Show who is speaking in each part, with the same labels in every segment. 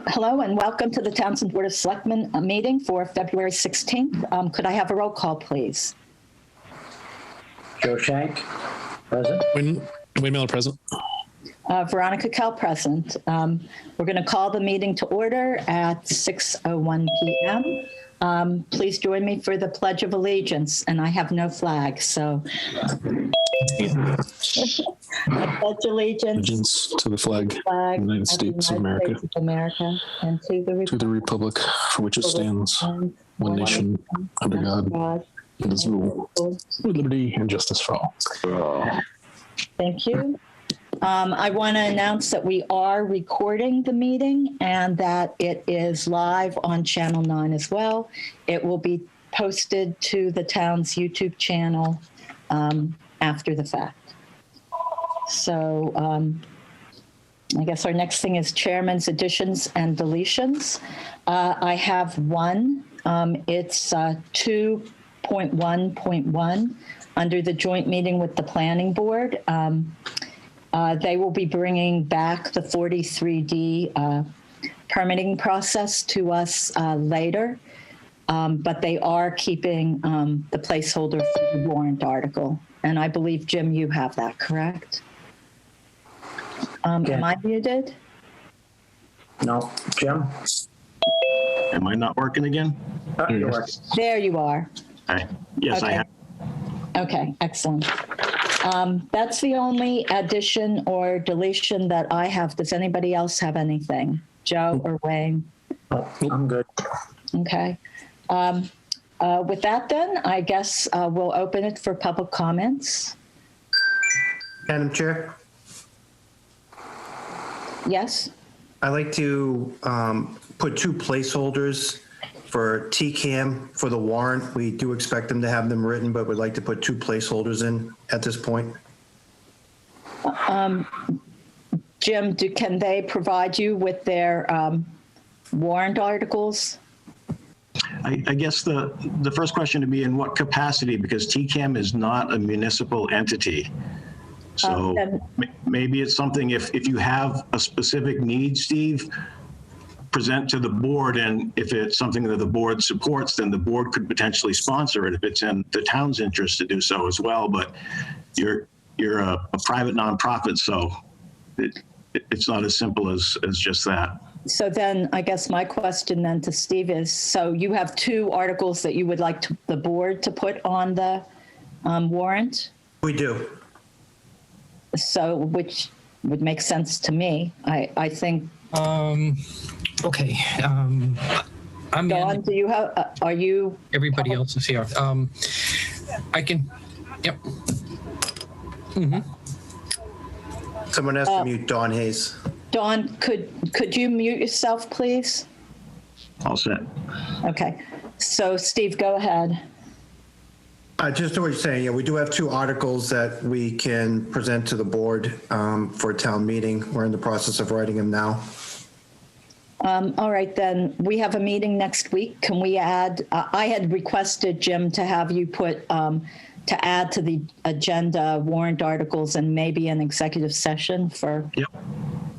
Speaker 1: Hello and welcome to the Townsend Board of Selectmen meeting for February 16th. Could I have a roll call, please?
Speaker 2: Joe Shank, present.
Speaker 3: Wayne Miller, present.
Speaker 1: Veronica Kell, present. We're going to call the meeting to order at 6:01 p.m. Please join me for the Pledge of Allegiance, and I have no flag, so I pledge allegiance
Speaker 3: To the flag of the United States of America,
Speaker 1: and to the
Speaker 3: republic for which it stands, one nation, under God, indivisible, with liberty and justice for all.
Speaker 1: Thank you. I want to announce that we are recording the meeting and that it is live on Channel 9 as well. It will be posted to the town's YouTube channel after the fact. So I guess our next thing is chairman's additions and deletions. I have one. It's 2.1.1 under the joint meeting with the planning board. They will be bringing back the 43D permitting process to us later, but they are keeping the placeholder for the warrant article. And I believe, Jim, you have that, correct? Am I muted?
Speaker 2: No, Jim?
Speaker 4: Am I not working again?
Speaker 2: You're working.
Speaker 1: There you are.
Speaker 4: Hi. Yes,
Speaker 1: Okay.
Speaker 4: I have.
Speaker 1: Okay, excellent. That's the only addition or deletion that I have. Does anybody else have anything? Joe or Wayne?
Speaker 2: Oh, I'm good.
Speaker 1: Okay. With that then, I guess we'll open it for public comments.
Speaker 5: Madam Chair,
Speaker 1: Yes?
Speaker 5: I'd like to put two placeholders for TCAM for the warrant. We do expect them to have them written, but we'd like to put two placeholders in at this point.
Speaker 1: Jim, can they provide you with their warrant articles?
Speaker 4: I guess the first question to be in what capacity, because TCAM is not a municipal entity. So maybe it's something, if you have a specific need, Steve, present to the board, and if it's something that the board supports, then the board could potentially sponsor it if it's in the town's interest to do so as well. But you're a private nonprofit, so it's not as simple as just that.
Speaker 1: So then I guess my question then to Steve is, so you have two articles that you would like the board to put on the warrant?
Speaker 5: We do.
Speaker 1: So, which would make sense to me. I think.
Speaker 6: Okay. I'm
Speaker 1: Dawn,
Speaker 6: in.
Speaker 1: do you have, are you?
Speaker 6: Everybody else is here. I can, yep. Mm-hmm.
Speaker 5: Someone has to mute Dawn Hayes.
Speaker 1: Dawn, could you mute yourself, please?
Speaker 4: All set.
Speaker 1: Okay. So Steve, go ahead.
Speaker 5: Just to what you're saying, yeah, we do have two articles that we can present to the board for a town meeting. We're in the process of writing them now.
Speaker 1: All right, then we have a meeting next week. Can we add, I had requested, Jim, to have you put, to add to the agenda warrant articles and maybe an executive session for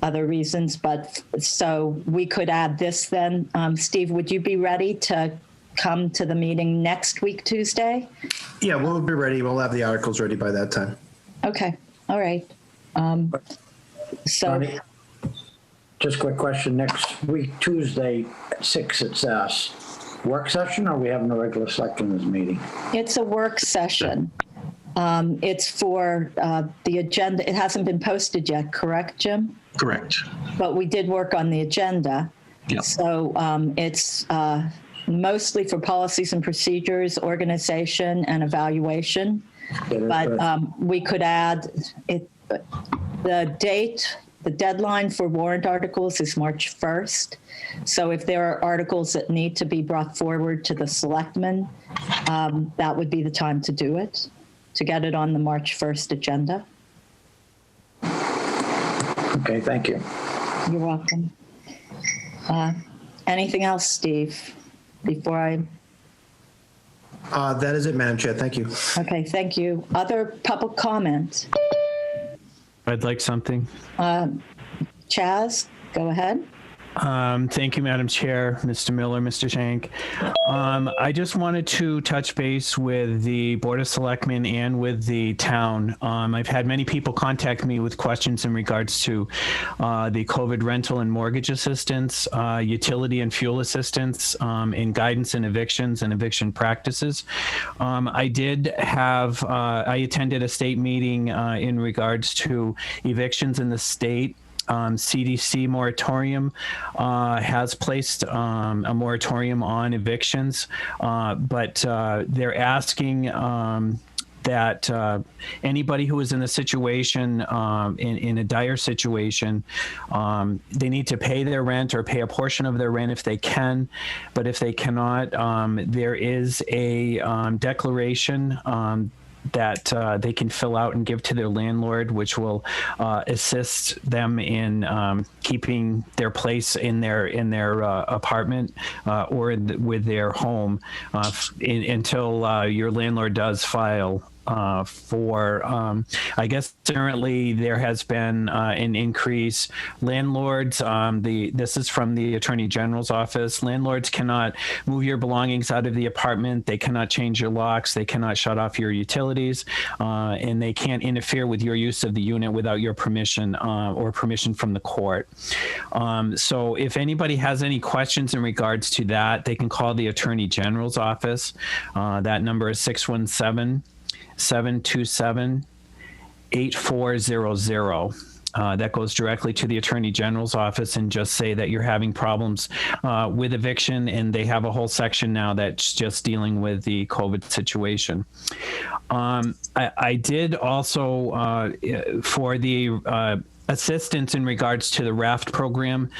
Speaker 1: other reasons. But so we could add this then. Steve, would you be ready to come to the meeting next week, Tuesday?
Speaker 5: Yeah, we'll be ready. We'll have the articles ready by that time.
Speaker 1: Okay, all right. So.
Speaker 2: Ronnie, just a quick question. Next week, Tuesday at 6, it's work session, or are we having a regular selectmen's meeting?
Speaker 1: It's a work session. It's for the agenda. It hasn't been posted yet, correct, Jim?
Speaker 4: Correct.
Speaker 1: But we did work on the agenda.
Speaker 4: Yep.
Speaker 1: So it's mostly for policies and procedures, organization, and evaluation. But we could add it. The date, the deadline for warrant articles is March 1st. So if there are articles that need to be brought forward to the selectmen, that would be the time to do it, to get it on the March 1st agenda.
Speaker 2: Okay, thank you.
Speaker 1: You're welcome. Anything else, Steve, before I?
Speaker 5: That is it, Madam Chair. Thank you.
Speaker 1: Okay, thank you. Other public comment?
Speaker 7: I'd like something.
Speaker 1: Chaz, go ahead.
Speaker 7: Thank you, Madam Chair, Mr. Miller, Mr. Shank. I just wanted to touch base with the Board of Selectmen and with the town. I've had many people contact me with questions in regards to the COVID rental and mortgage assistance, utility and fuel assistance, and guidance in evictions and eviction practices. I attended a state meeting in regards to evictions in the state. CDC moratorium has placed a moratorium on evictions, but they're asking that anybody who is in a situation, in a dire situation, they need to pay their rent or pay a portion of their rent if they can. But if they cannot, there is a declaration that they can fill out and give to their landlord, which will assist them in keeping their place in their apartment or with their home until your landlord does file I guess currently there has been an increase. Landlords, this is from the Attorney General's office, landlords cannot move your belongings out of the apartment. They cannot change your locks. They cannot shut off your utilities, and they can't interfere with your use of the unit without your permission or permission from the court. So if anybody has any questions in regards to that, they can call the Attorney General's office. That number is 617-727-8400. That goes directly to the Attorney General's office, and just say that you're having problems with eviction, and they have a whole section now that's just dealing with the COVID situation. I did also, for the assistance in regards to the RAFT program,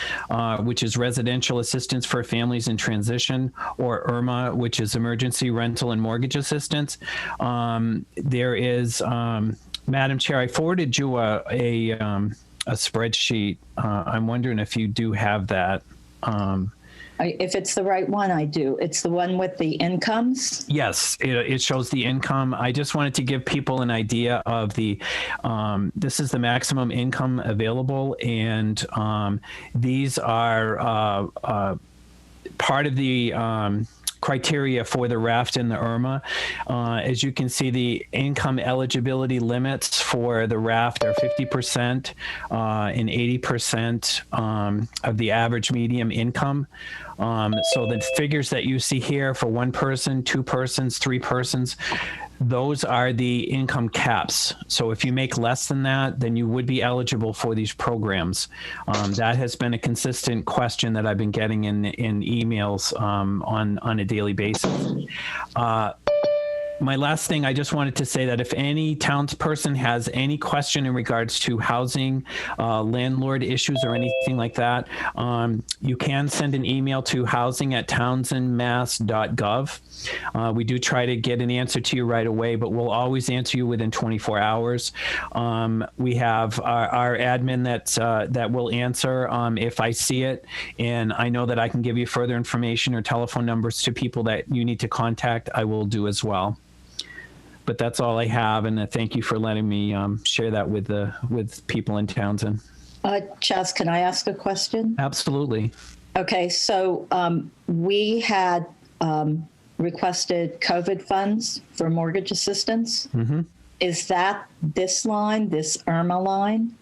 Speaker 7: which is Residential Assistance for Families in Transition, or IRMA, which is Emergency Rental and Mortgage Assistance. There is, Madam Chair, I forwarded you a spreadsheet. I'm wondering if you do have that.
Speaker 1: If it's the right one, I do. It's the one with the incomes?
Speaker 7: Yes, it shows the income. I just wanted to give people an idea of the, this is the maximum income available, and these are part of the criteria for the RAFT and the IRMA. As you can see, the income eligibility limits for the RAFT are 50% and 80% of the average medium income. So the figures that you see here for one person, two persons, three persons, those are the income caps. So if you make less than that, then you would be eligible for these programs. That has been a consistent question that I've been getting in emails on a daily basis. My last thing, I just wanted to say that if any townsperson has any question in regards to housing, landlord issues or anything like that, you can send an email to housing@townsendmass.gov. We do try to get an answer to you right away, but we'll always answer you within 24 hours. We have our admin that will answer if I see it, and I know that I can give you further information or telephone numbers to people that you need to contact. I will do as well. But that's all I have, and thank you for letting me share that with people in Townsend.
Speaker 1: Chaz, can I ask a question?
Speaker 7: Absolutely.
Speaker 1: Okay, so we had requested COVID funds for mortgage assistance. Mm-hmm. Is that this line, this IRMA line?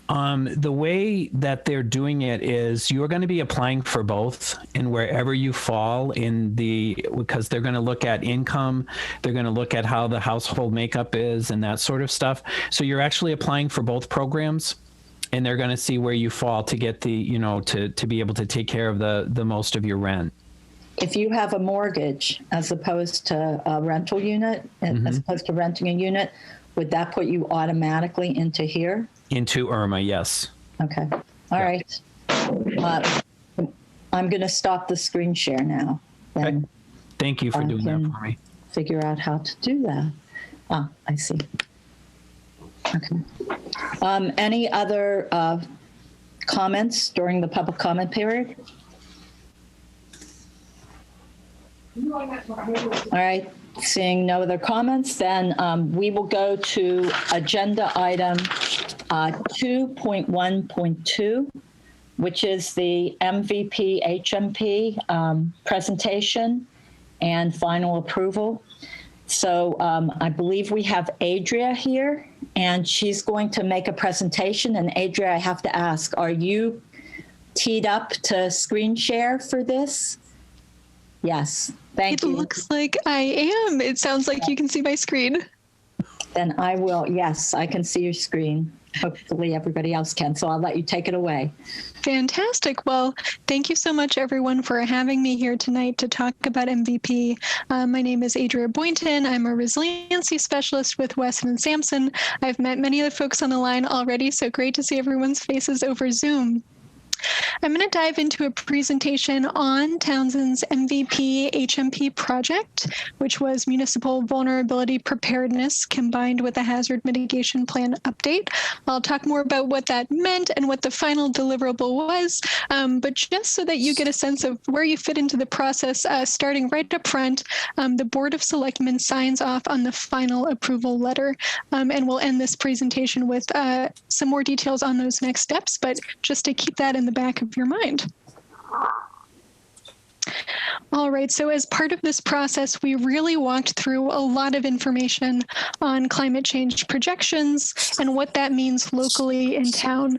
Speaker 7: The way that they're doing it is you're going to be applying for both, and wherever you fall because they're going to look at income, they're going to look at how the household makeup is and that sort of stuff. So you're actually applying for both programs, and they're going to see where you fall to get to be able to take care of the most of your rent.
Speaker 1: If you have a mortgage as opposed to a rental unit, mm-hmm. as opposed to renting a unit, would that put you automatically into here?
Speaker 7: Into IRMA, yes.
Speaker 1: Okay. All right. I'm going to stop the screen share now. Then
Speaker 7: okay. Thank you for doing that for me.
Speaker 1: Figure out how to do that. Ah, I see. Okay. Any other comments during the public comment period? All right, seeing no other comments, then we will go to agenda item 2.1.2, which is the MVP HMP presentation and final approval. So I believe we have Adria here, and she's going to make a presentation. And Adria, I have to ask, are you teed up to screen share for this? Yes, thank you.
Speaker 8: It looks like I am. It sounds like you can see my screen.
Speaker 1: Then I will, yes, I can see your screen. Hopefully everybody else can, so I'll let you take it away.
Speaker 8: Fantastic. Well, thank you so much, everyone, for having me here tonight to talk about MVP. My name is Adria Boynton. I'm a resiliency specialist with Weston & Sampson. I've met many of the folks on the line already, so great to see everyone's faces over Zoom. I'm going to dive into a presentation on Townsend's MVP HMP project, which was Municipal Vulnerability Preparedness combined with a Hazard Mitigation Plan update. I'll talk more about what that meant and what the final deliverable was, but just so that you get a sense of where you fit into the process, starting right up front, the Board of Selectmen signs off on the final approval letter, and we'll end this presentation with some more details on those next steps, but just to keep that in the back of your mind. All right, so as part of this process, we really walked through a lot of information on climate change projections and what that means locally in town.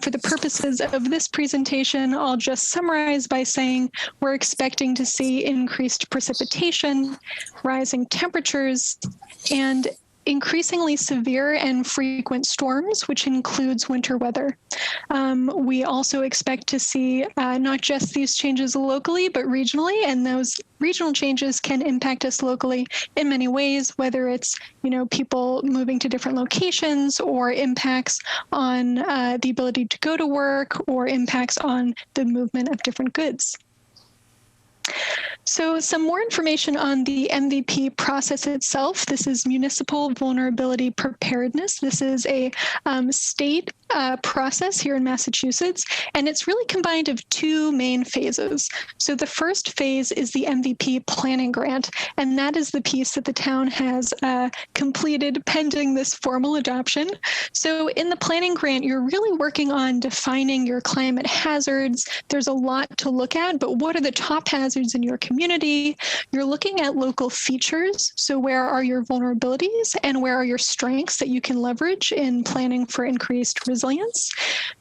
Speaker 8: For the purposes of this presentation, I'll just summarize by saying we're expecting to see increased precipitation, rising temperatures, and increasingly severe and frequent storms, which includes winter weather. We also expect to see not just these changes locally, but regionally, and those regional changes can impact us locally in many ways, whether it's, people moving to different locations or impacts on the ability to go to work or impacts on the movement of different goods. So some more information on the MVP process itself. This is Municipal Vulnerability Preparedness. This is a state process here in Massachusetts, and it's really combined of two main phases. So the first phase is the MVP planning grant, and that is the piece that the town has completed pending this formal adoption. So in the planning grant, you're really working on defining your climate hazards. There's a lot to look at, but what are the top hazards in your community? You're looking at local features. So where are your vulnerabilities and where are your strengths that you can leverage in planning for increased resilience?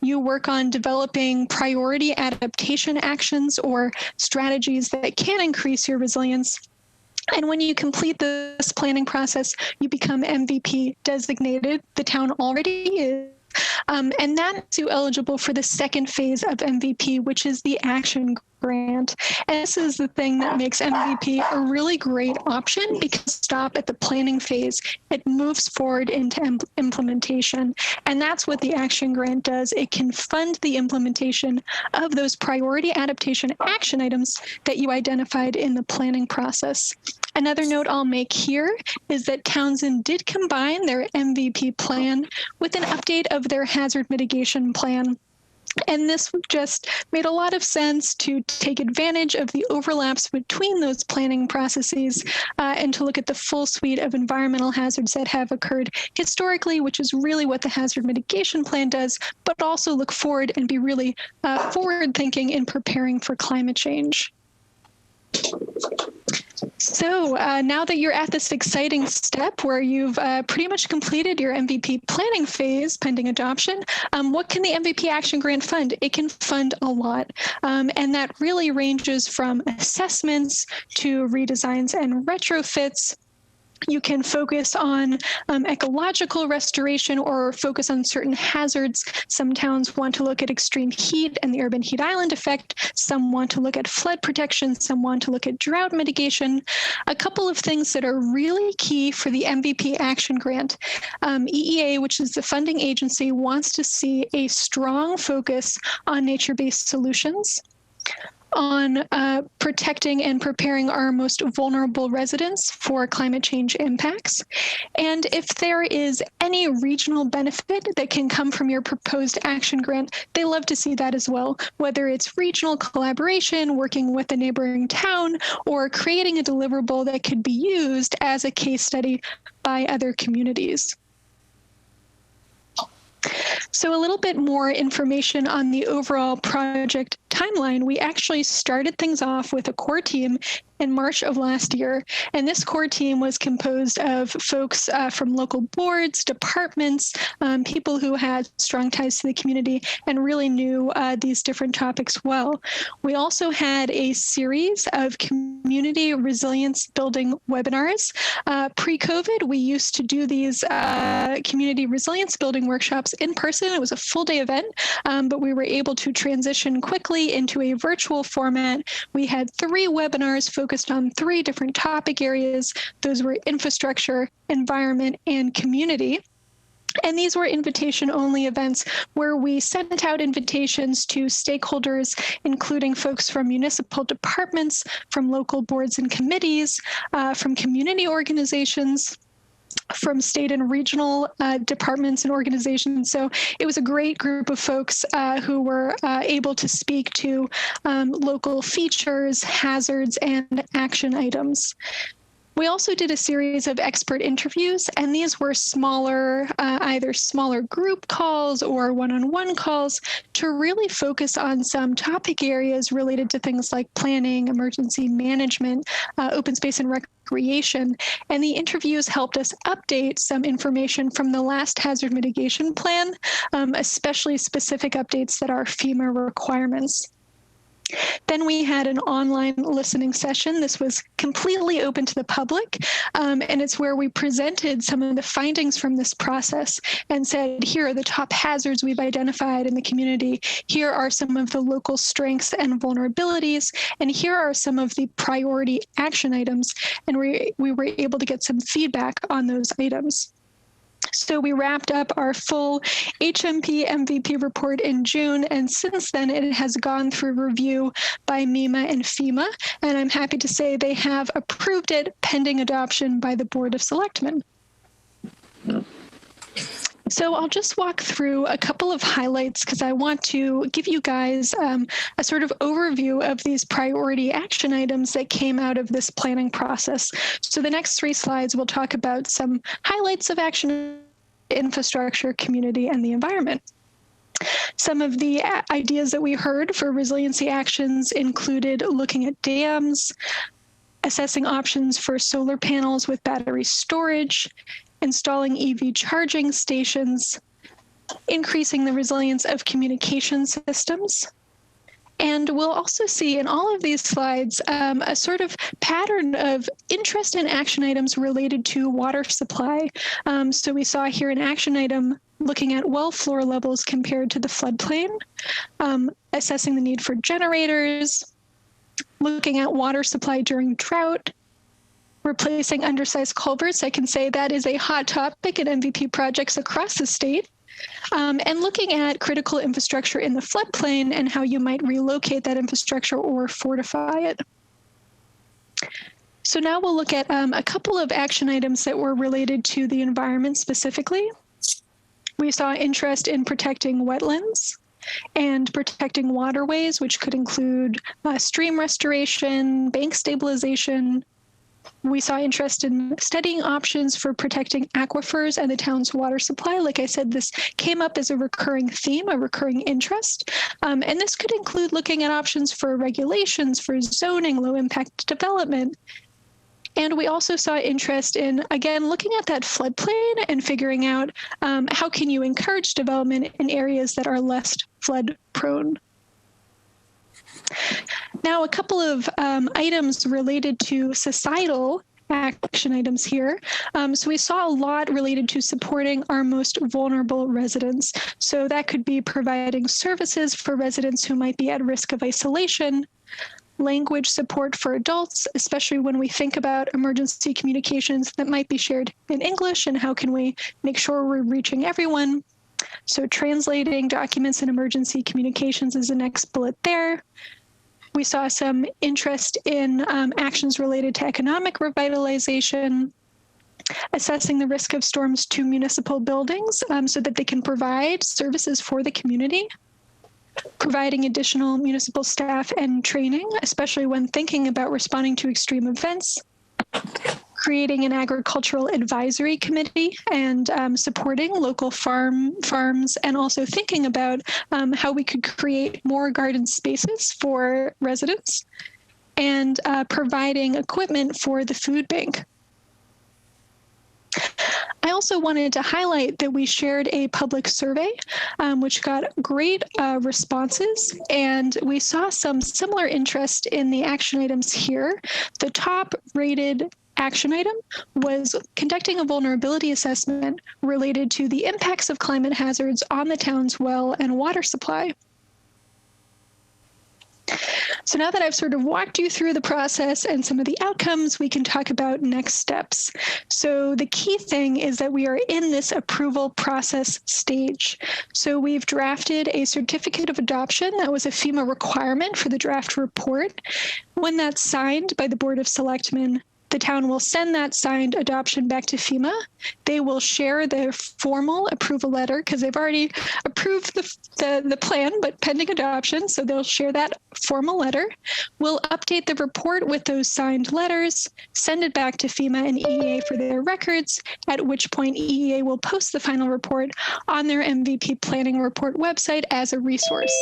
Speaker 8: You work on developing priority adaptation actions or strategies that can increase your resilience. And when you complete this planning process, you become MVP designated. The town already is. And that's you eligible for the second phase of MVP, which is the action grant. And this is the thing that makes MVP a really great option, because stop at the planning phase, it moves forward into implementation. And that's what the action grant does. It can fund the implementation of those priority adaptation action items that you identified in the planning process. Another note I'll make here is that Townsend did combine their MVP plan with an update of their hazard mitigation plan. And this just made a lot of sense to take advantage of the overlaps between those planning processes and to look at the full suite of environmental hazards that have occurred historically, which is really what the hazard mitigation plan does, but also look forward and be really forward thinking in preparing for climate change. So now that you're at this exciting step where you've pretty much completed your MVP planning phase pending adoption, what can the MVP Action Grant fund? It can fund a lot. And that really ranges from assessments to redesigns and retrofits. You can focus on ecological restoration or focus on certain hazards. Some towns want to look at extreme heat and the urban heat island effect. Some want to look at flood protection. Some want to look at drought mitigation. A couple of things that are really key for the MVP Action Grant. EEA, which is the funding agency, wants to see a strong focus on nature-based solutions, on protecting and preparing our most vulnerable residents for climate change impacts. And if there is any regional benefit that can come from your proposed action grant, they love to see that as well, whether it's regional collaboration, working with a neighboring town, or creating a deliverable that could be used as a case study by other communities. So a little bit more information on the overall project timeline. We actually started things off with a core team in March of last year. And this core team was composed of folks from local boards, departments, people who had strong ties to the community and really knew these different topics well. We also had a series of community resilience building webinars. Pre-COVID, we used to do these community resilience building workshops in person. It was a full day event, but we were able to transition quickly into a virtual format. We had 3 webinars focused on 3 different topic areas. Those were infrastructure, environment, and community. And these were invitation-only events where we sent out invitations to stakeholders, including folks from municipal departments, from local boards and committees, from community organizations, from state and regional departments and organizations. So it was a great group of folks who were able to speak to local features, hazards, and action items. We also did a series of expert interviews, and these were smaller, either smaller group calls or one-on-one calls to really focus on some topic areas related to things like planning, emergency management, open space and recreation. And the interviews helped us update some information from the last hazard mitigation plan, especially specific updates that are FEMA requirements. Then we had an online listening session. This was completely open to the public, and it's where we presented some of the findings from this process and said, here are the top hazards we've identified in the community. Here are some of the local strengths and vulnerabilities, and here are some of the priority action items. And we were able to get some feedback on those items. So we wrapped up our full HMP MVP report in June, and since then it has gone through review by MEMA and FEMA, and I'm happy to say they have approved it pending adoption by the Board of Selectmen. So I'll just walk through a couple of highlights because I want to give you guys a sort of overview of these priority action items that came out of this planning process. So the next 3 slides will talk about some highlights of action, infrastructure, community, and the environment. Some of the ideas that we heard for resiliency actions included looking at dams, assessing options for solar panels with battery storage, installing EV charging stations, increasing the resilience of communication systems. And we'll also see in all of these slides a sort of pattern of interest in action items related to water supply. So we saw here an action item looking at well floor levels compared to the floodplain, assessing the need for generators, looking at water supply during drought, replacing undersized culverts. I can say that is a hot topic in MVP projects across the state. And looking at critical infrastructure in the floodplain and how you might relocate that infrastructure or fortify it. So now we'll look at a couple of action items that were related to the environment specifically. We saw interest in protecting wetlands and protecting waterways, which could include stream restoration, bank stabilization. We saw interest in studying options for protecting aquifers and the town's water supply. Like I said, this came up as a recurring theme, a recurring interest. And this could include looking at options for regulations, for zoning, low impact development. And we also saw interest in, again, looking at that floodplain and figuring out how can you encourage development in areas that are less flood prone. Now, a couple of items related to societal action items here. So we saw a lot related to supporting our most vulnerable residents. So that could be providing services for residents who might be at risk of isolation, language support for adults, especially when we think about emergency communications that might be shared in English, and how can we make sure we're reaching everyone. So translating documents in emergency communications is the next bullet there. We saw some interest in actions related to economic revitalization, assessing the risk of storms to municipal buildings so that they can provide services for the community, providing additional municipal staff and training, especially when thinking about responding to extreme events, creating an agricultural advisory committee and supporting local farms, and also thinking about how we could create more garden spaces for residents, and providing equipment for the food bank. I also wanted to highlight that we shared a public survey, which got great responses, and we saw some similar interest in the action items here. The top rated action item was conducting a vulnerability assessment related to the impacts of climate hazards on the town's well and water supply. So now that I've sort of walked you through the process and some of the outcomes, we can talk about next steps. So the key thing is that we are in this approval process stage. So we've drafted a certificate of adoption that was a FEMA requirement for the draft report. When that's signed by the Board of Selectmen, the town will send that signed adoption back to FEMA. They will share their formal approval letter because they've already approved the plan, but pending adoption. So they'll share that formal letter. We'll update the report with those signed letters, send it back to FEMA and EEA for their records, at which point EEA will post the final report on their MVP planning report website as a resource.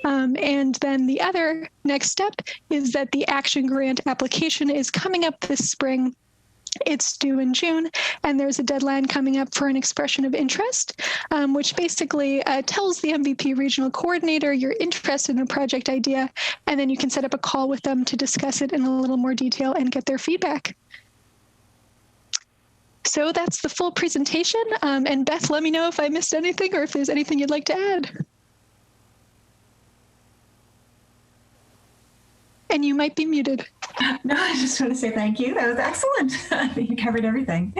Speaker 8: And then the other next step is that the action grant application is coming up this spring. It's due in June, and there's a deadline coming up for an expression of interest, which basically tells the MVP regional coordinator you're interested in a project idea, and then you can set up a call with them to discuss it in a little more detail and get their feedback. So that's the full presentation. And Beth, let me know if I missed anything or if there's anything you'd like to add. And you might be muted.
Speaker 9: No, I just want to say thank you. That was excellent. I think you covered everything.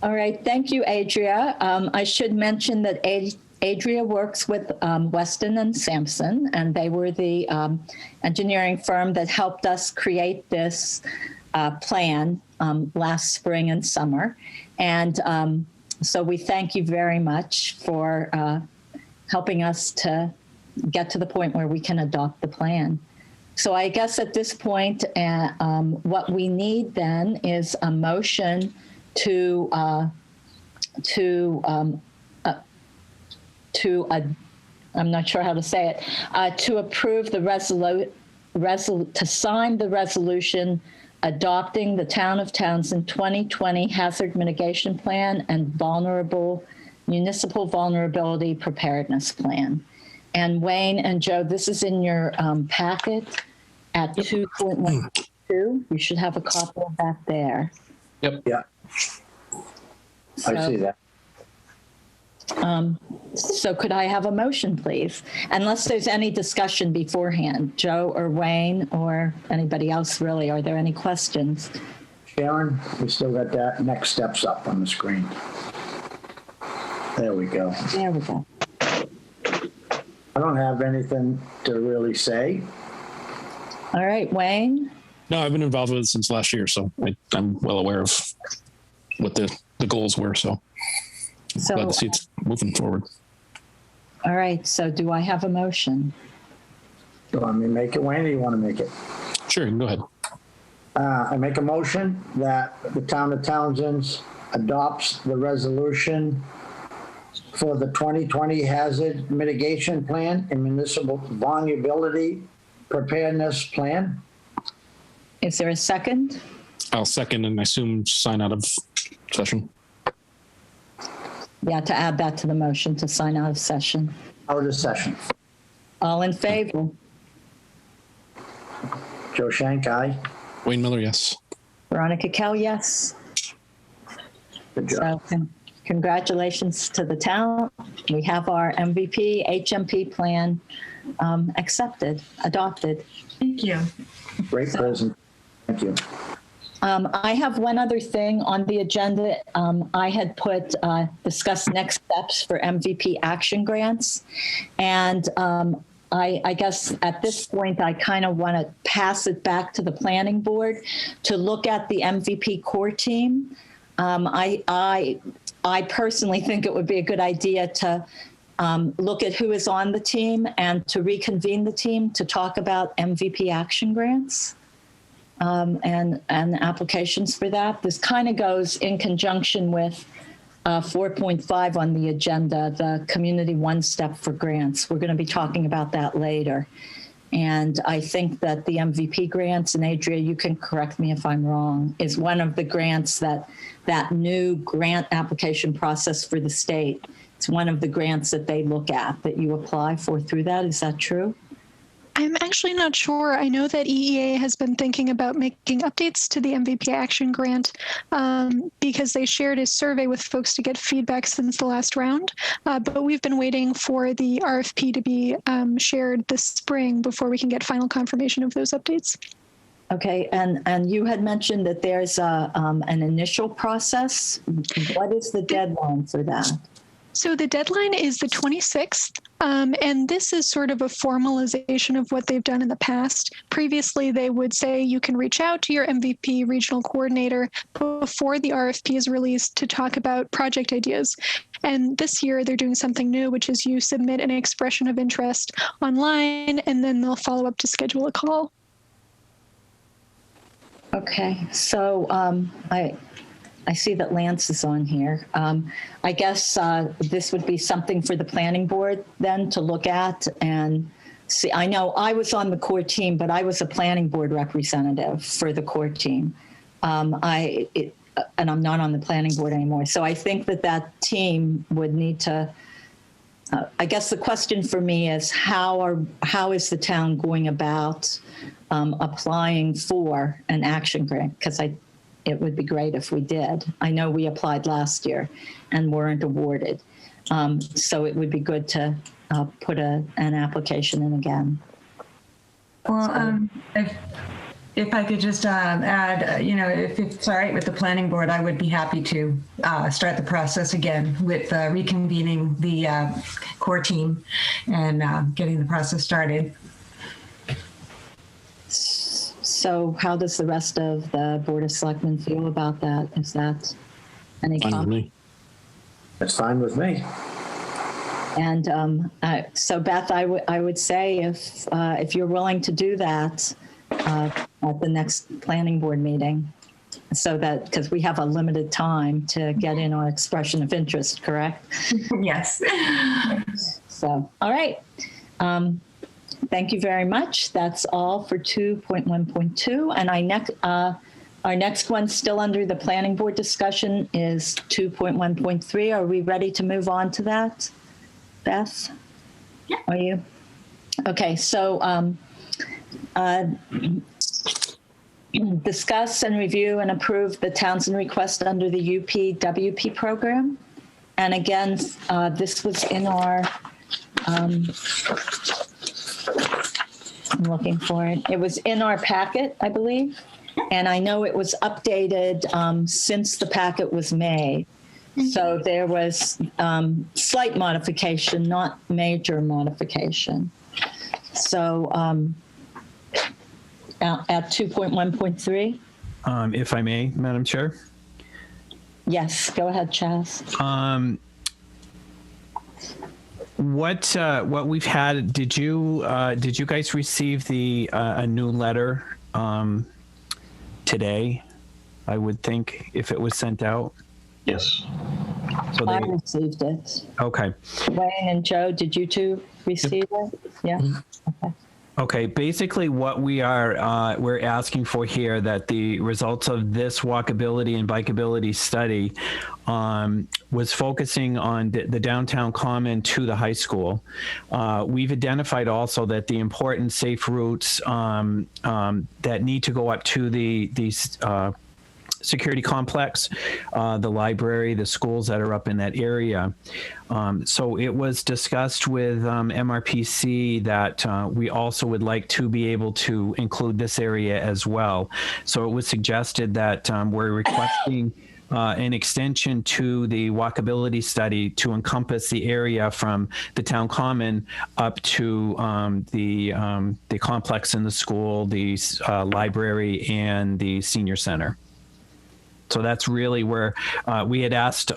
Speaker 1: All right. Thank you, Adria. I should mention that Adria works with Weston and Sampson, and they were the engineering firm that helped us create this plan last spring and summer. And so we thank you very much for helping us to get to the point where we can adopt the plan. So I guess at this point, what we need then is a motion to I'm not sure how to say it, to approve the to sign the resolution adopting the Town of Townsend 2020 Hazard Mitigation Plan and Municipal Vulnerability Preparedness Plan. And Wayne and Joe, this is in your packet at 2.12. You should have a copy of that there.
Speaker 3: Yep.
Speaker 2: Yeah. I see that.
Speaker 1: So could I have a motion, please? Unless there's any discussion beforehand, Joe or Wayne or anybody else really. Are there any questions?
Speaker 2: Sharon, we still got that next steps up on the screen. There we go.
Speaker 1: There we go.
Speaker 2: I don't have anything to really say.
Speaker 1: All right, Wayne?
Speaker 3: No, I've been involved with it since last year, so I'm well aware of what the goals were. So glad to see it's moving forward.
Speaker 1: All right, so do I have a motion?
Speaker 2: Do you want me to make it, Wayne, or you want to make it?
Speaker 3: Sure, go ahead.
Speaker 2: I make a motion that the Town of Townsend adopts the resolution for the 2020 Hazard Mitigation Plan and Municipal Vulnerability Preparedness Plan.
Speaker 1: Is there a second?
Speaker 3: I'll second and I assume sign out of session.
Speaker 1: Yeah, to add that to the motion to sign out of session.
Speaker 2: Out of session.
Speaker 1: All in favor?
Speaker 2: Joe Shank, aye.
Speaker 3: Wayne Miller, yes.
Speaker 1: Veronica Kell, yes.
Speaker 2: Good job.
Speaker 1: So congratulations to the town. We have our MVP, HMP plan adopted.
Speaker 9: Thank you.
Speaker 2: Great present. Thank you.
Speaker 1: I have one other thing on the agenda. I had put discuss next steps for MVP action grants. And I guess at this point, I kind of want to pass it back to the planning board to look at the MVP core team. I personally think it would be a good idea to look at who is on the team and to reconvene the team to talk about MVP action grants. and applications for that. This kind of goes in conjunction with 4.5 on the agenda, the Community One Step for Grants. We're going to be talking about that later. And I think that the MVP grants, and Adria, you can correct me if I'm wrong, is one of the grants that new grant application process for the state. It's one of the grants that they look at that you apply for through that. Is that true?
Speaker 8: I'm actually not sure. I know that EEA has been thinking about making updates to the MVP Action Grant because they shared a survey with folks to get feedback since the last round. But we've been waiting for the RFP to be shared this spring before we can get final confirmation of those updates.
Speaker 1: Okay, and you had mentioned that there's an initial process. What is the deadline for that?
Speaker 8: So the deadline is the 26th, and this is sort of a formalization of what they've done in the past. Previously, they would say you can reach out to your MVP regional coordinator before the RFP is released to talk about project ideas. And this year, they're doing something new, which is you submit an expression of interest online, and then they'll follow up to schedule a call.
Speaker 1: Okay, so I see that Lance is on here. I guess this would be something for the planning board then to look at and see. I know I was on the core team, but I was a planning board representative for the core team. And I'm not on the planning board anymore. So I think that team would need to, I guess the question for me is how is the town going about applying for an action grant? Because it would be great if we did. I know we applied last year and weren't awarded. So it would be good to put an application in again.
Speaker 9: Well, if I could just add, if it's all right with the planning board, I would be happy to start the process again with reconvening the core team and getting the process started.
Speaker 1: So how does the rest of the Board of Selectmen feel about that? Is that any comment?
Speaker 2: That's fine with me.
Speaker 1: And so Beth, I would say if you're willing to do that at the next planning board meeting, so that, because we have a limited time to get in our expression of interest, correct?
Speaker 9: Yes.
Speaker 1: So, all right. Thank you very much. That's all for 2.1.2. And our next one still under the planning board discussion is 2.1.3. Are we ready to move on to that, Beth?
Speaker 9: Yeah.
Speaker 1: Are you? Okay, so discuss and review and approve the Townsend request under the UPWP program. And again, this was in our, I'm looking for it. It was in our packet, I believe. And I know it was updated since the packet was made. So there was slight modification, not major modification. So at 2.1.3.
Speaker 7: If I may, Madam Chair.
Speaker 1: Yes, go ahead, Chaz.
Speaker 7: What we've had? Did you guys receive a new letter today? I would think if it was sent out.
Speaker 4: Yes.
Speaker 7: So
Speaker 1: I received it.
Speaker 7: Okay.
Speaker 1: Wayne and Joe, did you two receive it? Yeah. Okay.
Speaker 7: Okay, basically what we're asking for here, that the results of this walkability and bikeability study was focusing on the downtown common to the high school. We've identified also that the important safe routes that need to go up to the security complex, the library, the schools that are up in that area. So it was discussed with MRPC that we also would like to be able to include this area as well. So it was suggested that we're requesting an extension to the walkability study to encompass the area from the town common up to the complex in the school, the library, and the senior center. So that's really where we had asked,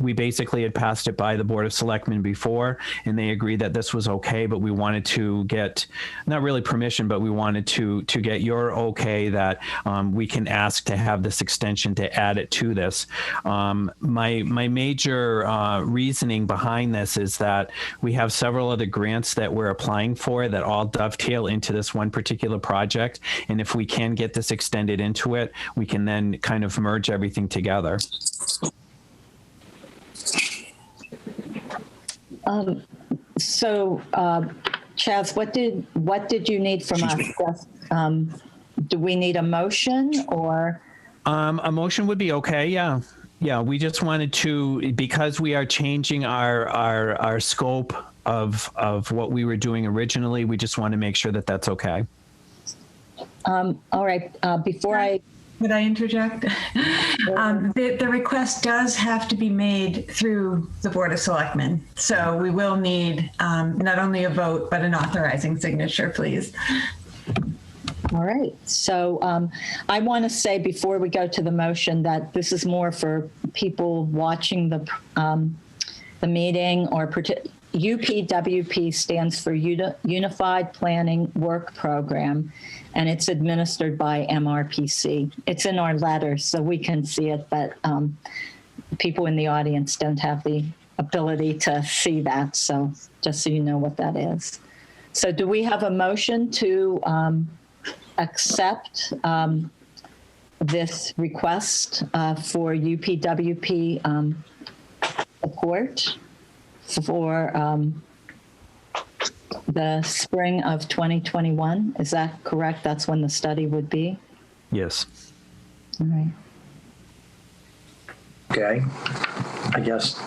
Speaker 7: we basically had passed it by the Board of Selectmen before, and they agreed that this was okay, but we wanted to get, not really permission, but we wanted to get your okay that we can ask to have this extension to add it to this. My major reasoning behind this is that we have several other grants that we're applying for that all dovetail into this one particular project. And if we can get this extended into it, we can then kind of merge everything together.
Speaker 1: So, Chaz, what did you need from us? Do we need a motion or?
Speaker 7: A motion would be okay. Yeah. Yeah. We just wanted to, because we are changing our scope of what we were doing originally, we just want to make sure that that's okay.
Speaker 1: All right.
Speaker 9: Could I interject? The request does have to be made through the Board of Selectmen. So we will need not only a vote, but an authorizing signature, please.
Speaker 1: All right. So I want to say before we go to the motion that this is more for people watching the meeting, or UPWP stands for Unified Planning Work Program, and it's administered by MRPC. It's in our letter, so we can see it, but people in the audience don't have the ability to see that. So just so you know what that is. So do we have a motion to accept this request for UPWP support for the spring of 2021? Is that correct? That's when the study would be?
Speaker 7: Yes.
Speaker 1: All right.
Speaker 2: Okay. I guess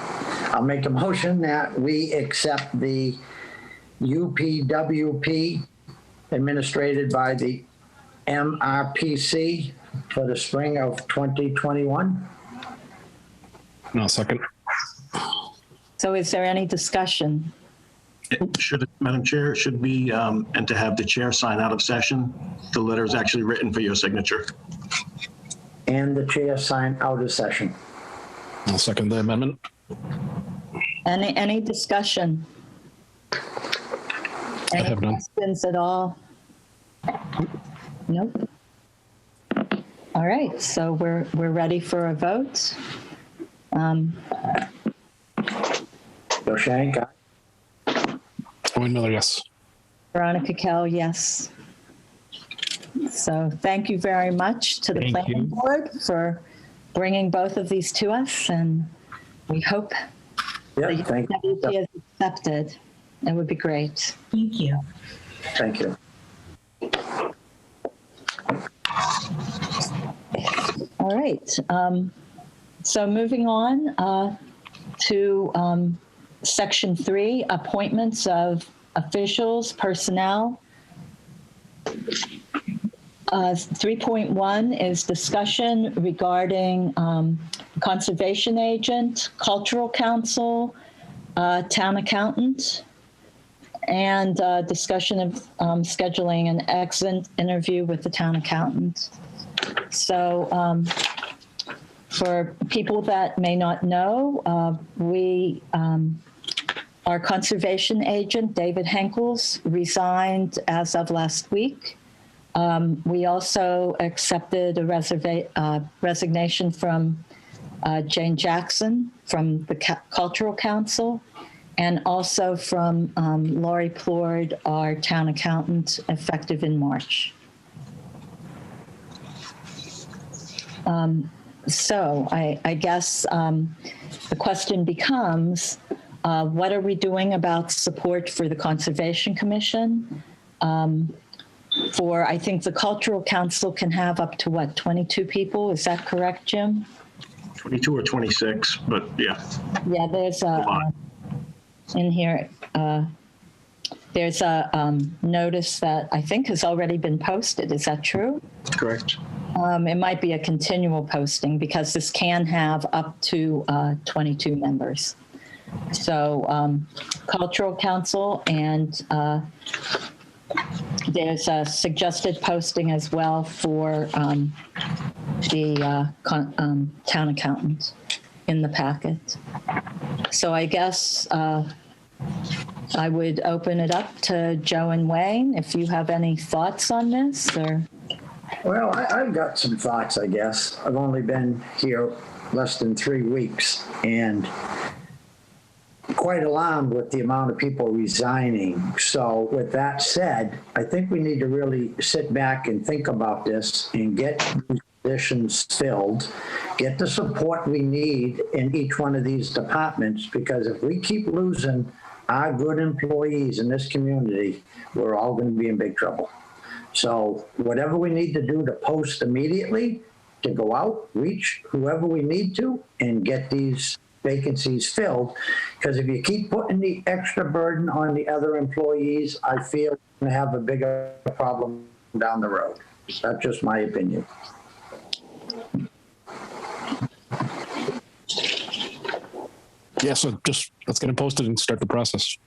Speaker 2: I'll make a motion that we accept the UPWP administered by the MRPC for the spring of 2021.
Speaker 3: No, second.
Speaker 1: So is there any discussion?
Speaker 4: Madam Chair, it should be, and to have the chair sign out of session, the letter is actually written for your signature.
Speaker 2: And the chair sign out of session.
Speaker 3: I'll second the amendment.
Speaker 1: Any discussion?
Speaker 3: I have none.
Speaker 1: Questions at all? Nope. All right, so we're ready for a vote.
Speaker 2: Joe Shank, aye.
Speaker 3: Owen Miller, yes.
Speaker 1: Veronica Kell, yes. So thank you very much to the
Speaker 7: Thank
Speaker 1: planning
Speaker 7: you.
Speaker 1: board for bringing both of these to us, and we hope
Speaker 2: Yeah,
Speaker 1: the
Speaker 2: thank
Speaker 1: UPWP
Speaker 2: you.
Speaker 1: is accepted. It would be great.
Speaker 9: Thank you.
Speaker 2: Thank you.
Speaker 1: All right. So moving on to Section 3, appointments of officials, personnel. 3.1 is discussion regarding conservation agent, cultural council, town accountant, and discussion of scheduling an exit interview with the town accountant. So for people that may not know, our conservation agent, David Henkels, resigned as of last week. We also accepted a resignation from Jane Jackson from the Cultural Council, and also from Laurie Plord, our town accountant, effective in March. So I guess the question becomes, what are we doing about support for the Conservation Commission? I think the Cultural Council can have up to what, 22 people? Is that correct, Jim?
Speaker 4: 22 or 26, but yeah.
Speaker 1: Yeah, there's in here, there's a notice that I think has already been posted. Is that true?
Speaker 4: Correct.
Speaker 1: It might be a continual posting because this can have up to 22 members. So Cultural Council, and there's a suggested posting as well for the town accountant in the packet. So I guess I would open it up to Joe and Wayne if you have any thoughts on this. Or
Speaker 2: Well, I've got some thoughts, I guess. I've only been here less than 3 weeks and quite alarmed with the amount of people resigning. So with that said, I think we need to really sit back and think about this and get these positions filled, get the support we need in each one of these departments, because if we keep losing our good employees in this community, we're all going to be in big trouble. So whatever we need to do to post immediately, to go out, reach whoever we need to, and get these vacancies filled. Because if you keep putting the extra burden on the other employees, I feel we're going to have a bigger problem down the road. That's just my opinion.
Speaker 3: Yeah, so just let's get it posted and start the process.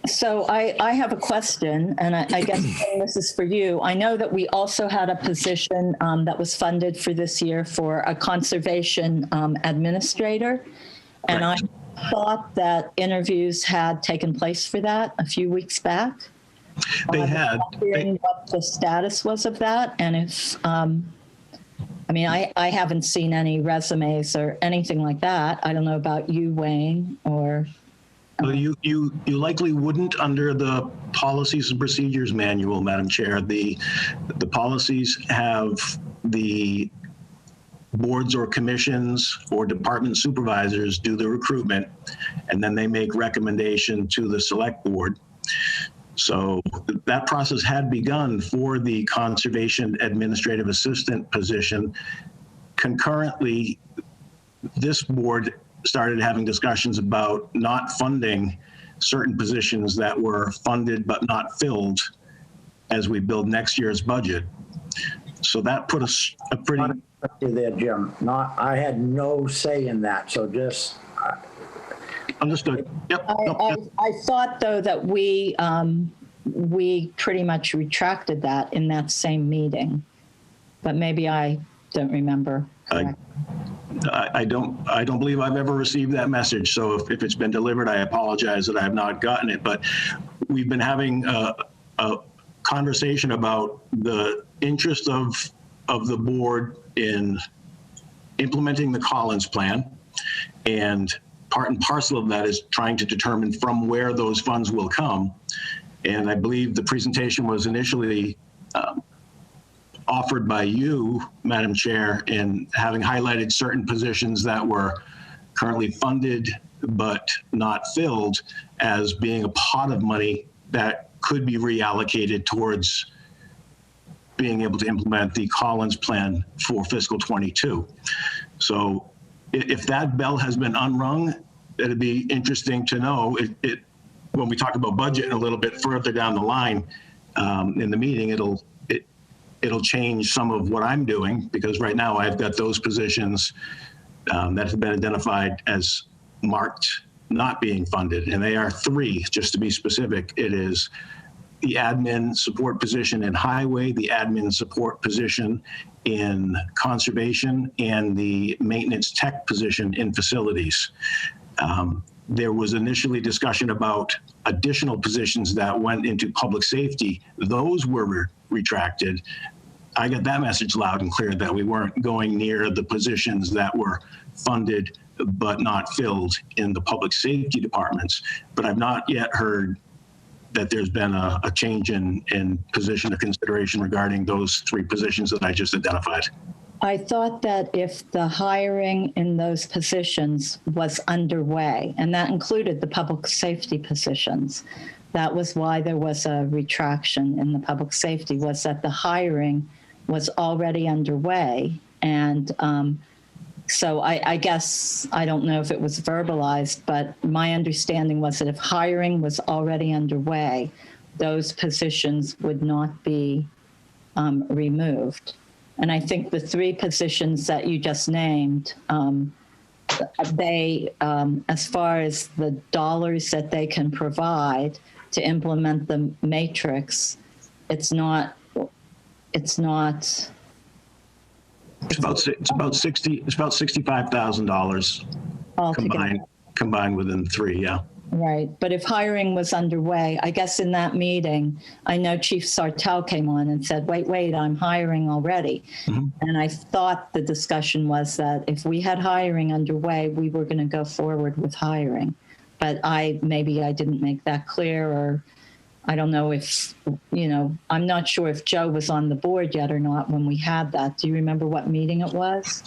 Speaker 1: So I have a question, and I guess this is for you. I know that we also had a position that was funded for this year for a conservation administrator. And I thought that interviews had taken place for that a few weeks back.
Speaker 4: They had.
Speaker 1: Wondering what the status was of that, and if, I mean, I haven't seen any resumes or anything like that. I don't know about you, Wayne, or.
Speaker 4: Well, you likely wouldn't under the policies and procedures manual, Madam Chair. The policies have the boards or commissions or department supervisors do the recruitment, and then they make recommendation to the select board. So that process had begun for the conservation administrative assistant position. Concurrently, this board started having discussions about not funding certain positions that were funded but not filled as we build next year's budget. So that put us a pretty...
Speaker 2: There, Jim. I had no say in that, so just...
Speaker 4: Understood. Yep.
Speaker 1: I thought, though, that we pretty much retracted that in that same meeting, but maybe I don't remember.
Speaker 4: I don't believe I've ever received that message. So if it's been delivered, I apologize that I have not gotten it. But we've been having a conversation about the interest of the board in implementing the Collins plan, and part and parcel of that is trying to determine from where those funds will come. And I believe the presentation was initially offered by you, Madam Chair, in having highlighted certain positions that were currently funded but not filled as being a pot of money that could be reallocated towards being able to implement the Collins plan for fiscal 22. So if that bell has been unrung, it'd be interesting to know when we talk about budget a little bit further down the line in the meeting, it'll change some of what I'm doing, because right now I've got those positions that have been identified as marked not being funded, and they are 3, just to be specific. It is the admin support position in highway, the admin support position in conservation, and the maintenance tech position in facilities. There was initially discussion about additional positions that went into public safety. Those were retracted. I got that message loud and clear that we weren't going near the positions that were funded but not filled in the public safety departments. But I've not yet heard that there's been a change in position of consideration regarding those 3 positions that I just identified.
Speaker 1: I thought that if the hiring in those positions was underway, and that included the public safety positions, that was why there was a retraction in the public safety, was that the hiring was already underway. And so I guess, I don't know if it was verbalized, but my understanding was that if hiring was already underway, those positions would not be removed. And I think the 3 positions that you just named, they, as far as the dollars that they can provide to implement the matrix, it's not it's not.
Speaker 4: It's about $65,000 combined within three. Yeah.
Speaker 1: Right. But if hiring was underway, I guess in that meeting, I know Chief Sartell came on and said, wait, I'm hiring already. Mm-hmm. And I thought the discussion was that if we had hiring underway, we were going to go forward with hiring. But maybe I didn't make that clear, or I don't know if, I'm not sure if Joe was on the board yet or not when we had that. Do you remember what meeting it was?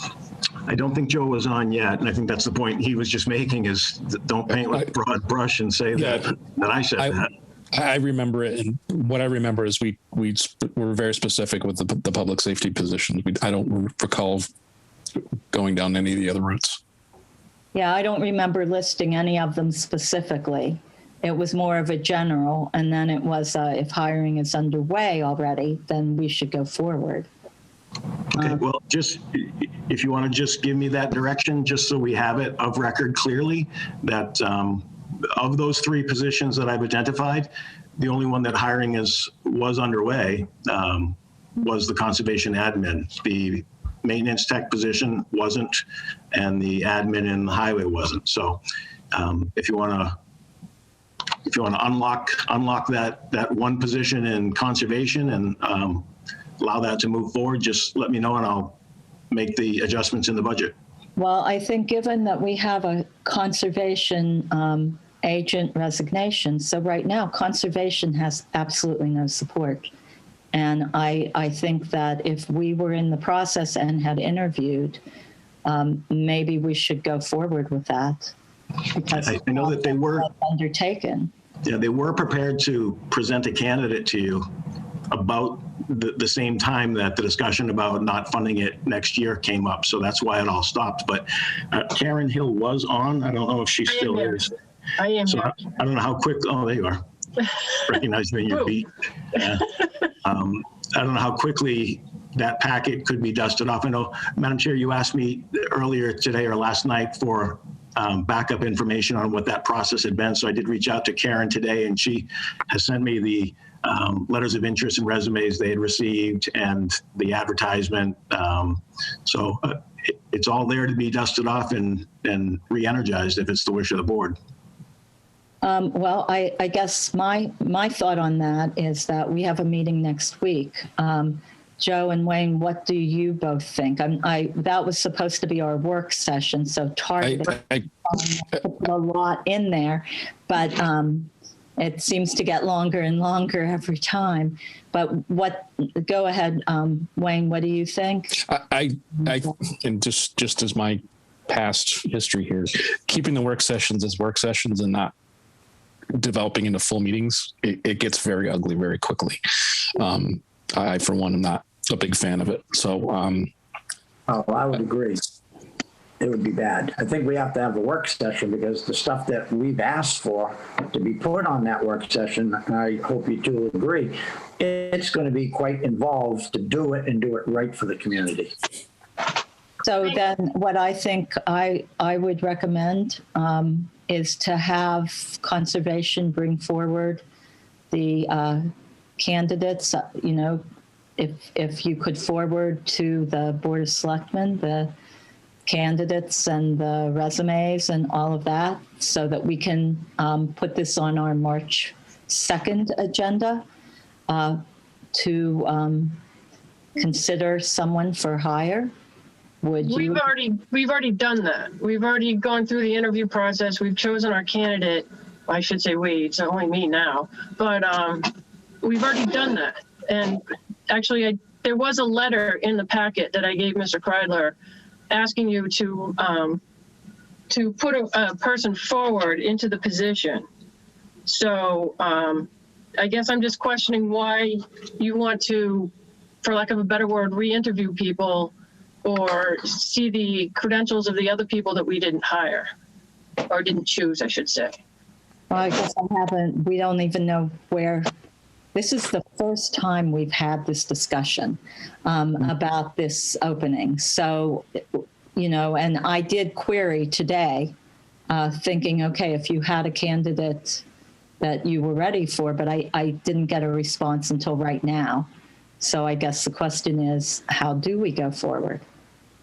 Speaker 4: I don't think Joe was on yet, and I think that's the point he was just making is don't paint with a broad brush and say that I said that.
Speaker 3: I remember it, and what I remember is we were very specific with the public safety positions. I don't recall going down any of the other routes.
Speaker 1: Yeah, I don't remember listing any of them specifically. It was more of a general, and then it was if hiring is underway already, then we should go forward.
Speaker 4: Okay, well, just if you want to just give me that direction, just so we have it of record clearly, that of those three positions that I've identified, the only one that hiring was underway was the conservation admin. The maintenance tech position wasn't, and the admin in the highway wasn't. So if you want to unlock that one position in conservation and allow that to move forward, just let me know and I'll make the adjustments in the budget.
Speaker 1: Well, I think given that we have a conservation agent resignation, so right now conservation has absolutely no support. And I think that if we were in the process and had interviewed, maybe we should go forward with that. Because
Speaker 4: I know that they were
Speaker 1: undertaken.
Speaker 4: Yeah, they were prepared to present a candidate to you about the same time that the discussion about not funding it next year came up. So that's why it all stopped. But Karen Hill was on. I don't know if she still is.
Speaker 10: I am
Speaker 4: so
Speaker 10: here.
Speaker 4: I don't know how quick. Oh, there you are. Recognize me in your beat. Yeah. I don't know how quickly that packet could be dusted off. I know, Madam Chair, you asked me earlier today or last night for backup information on what that process had been. So I did reach out to Karen today, and she has sent me the letters of interest and resumes they had received and the advertisement. So it's all there to be dusted off and re-energized if it's the wish of the board.
Speaker 1: Well, I guess my thought on that is that we have a meeting next week. Joe and Wayne, what do you both think? That was supposed to be our work session, so targeted a lot in there, but it seems to get longer and longer every time. But go ahead, Wayne, what do you think?
Speaker 3: I and just as my past history here, keeping the work sessions as work sessions and not developing into full meetings, it gets very ugly very quickly. I, for one, am not a big fan of it. So,
Speaker 2: I would agree. It would be bad. I think we have to have a work session because the stuff that we've asked for to be put on that work session, I hope you two agree, it's going to be quite involved to do it and do it right for the community.
Speaker 1: So then what I think I would recommend is to have conservation bring forward the candidates, if you could forward to the Board of Selectmen the candidates and the resumes and all of that so that we can put this on our March 2nd agenda to consider someone for hire.
Speaker 10: We've already done that. We've already gone through the interview process. We've chosen our candidate. I should say we, it's only me now, but we've already done that. And actually, there was a letter in the packet that I gave Mr. Kreidler asking you to put a person forward into the position. So I guess I'm just questioning why you want to, for lack of a better word, re-interview people or see the credentials of the other people that we didn't hire or didn't choose, I should say.
Speaker 1: Well, I guess we don't even know where. This is the first time we've had this discussion about this opening. So, and I did query today thinking, okay, if you had a candidate that you were ready for, but I didn't get a response until right now. So I guess the question is, how do we go forward?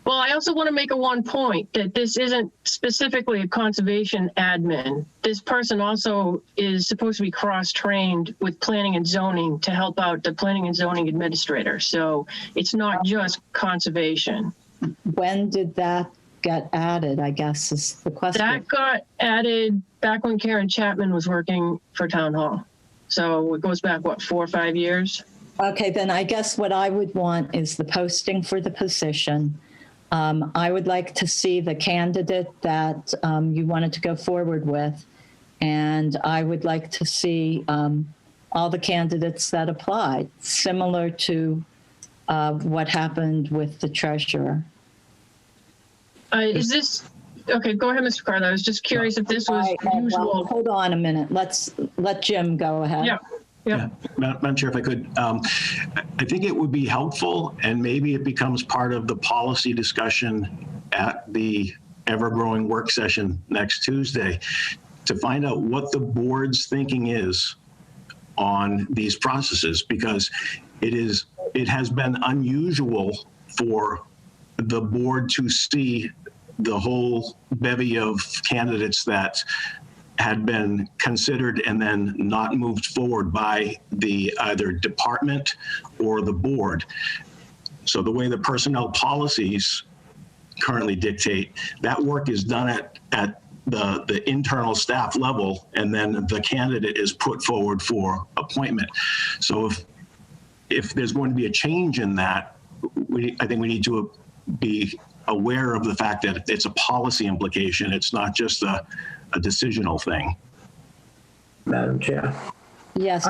Speaker 10: Well, I also want to make one point that this isn't specifically a conservation admin. This person also is supposed to be cross-trained with planning and zoning to help out the planning and zoning administrator. So it's not just conservation.
Speaker 1: When did that get added, I guess, is the question.
Speaker 10: That got added back when Karen Chapman was working for Town Hall. So it goes back, what, 4 or 5 years?
Speaker 1: Okay, then I guess what I would want is the posting for the position. I would like to see the candidate that you wanted to go forward with, and I would like to see all the candidates that applied, similar to what happened with the treasurer.
Speaker 10: Is this, okay, go ahead, Mr. Carter. I was just curious if this was usual.
Speaker 1: Well, hold on a minute. Let's let Jim go ahead.
Speaker 10: Yeah.
Speaker 4: Madam Chair, if I could, I think it would be helpful, and maybe it becomes part of the policy discussion at the ever-growing work session next Tuesday, to find out what the board's thinking is on these processes, because it has been unusual for the board to see the whole bevy of candidates that had been considered and then not moved forward by the either department or the board. So the way the personnel policies currently dictate, that work is done at the internal staff level, and then the candidate is put forward for appointment. So if there's going to be a change in that, I think we need to be aware of the fact that it's a policy implication. It's not just a decisional thing.
Speaker 2: Madam Chair.
Speaker 1: Yes.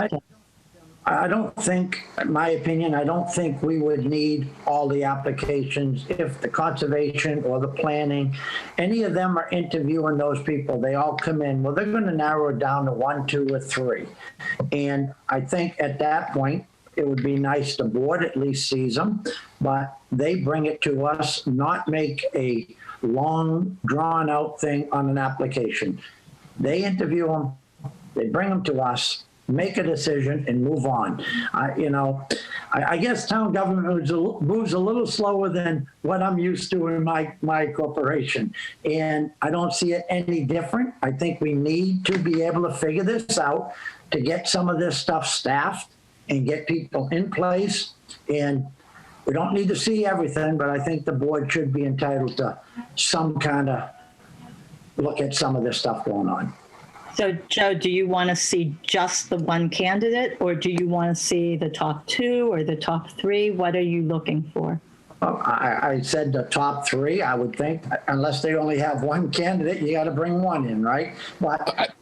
Speaker 2: I don't think, in my opinion, I don't think we would need all the applications if the conservation or the planning, any of them are interviewing those people, they all come in, well, they're going to narrow it down to 1, 2, or 3. And I think at that point, it would be nice the board at least sees them, but they bring it to us, not make a long, drawn-out thing on an application. They interview them, they bring them to us, make a decision, and move on. I guess town government moves a little slower than what I'm used to in my corporation, and I don't see it any different. I think we need to be able to figure this out, to get some of this stuff staffed and get people in place. And we don't need to see everything, but I think the board should be entitled to some kind of look at some of this stuff going on.
Speaker 1: So, Joe, do you want to see just the one candidate, or do you want to see the top 2 or the top 3? What are you looking for?
Speaker 2: Well, I said the top 3, I would think, unless they only have one candidate, you got to bring one in, right? But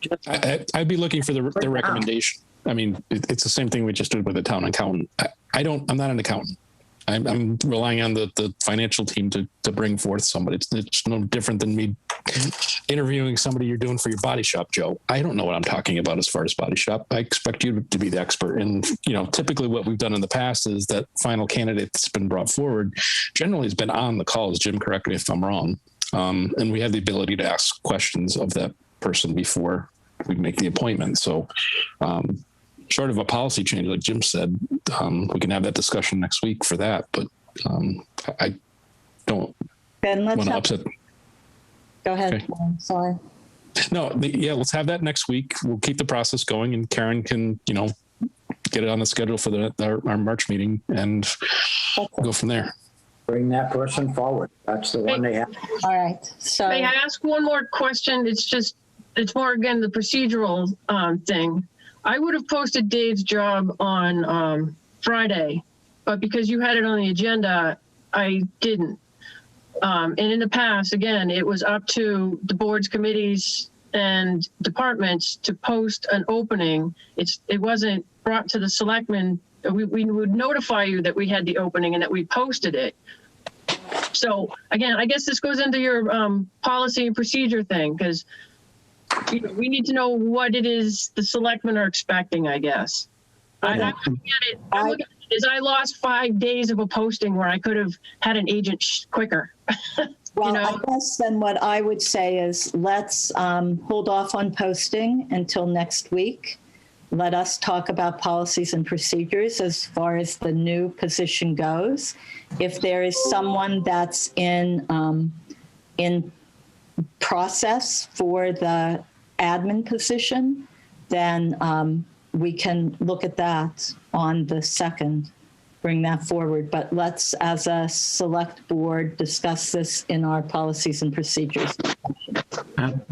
Speaker 3: I'd be looking for the recommendation. I mean, it's the same thing we just did with the town accountant. I'm not an accountant. I'm relying on the financial team to bring forth somebody. It's no different than me interviewing somebody you're doing for your body shop, Joe. I don't know what I'm talking about as far as body shop. I expect you to be the expert. And, typically what we've done in the past is that final candidate that's been brought forward generally has been on the calls. Jim, correct me if I'm wrong. And we have the ability to ask questions of that person before we make the appointment. So, short of a policy change, like Jim said, we can have that discussion next week for that. But I don't want to upset.
Speaker 1: Go ahead.
Speaker 3: Okay.
Speaker 1: Sorry.
Speaker 3: No, let's have that next week. We'll keep the process going, and Karen can, get it on the schedule for our March meeting and go from there.
Speaker 2: Bring that person forward. That's the one they have.
Speaker 1: All right. So
Speaker 10: May I ask one more question? It's more, again, the procedural thing. I would have posted Dave's job on Friday, but because you had it on the agenda, I didn't. And in the past, again, it was up to the boards, committees, and departments to post an opening. It wasn't brought to the selectmen. We would notify you that we had the opening and that we posted it. So again, I guess this goes into your policy and procedure thing, because we need to know what it is the selectmen are expecting, I guess. I look at it as I lost 5 days of a posting where I could have had an agent quicker.
Speaker 1: Well, I guess then what I would say is let's hold off on posting until next week. let us talk about policies and procedures as far as the new position goes. If there is someone that's in process for the admin position, then we can look at that on the 2nd, bring that forward. But let's, as a select board, discuss this in our policies and procedures.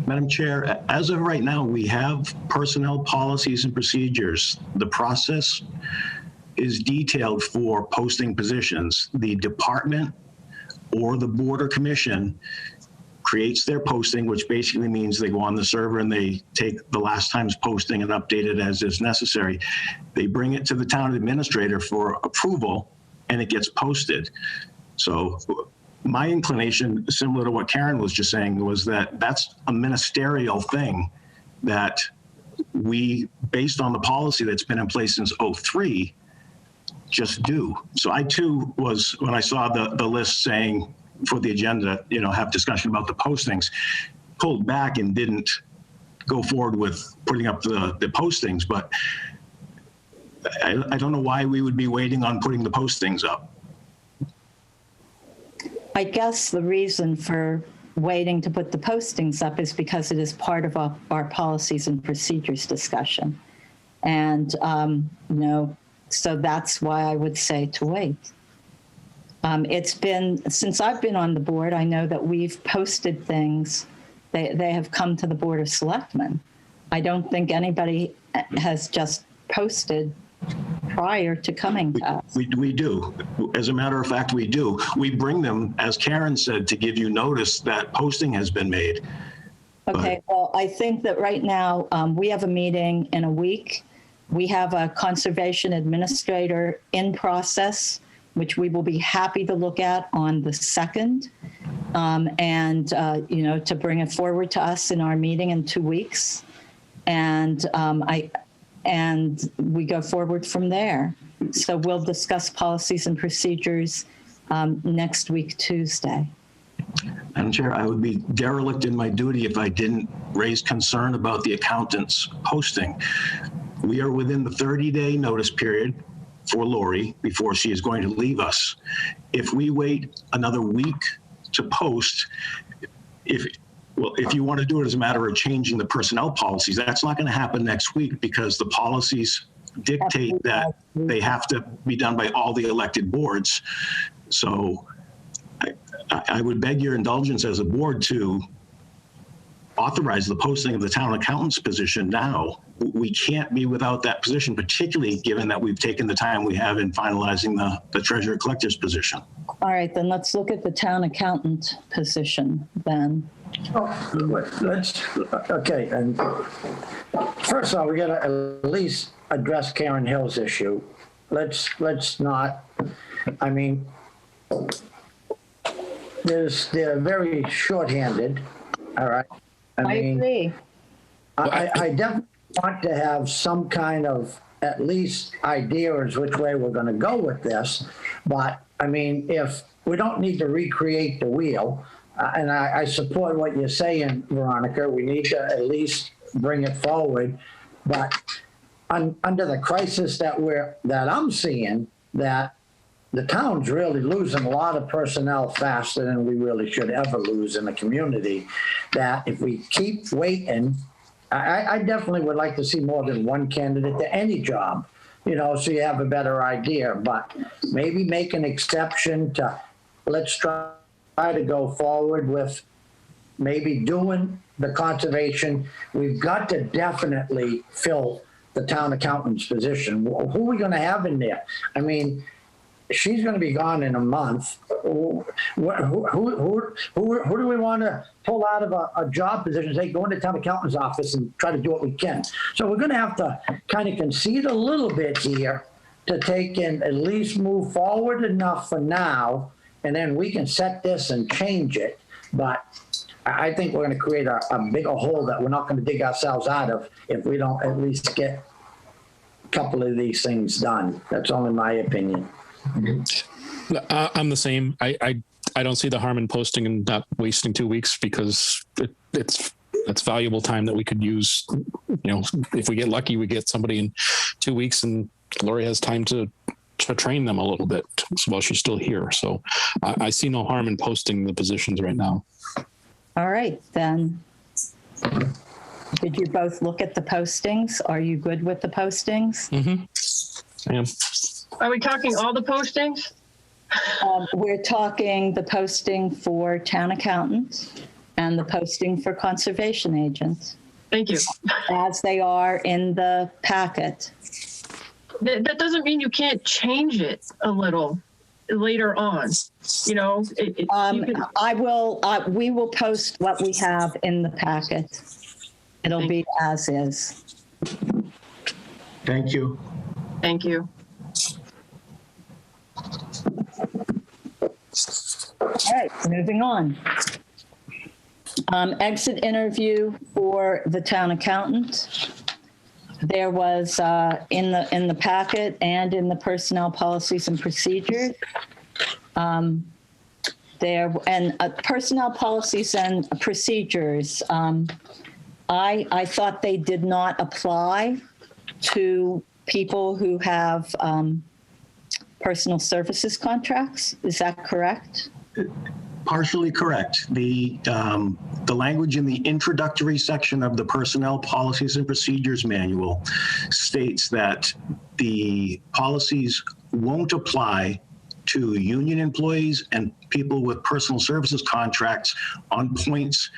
Speaker 4: Madam Chair, as of right now, we have personnel policies and procedures. The process is detailed for posting positions. The department or the board or commission creates their posting, which basically means they go on the server and they take the last time's posting and update it as is necessary. They bring it to the town administrator for approval and it gets posted. So my inclination, similar to what Karen was just saying, was that that's a ministerial thing that we, based on the policy that's been in place since '03, just do. So I too was, when I saw the list saying for the agenda, have discussion about the postings, pulled back and didn't go forward with putting up the postings. But I don't know why we would be waiting on putting the postings up.
Speaker 1: I guess the reason for waiting to put the postings up is because it is part of our policies and procedures discussion. And, so that's why I would say to wait. It's been, since I've been on the board, I know that we've posted things. They have come to the Board of Selectmen. I don't think anybody has just posted prior to coming to us.
Speaker 4: We do. As a matter of fact, we do. We bring them, as Karen said, to give you notice that posting has been made.
Speaker 1: Okay, well, I think that right now we have a meeting in a week. We have a conservation administrator in process, which we will be happy to look at on the 2nd, and to bring it forward to us in our meeting in 2 weeks. And we go forward from there. So we'll discuss policies and procedures next week, Tuesday.
Speaker 4: Madam Chair, I would be derelict in my duty if I didn't raise concern about the accountant's posting. We are within the 30-day notice period for Lori before she is going to leave us. If we wait another week to post, if you want to do it as a matter of changing the personnel policies, that's not going to happen next week because the policies dictate that they have to be done by all the elected boards. So I would beg your indulgence as a board to authorize the posting of the town accountant's position now. We can't be without that position, particularly given that we've taken the time we have in finalizing the treasurer collector's position.
Speaker 1: All right, then let's look at the town accountant position then.
Speaker 2: Okay, and first of all, we got to at least address Karen Hill's issue. Let's not, I mean, they're very shorthanded, all right?
Speaker 1: I agree.
Speaker 2: I definitely want to have some kind of at least idea as which way we're going to go with this. But I mean, if we don't need to recreate the wheel, and I support what you're saying, Veronica, we need to at least bring it forward. But under the crisis that I'm seeing, that the town's really losing a lot of personnel faster than we really should ever lose in the community, that if we keep waiting, I definitely would like to see more than one candidate to any job, so you have a better idea. But maybe make an exception to, let's try to go forward with maybe doing the conservation. We've got to definitely fill the town accountant's position. Who are we going to have in there? I mean, she's going to be gone in a month. Who do we want to pull out of a job position, say, go into the town accountant's office and try to do what we can? So we're going to have to kind of concede a little bit here to take in, at least move forward enough for now, and then we can set this and change it. But I think we're going to create a bigger hole that we're not going to dig ourselves out of if we don't at least get a couple of these things done. That's only my opinion.
Speaker 3: I'm the same. I don't see the harm in posting and not wasting 2 weeks because it's valuable time that we could use if we get lucky, we get somebody in 2 weeks and Lori has time to train them a little bit while she's still here. So I see no harm in posting the positions right now.
Speaker 1: All right, then. Did you both look at the postings? Are you good with the postings?
Speaker 3: Mm-hmm. I am.
Speaker 10: Are we talking all the postings?
Speaker 1: We're talking the posting for town accountant and the posting for conservation agent.
Speaker 10: Thank you.
Speaker 1: As they are in the packet.
Speaker 10: That doesn't mean you can't change it a little later on. You know,
Speaker 1: we will post what we have in the packet. It'll be as is.
Speaker 4: Thank you.
Speaker 10: Thank you.
Speaker 1: All right, moving on. Exit interview for the town accountant. There was in the packet and in the personnel policies and procedures. Personnel policies and procedures. I thought they did not apply to people who have personal services contracts. Is that correct?
Speaker 4: Partially correct. The language in the introductory section of the Personnel Policies and Procedures Manual states that the policies won't apply to union employees and people with personal services contracts on points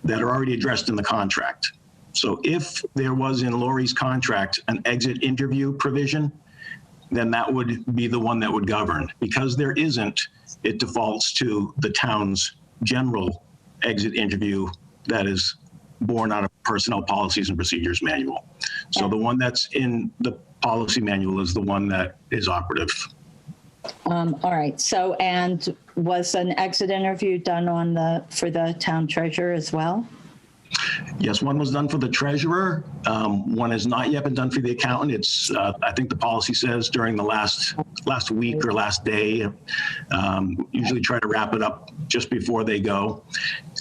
Speaker 4: that are already addressed in the contract. So if there was in Lori's contract an exit interview provision, then that would be the one that would govern. Because there isn't, it defaults to the town's general exit interview that is born out of Personnel Policies and Procedures Manual. So the one that's in the policy manual is the one that is operative.
Speaker 1: All right. So, and was an exit interview done for the town treasurer as well?
Speaker 4: Yes, one was done for the treasurer. One has not yet been done for the accountant. It's, I think the policy says during the last week or last day. Usually try to wrap it up just before they go.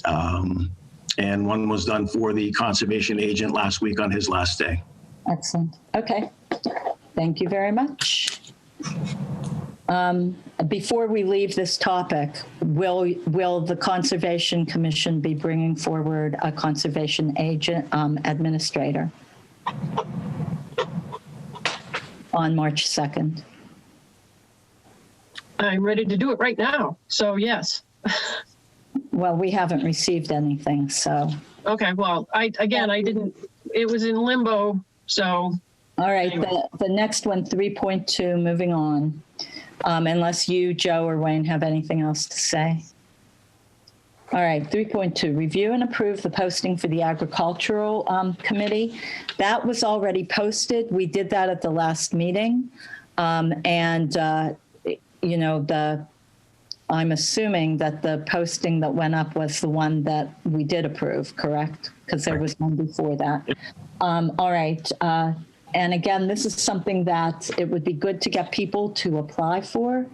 Speaker 4: And one was done for the conservation agent last week on his last day.
Speaker 1: Excellent. Okay. Thank you very much. Before we leave this topic, will the Conservation Commission be bringing forward a conservation agent administrator on March 2nd?
Speaker 10: I'm ready to do it right now. So yes.
Speaker 1: Well, we haven't received anything, so.
Speaker 10: Okay. Well, I didn't, it was in limbo. So.
Speaker 1: All right. Anyway. The next one, 3.2, moving on. Unless you, Joe, or Wayne have anything else to say. All right, 3.2, review and approve the posting for the agricultural committee. That was already posted. We did that at the last meeting. I'm assuming that the posting that went up was the one that we did approve, correct? Because there was one before that. All right. And again, this is something that it would be good to get people to apply for,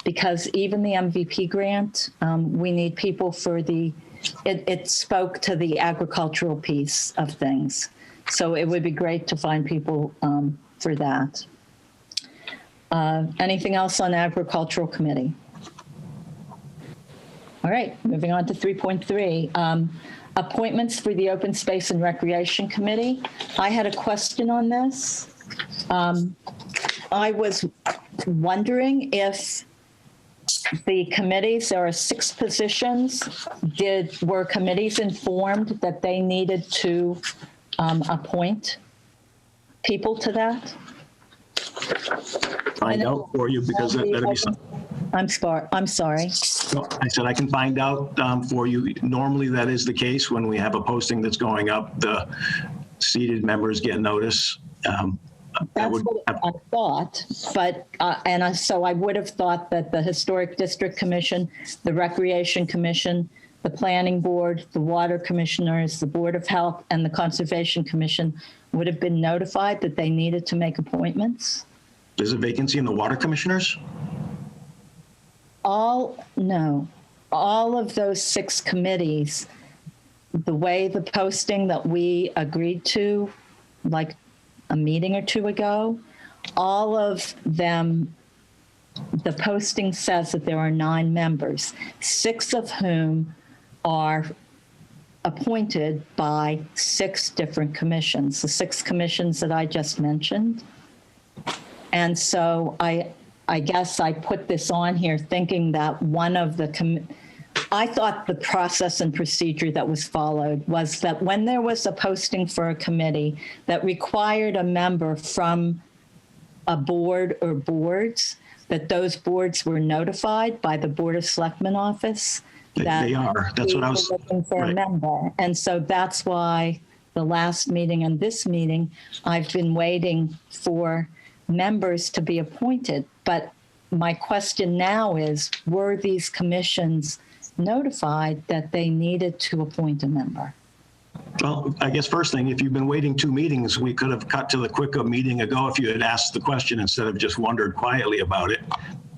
Speaker 1: because even the MVP grant, we need people for it spoke to the agricultural piece of things. So it would be great to find people for that. Anything else on agricultural committee? All right, moving on to 3.3. Appointments for the Open Space and Recreation Committee. I had a question on this. I was wondering if the committees, there are 6 positions, were committees informed that they needed to appoint people to that?
Speaker 4: Find out for you, because that'd be something.
Speaker 1: I'm sorry.
Speaker 4: No, I said I can find out for you. Normally that is the case when we have a posting that's going up, the seated members get notice.
Speaker 1: That's what I thought, but, so I would have thought that the Historic District Commission, the Recreation Commission, the Planning Board, the Water Commissioners, the Board of Health, and the Conservation Commission would have been notified that they needed to make appointments.
Speaker 4: There's a vacancy in the Water Commissioners?
Speaker 1: No. All of those 6 committees, the way the posting that we agreed to like a meeting or two ago. All of them, the posting says that there are 9 members, 6 of whom are appointed by 6 different commissions, the 6 commissions that I just mentioned. And so I guess I put this on here thinking that one of the, I thought the process and procedure that was followed was that when there was a posting for a committee that required a member from a board or boards, that those boards were notified by the Board of Selectmen office.
Speaker 4: They are. That's what I was
Speaker 1: looking for a member. And so that's why the last meeting and this meeting, I've been waiting for members to be appointed. But my question now is, were these commissions notified that they needed to appoint a member?
Speaker 4: Well, I guess first thing, if you've been waiting 2 meetings, we could have cut to the quicker meeting ago if you had asked the question instead of just wondered quietly about it.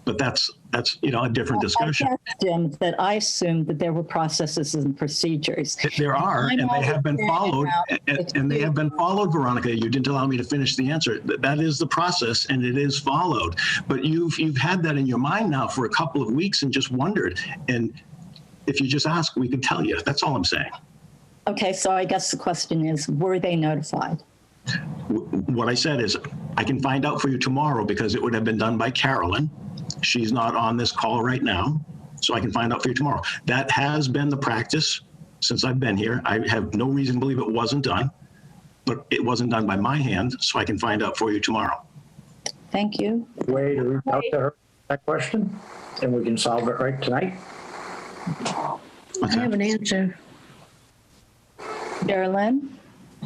Speaker 4: But that's a different discussion.
Speaker 1: I guess, Jim, that I assumed that there were processes and procedures.
Speaker 4: There are, and they have been followed, and they have been followed, Veronica. You didn't allow me to finish the answer. That is the process, and it is followed. But you've had that in your mind now for a couple of weeks and just wondered. And if you just ask, we could tell you. That's all I'm saying.
Speaker 1: Okay, so I guess the question is, were they notified?
Speaker 4: What I said is, I can find out for you tomorrow because it would have been done by Carolyn. She's not on this call right now, so I can find out for you tomorrow. That has been the practice since I've been here. I have no reason to believe it wasn't done, but it wasn't done by my hand, so I can find out for you tomorrow.
Speaker 1: Thank you.
Speaker 2: Way to reach out to her that question, and we can solve it right tonight.
Speaker 11: I have an answer.
Speaker 1: Carolyn?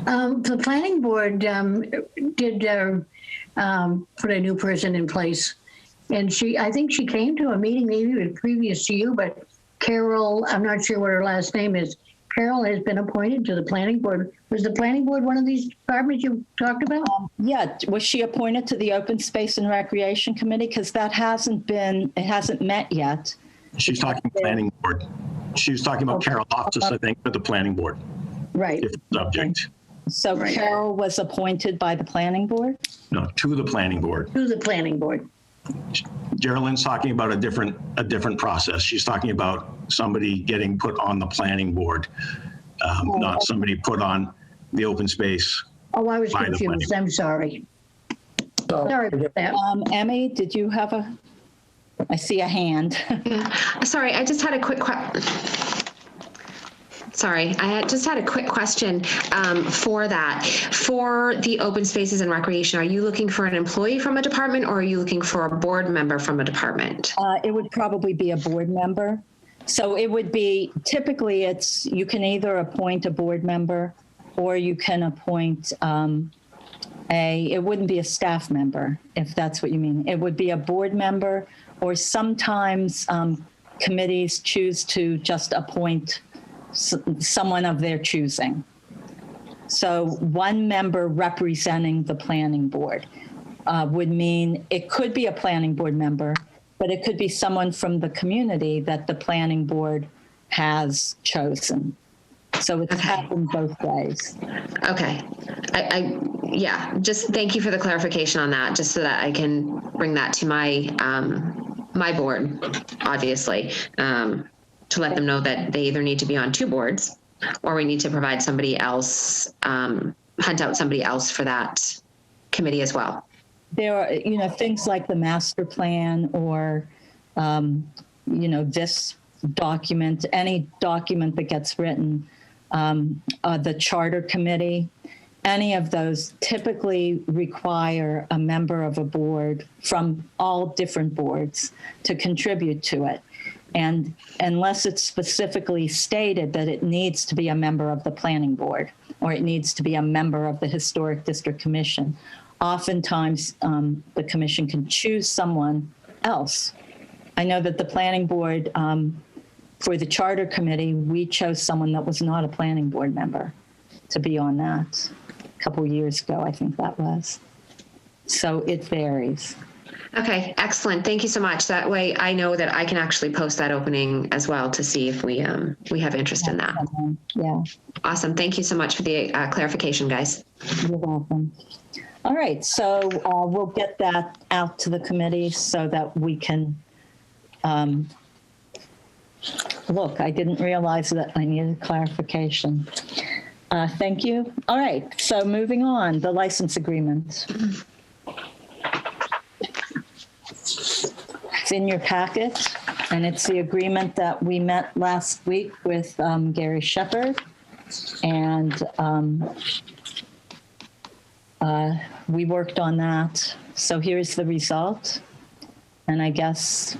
Speaker 11: The planning board did put a new person in place. And I think she came to a meeting, maybe it was previous to you, but Carol, I'm not sure what her last name is. Carol has been appointed to the planning board. Was the planning board one of these departments you talked about?
Speaker 1: Yeah, was she appointed to the Open Space and Recreation Committee? Because that hasn't met yet.
Speaker 4: She's talking planning board. She was talking about Carol Loftus, I think, for the planning board.
Speaker 11: Right.
Speaker 4: Different subject.
Speaker 1: So right. Carol was appointed by the planning board?
Speaker 4: No, to the planning board.
Speaker 11: To the planning board.
Speaker 4: Geraldine's talking about a different process. She's talking about somebody getting put on the planning board, not somebody put on the open space.
Speaker 11: Oh, I was confused. I'm sorry. Sorry about that.
Speaker 1: Emmy, did you have I see a hand.
Speaker 12: Yeah. Sorry, I just had a quick just had a quick question for that. For the open spaces and recreation, are you looking for an employee from a department or are you looking for a board member from a department?
Speaker 1: It would probably be a board member. So it would be, typically you can either appoint a board member or you can appoint it wouldn't be a staff member, if that's what you mean. It would be a board member, or sometimes committees choose to just appoint someone of their choosing. So one member representing the planning board would mean it could be a planning board member, but it could be someone from the community that the planning board has chosen. So it's happened both ways.
Speaker 12: Okay. Yeah, just thank you for the clarification on that, just so that I can bring that to my my board, obviously, to let them know that they either need to be on 2 boards or we need to provide somebody else, hunt out somebody else for that committee as well.
Speaker 1: There are, things like the master plan or, this document, any document that gets written, the charter committee, any of those typically require a member of a board from all different boards to contribute to it. And unless it's specifically stated that it needs to be a member of the planning board or it needs to be a member of the Historic District Commission, oftentimes the commission can choose someone else. I know that the planning board, for the charter committee, we chose someone that was not a planning board member to be on that a couple years ago, I think that was. So it varies.
Speaker 12: Okay, excellent. Thank you so much. That way I know that I can actually post that opening as well to see if we have interest in that.
Speaker 1: Yeah.
Speaker 12: Awesome. Thank you so much for the clarification, guys.
Speaker 1: You're welcome. All right, so we'll get that out to the committee so that we can look. I didn't realize that I needed clarification. Thank you. All right, so moving on, the license agreement. It's in your packet, and it's the agreement that we met last week with Gary Shepherd, and we worked on that. So here's the result, and I guess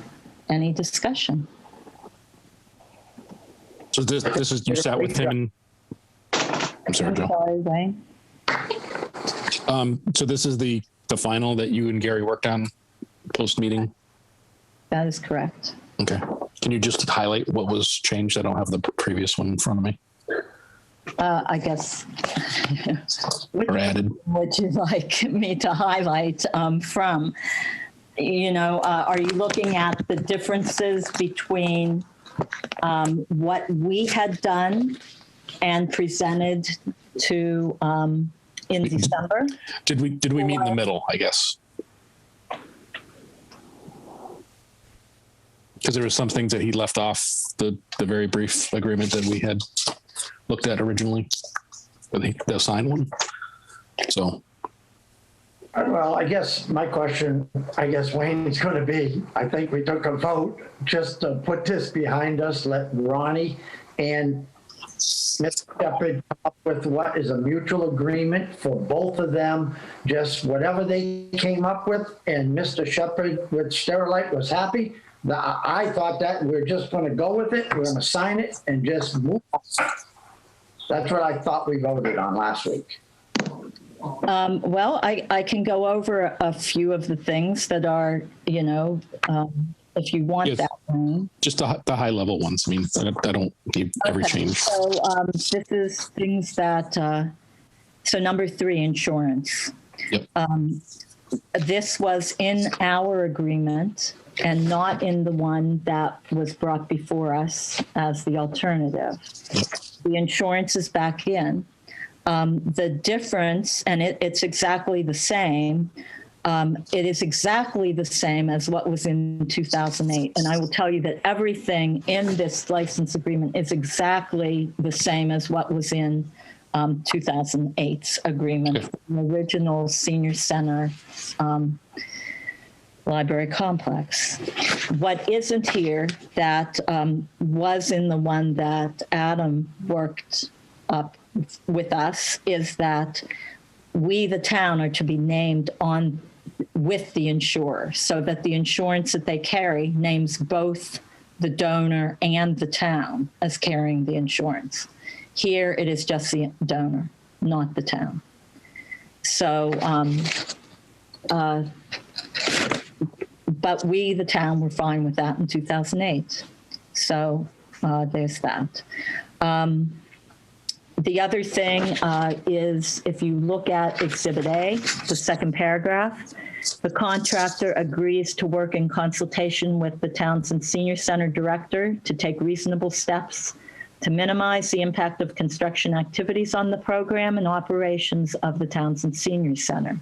Speaker 1: any discussion.
Speaker 3: So this is, you sat with him and, I'm sorry, Joe.
Speaker 1: Sorry, Wayne.
Speaker 3: So this is the final that you and Gary worked on post-meeting?
Speaker 1: That is correct.
Speaker 3: Okay. Can you just highlight what was changed? I don't have the previous one in front of me.
Speaker 1: I guess.
Speaker 3: Or added.
Speaker 1: Would you like me to highlight from? You know, are you looking at the differences between what we had done and presented to in December?
Speaker 3: Did we meet in the middle, I guess? Because there were some things that he left off the very brief agreement that we had looked at originally, the signed one. So.
Speaker 2: Well, I guess my question, Wayne, is going to be, I think we took a vote just to put this behind us, let Ronnie and Mr. Shepherd come up with what is a mutual agreement for both of them, just whatever they came up with, and Mr. Shepherd with Sterilite was happy. I thought that we're just going to go with it, we're going to sign it and just move on. That's what I thought we voted on last week.
Speaker 1: Well, I can go over a few of the things that are, you know, if you want that one.
Speaker 3: Just the high level ones. I mean, I don't need every change.
Speaker 1: So this is things that, so number 3, insurance.
Speaker 3: Yep.
Speaker 1: This was in our agreement and not in the one that was brought before us as the alternative.
Speaker 3: Yep.
Speaker 1: The insurance is back in. The difference, and it's exactly the same, it is exactly the same as what was in 2008. And I will tell you that everything in this license agreement is exactly the same as what was in 2008's agreement,
Speaker 3: okay.
Speaker 1: The original senior center library complex. What isn't here that was in the one that Adam worked up with us is that we, the town, are to be named on with the insurer, so that the insurance that they carry names both the donor and the town as carrying the insurance. Here it is just the donor, not the town. So, but we, the town, were fine with that in 2008. So there's that. The other thing is, if you look at Exhibit A, the second paragraph, the contractor agrees to work in consultation with the Townsend Senior Center Director to take reasonable steps to minimize the impact of construction activities on the program and operations of the Townsend Senior Center.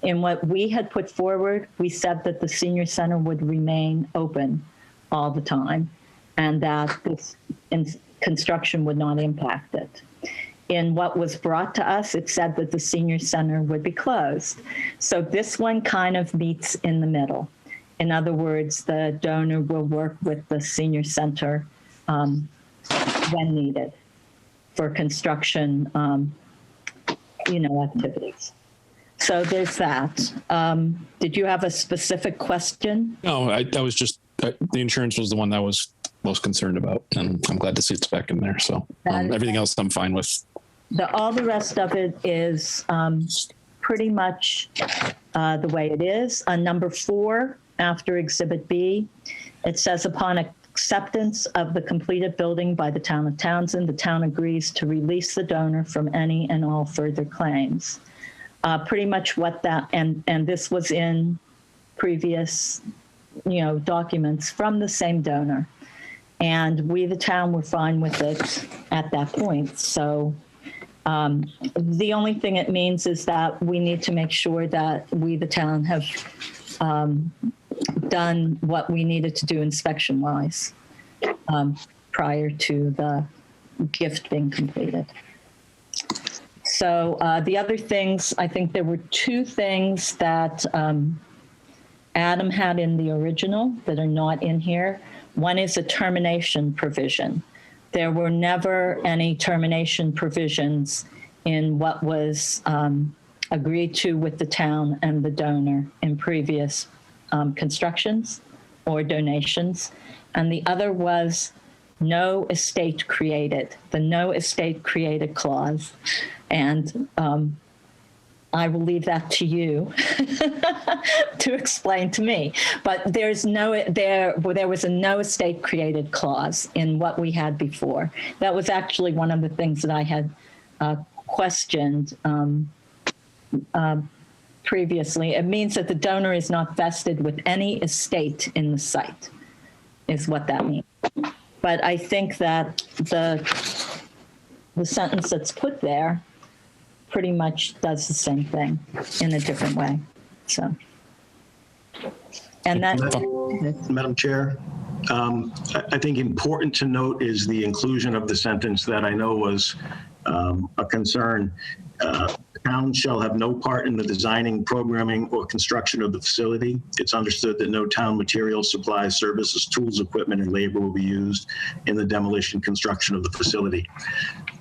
Speaker 1: In what we had put forward, we said that the Senior Center would remain open all the time and that this construction would not impact it. In what was brought to us, it said that the Senior Center would be closed. So this one kind of meets in the middle. In other words, the donor will work with the Senior Center when needed for construction, activities. So there's that. Did you have a specific question?
Speaker 3: No, I was just, the insurance was the one that I was most concerned about, and I'm glad to see it's back in there. So everything else I'm fine with.
Speaker 1: All the rest of it is pretty much the way it is. On number 4, after Exhibit B, it says, upon acceptance of the completed building by the town of Townsend, the town agrees to release the donor from any and all further claims. Pretty much what that, and this was in previous, documents from the same donor. And we, the town, were fine with it at that point. So the only thing it means is that we need to make sure that we, the town, have done what we needed to do inspection-wise prior to the gift being completed. So the other things, I think there were two things that Adam had in the original that are not in here. One is a termination provision. There were never any termination provisions in what was agreed to with the town and the donor in previous constructions or donations. And the other was no estate created, the no estate created clause. And I will leave that to you to explain to me. But there was a no estate created clause in what we had before. That was actually one of the things that I had questioned previously. It means that the donor is not vested with any estate in the site, is what that means. But I think that the sentence that's put there pretty much does the same thing in a different way. So, and that.
Speaker 4: Madam Chair, I think important to note is the inclusion of the sentence that I know was a concern. Town shall have no part in the designing, programming, or construction of the facility. It's understood that no town materials, supplies, services, tools, equipment, and labor will be used in the demolition construction of the facility.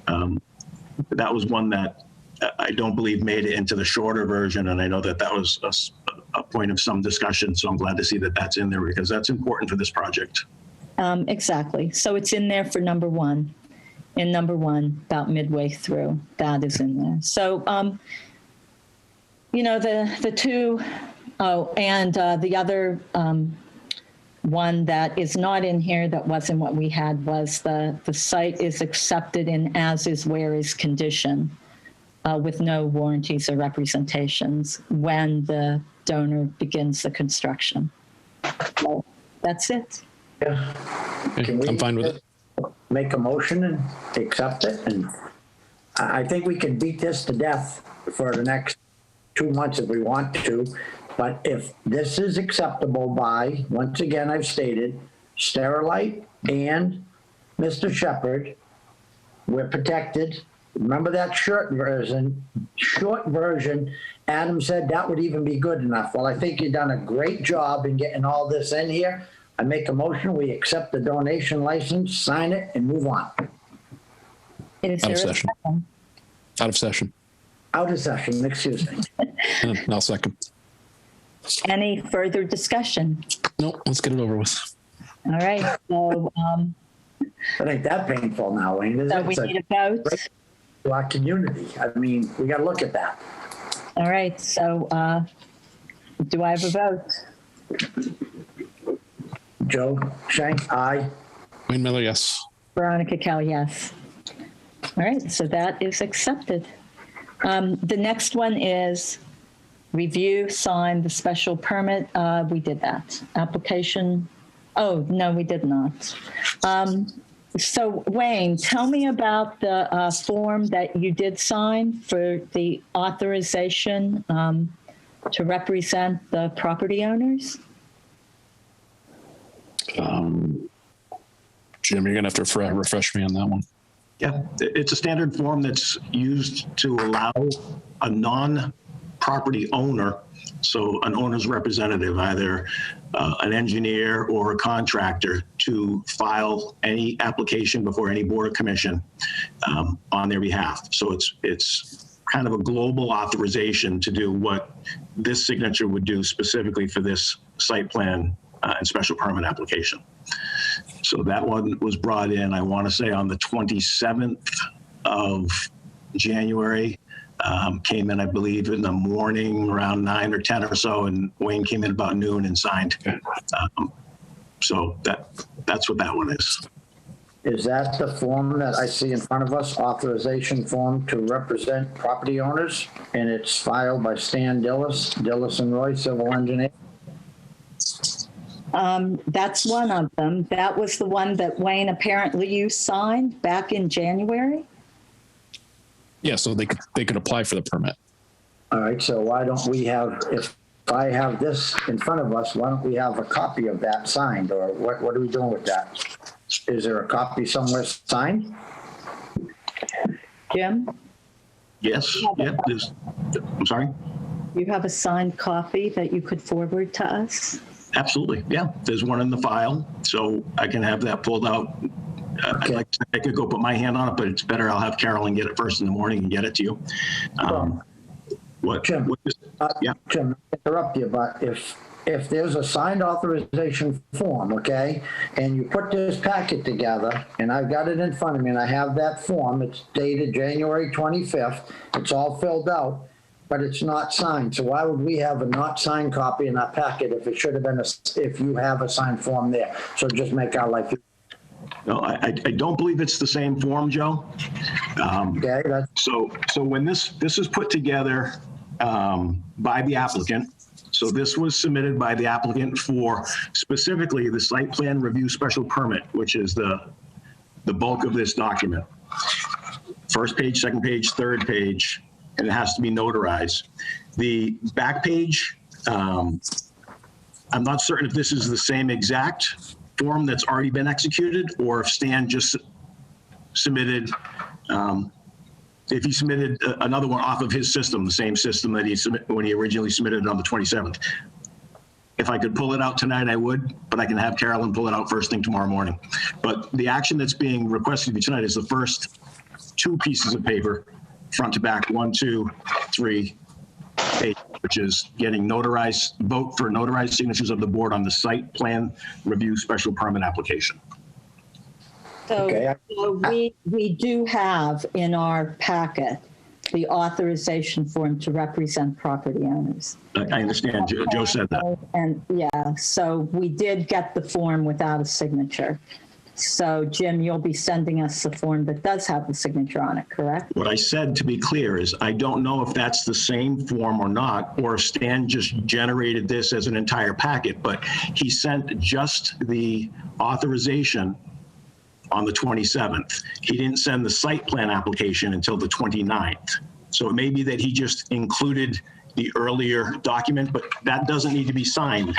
Speaker 4: That was one that I don't believe made it into the shorter version, and I know that that was a point of some discussion, so I'm glad to see that that's in there because that's important for this project.
Speaker 1: Exactly. So it's in there for number one. In number one, about midway through, that is in there. So, the two, and the other one that is not in here that wasn't what we had was the site is accepted in as is where is condition with no warranties or representations when the donor begins the construction. So that's it.
Speaker 2: Yeah.
Speaker 3: I'm fine with it.
Speaker 2: Make a motion and accept it, and I think we can beat this to death for the next 2 months if we want to, but if this is acceptable by, once again, I've stated, Sterilite and Mr. Shepherd, we're protected. Remember that short version, Adam said that would even be good enough. Well, I think you've done a great job in getting all this in here. I make a motion, we accept the donation license, sign it, and move on.
Speaker 3: Out of session. Out of session.
Speaker 2: Out of session, excuse me.
Speaker 3: I'll second.
Speaker 1: Any further discussion?
Speaker 3: No, let's get it over with.
Speaker 1: All right. So,
Speaker 2: It ain't that painful now, Wayne, is
Speaker 1: so
Speaker 2: it?
Speaker 1: we need a vote.
Speaker 2: To our community. I mean, we got to look at that.
Speaker 1: All right. So, do I have a vote?
Speaker 2: Joe Shank, aye.
Speaker 3: Wayne Miller, yes.
Speaker 1: Veronica Kell, yes. All right, so that is accepted. The next one is review, sign the special permit. We did that. Application. Oh, no, we did not. So Wayne, tell me about the form that you did sign for the authorization to represent the property owners.
Speaker 3: Jim, you're going to have to refresh me on that one.
Speaker 4: Yeah, it's a standard form that's used to allow a non-property owner, so an owner's representative, either an engineer or a contractor, to file any application before any board or commission on their behalf. So it's kind of a global authorization to do what this signature would do specifically for this site plan and special permit application. So that one was brought in, I want to say, on the 27th of January. Came in, I believe, in the morning around 9 or 10 or so, and Wayne came in about noon and signed. So that's what that one is.
Speaker 2: Is that the form that I see in front of us, authorization form to represent property owners? And it's filed by Stan Dillis and Roy, civil engineer?
Speaker 1: That's one of them. That was the one that Wayne, apparently you signed back in January.
Speaker 3: Yeah, so they could apply for the permit.
Speaker 2: All right, so why don't we have, if I have this in front of us, why don't we have a copy of that signed, or what are we doing with that? Is there a copy somewhere signed?
Speaker 1: Jim?
Speaker 4: Yes, yeah, I'm sorry?
Speaker 1: You have a signed copy that you could forward to us?
Speaker 4: Absolutely, yeah. There's one in the file, so I can have that pulled out. I'd like to, I could go put my hand on it, but it's better I'll have Carolyn get it first in the morning and get it to you.
Speaker 2: Jim,
Speaker 4: yeah.
Speaker 2: Jim, interrupt you, but if there's a signed authorization form, okay, and you put this packet together, and I've got it in front of me, and I have that form, it's dated January 25th, it's all filled out, but it's not signed. So why would we have a not signed copy in our packet if it should have been, if you have a signed form there? So just make our life.
Speaker 4: No, I don't believe it's the same form, Joe.
Speaker 2: Okay,
Speaker 4: so when this is put together by the applicant, so this was submitted by the applicant for specifically the site plan review special permit, which is the bulk of this document. First page, second page, third page, and it has to be notarized. The back page, I'm not certain if this is the same exact form that's already been executed, or if Stan just submitted, if he submitted another one off of his system, the same system that he submitted when he originally submitted it on the 27th. If I could pull it out tonight, I would, but I can have Carolyn pull it out first thing tomorrow morning. But the action that's being requested of you tonight is the first two pieces of paper, front to back, 1, 2, 3, 8, which is getting notarized, vote for notarized signatures of the board on the site plan review special permit application.
Speaker 1: So,
Speaker 2: Okay.
Speaker 1: so we do have in our packet the authorization form to represent property owners.
Speaker 4: I understand. Joe said that.
Speaker 1: And yeah, so we did get the form without a signature. So Jim, you'll be sending us the form that does have the signature on it, correct?
Speaker 4: What I said, to be clear, is I don't know if that's the same form or not, or if Stan just generated this as an entire packet, but he sent just the authorization on the 27th. He didn't send the site plan application until the 29th. So it may be that he just included the earlier document, but that doesn't need to be signed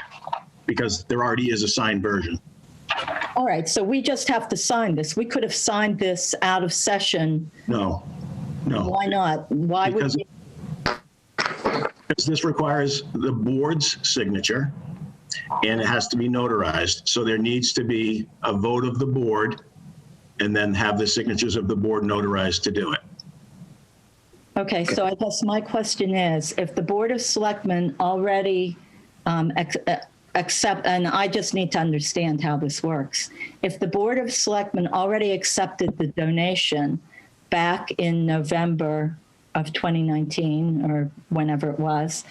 Speaker 4: because there already is a signed version.
Speaker 1: All right, so we just have to sign this. We could have signed this out of session.
Speaker 4: No.
Speaker 1: Why not? Why would we?
Speaker 4: Because this requires the board's signature and it has to be notarized. So there needs to be a vote of the board and then have the signatures of the board notarized to do it.
Speaker 1: Okay, so I guess my question is, if the Board of Selectmen already accept, and I just need to understand how this works. If the Board of Selectmen already accepted the donation back in November of 2019 or whenever it was,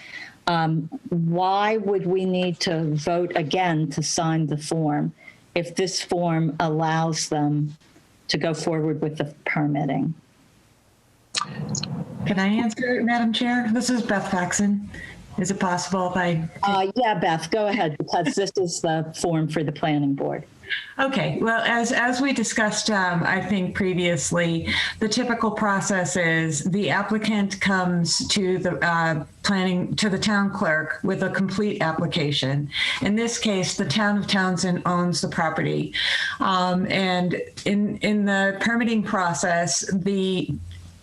Speaker 1: why would we need to vote again to sign the form if this form allows them to go forward with the permitting?
Speaker 9: Can I answer, Madam Chair? This is Beth Faxon. Is it possible if I?
Speaker 1: Yeah, Beth, go ahead, because this is the form for the planning board.
Speaker 9: Okay, well, as we discussed, I think previously, the typical process is the applicant comes to the the town clerk with a complete application. In this case, the town of Townsend owns the property. And in the permitting process, the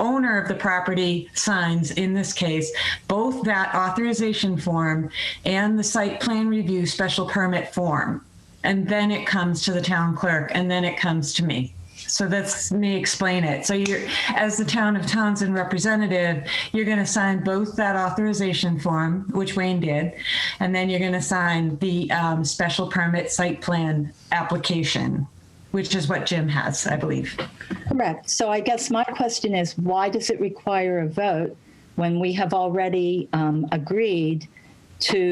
Speaker 9: owner of the property signs, in this case, both that authorization form and the site plan review special permit form. And then it comes to the town clerk, and then it comes to me. So that's me explain it. So you're, as the town of Townsend representative, you're going to sign both that authorization form, which Wayne did, and then you're going to sign the special permit site plan application, which is what Jim has, I believe.
Speaker 1: Correct. So I guess my question is, why does it require a vote when we have already agreed to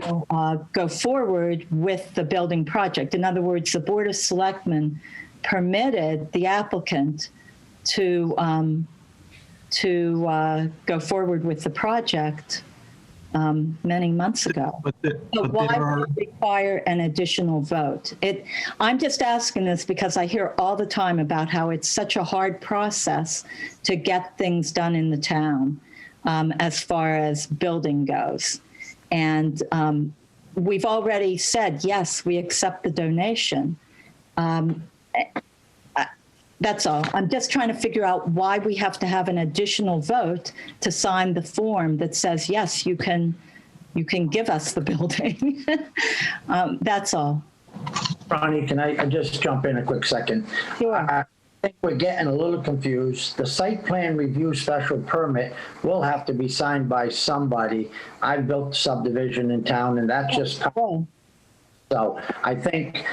Speaker 1: go forward with the building project? In other words, the Board of Selectmen permitted the applicant to go forward with the project many months ago. So why would it require an additional vote? I'm just asking this because I hear all the time about how it's such a hard process to get things done in the town as far as building goes. And we've already said, yes, we accept the donation. That's all. I'm just trying to figure out why we have to have an additional vote to sign the form that says, yes, you can give us the building. That's all.
Speaker 2: Ronnie, can I just jump in a quick second?
Speaker 1: Sure.
Speaker 2: I think we're getting a little confused. The site plan review special permit will have to be signed by somebody. I built subdivision in town, and that's just so I think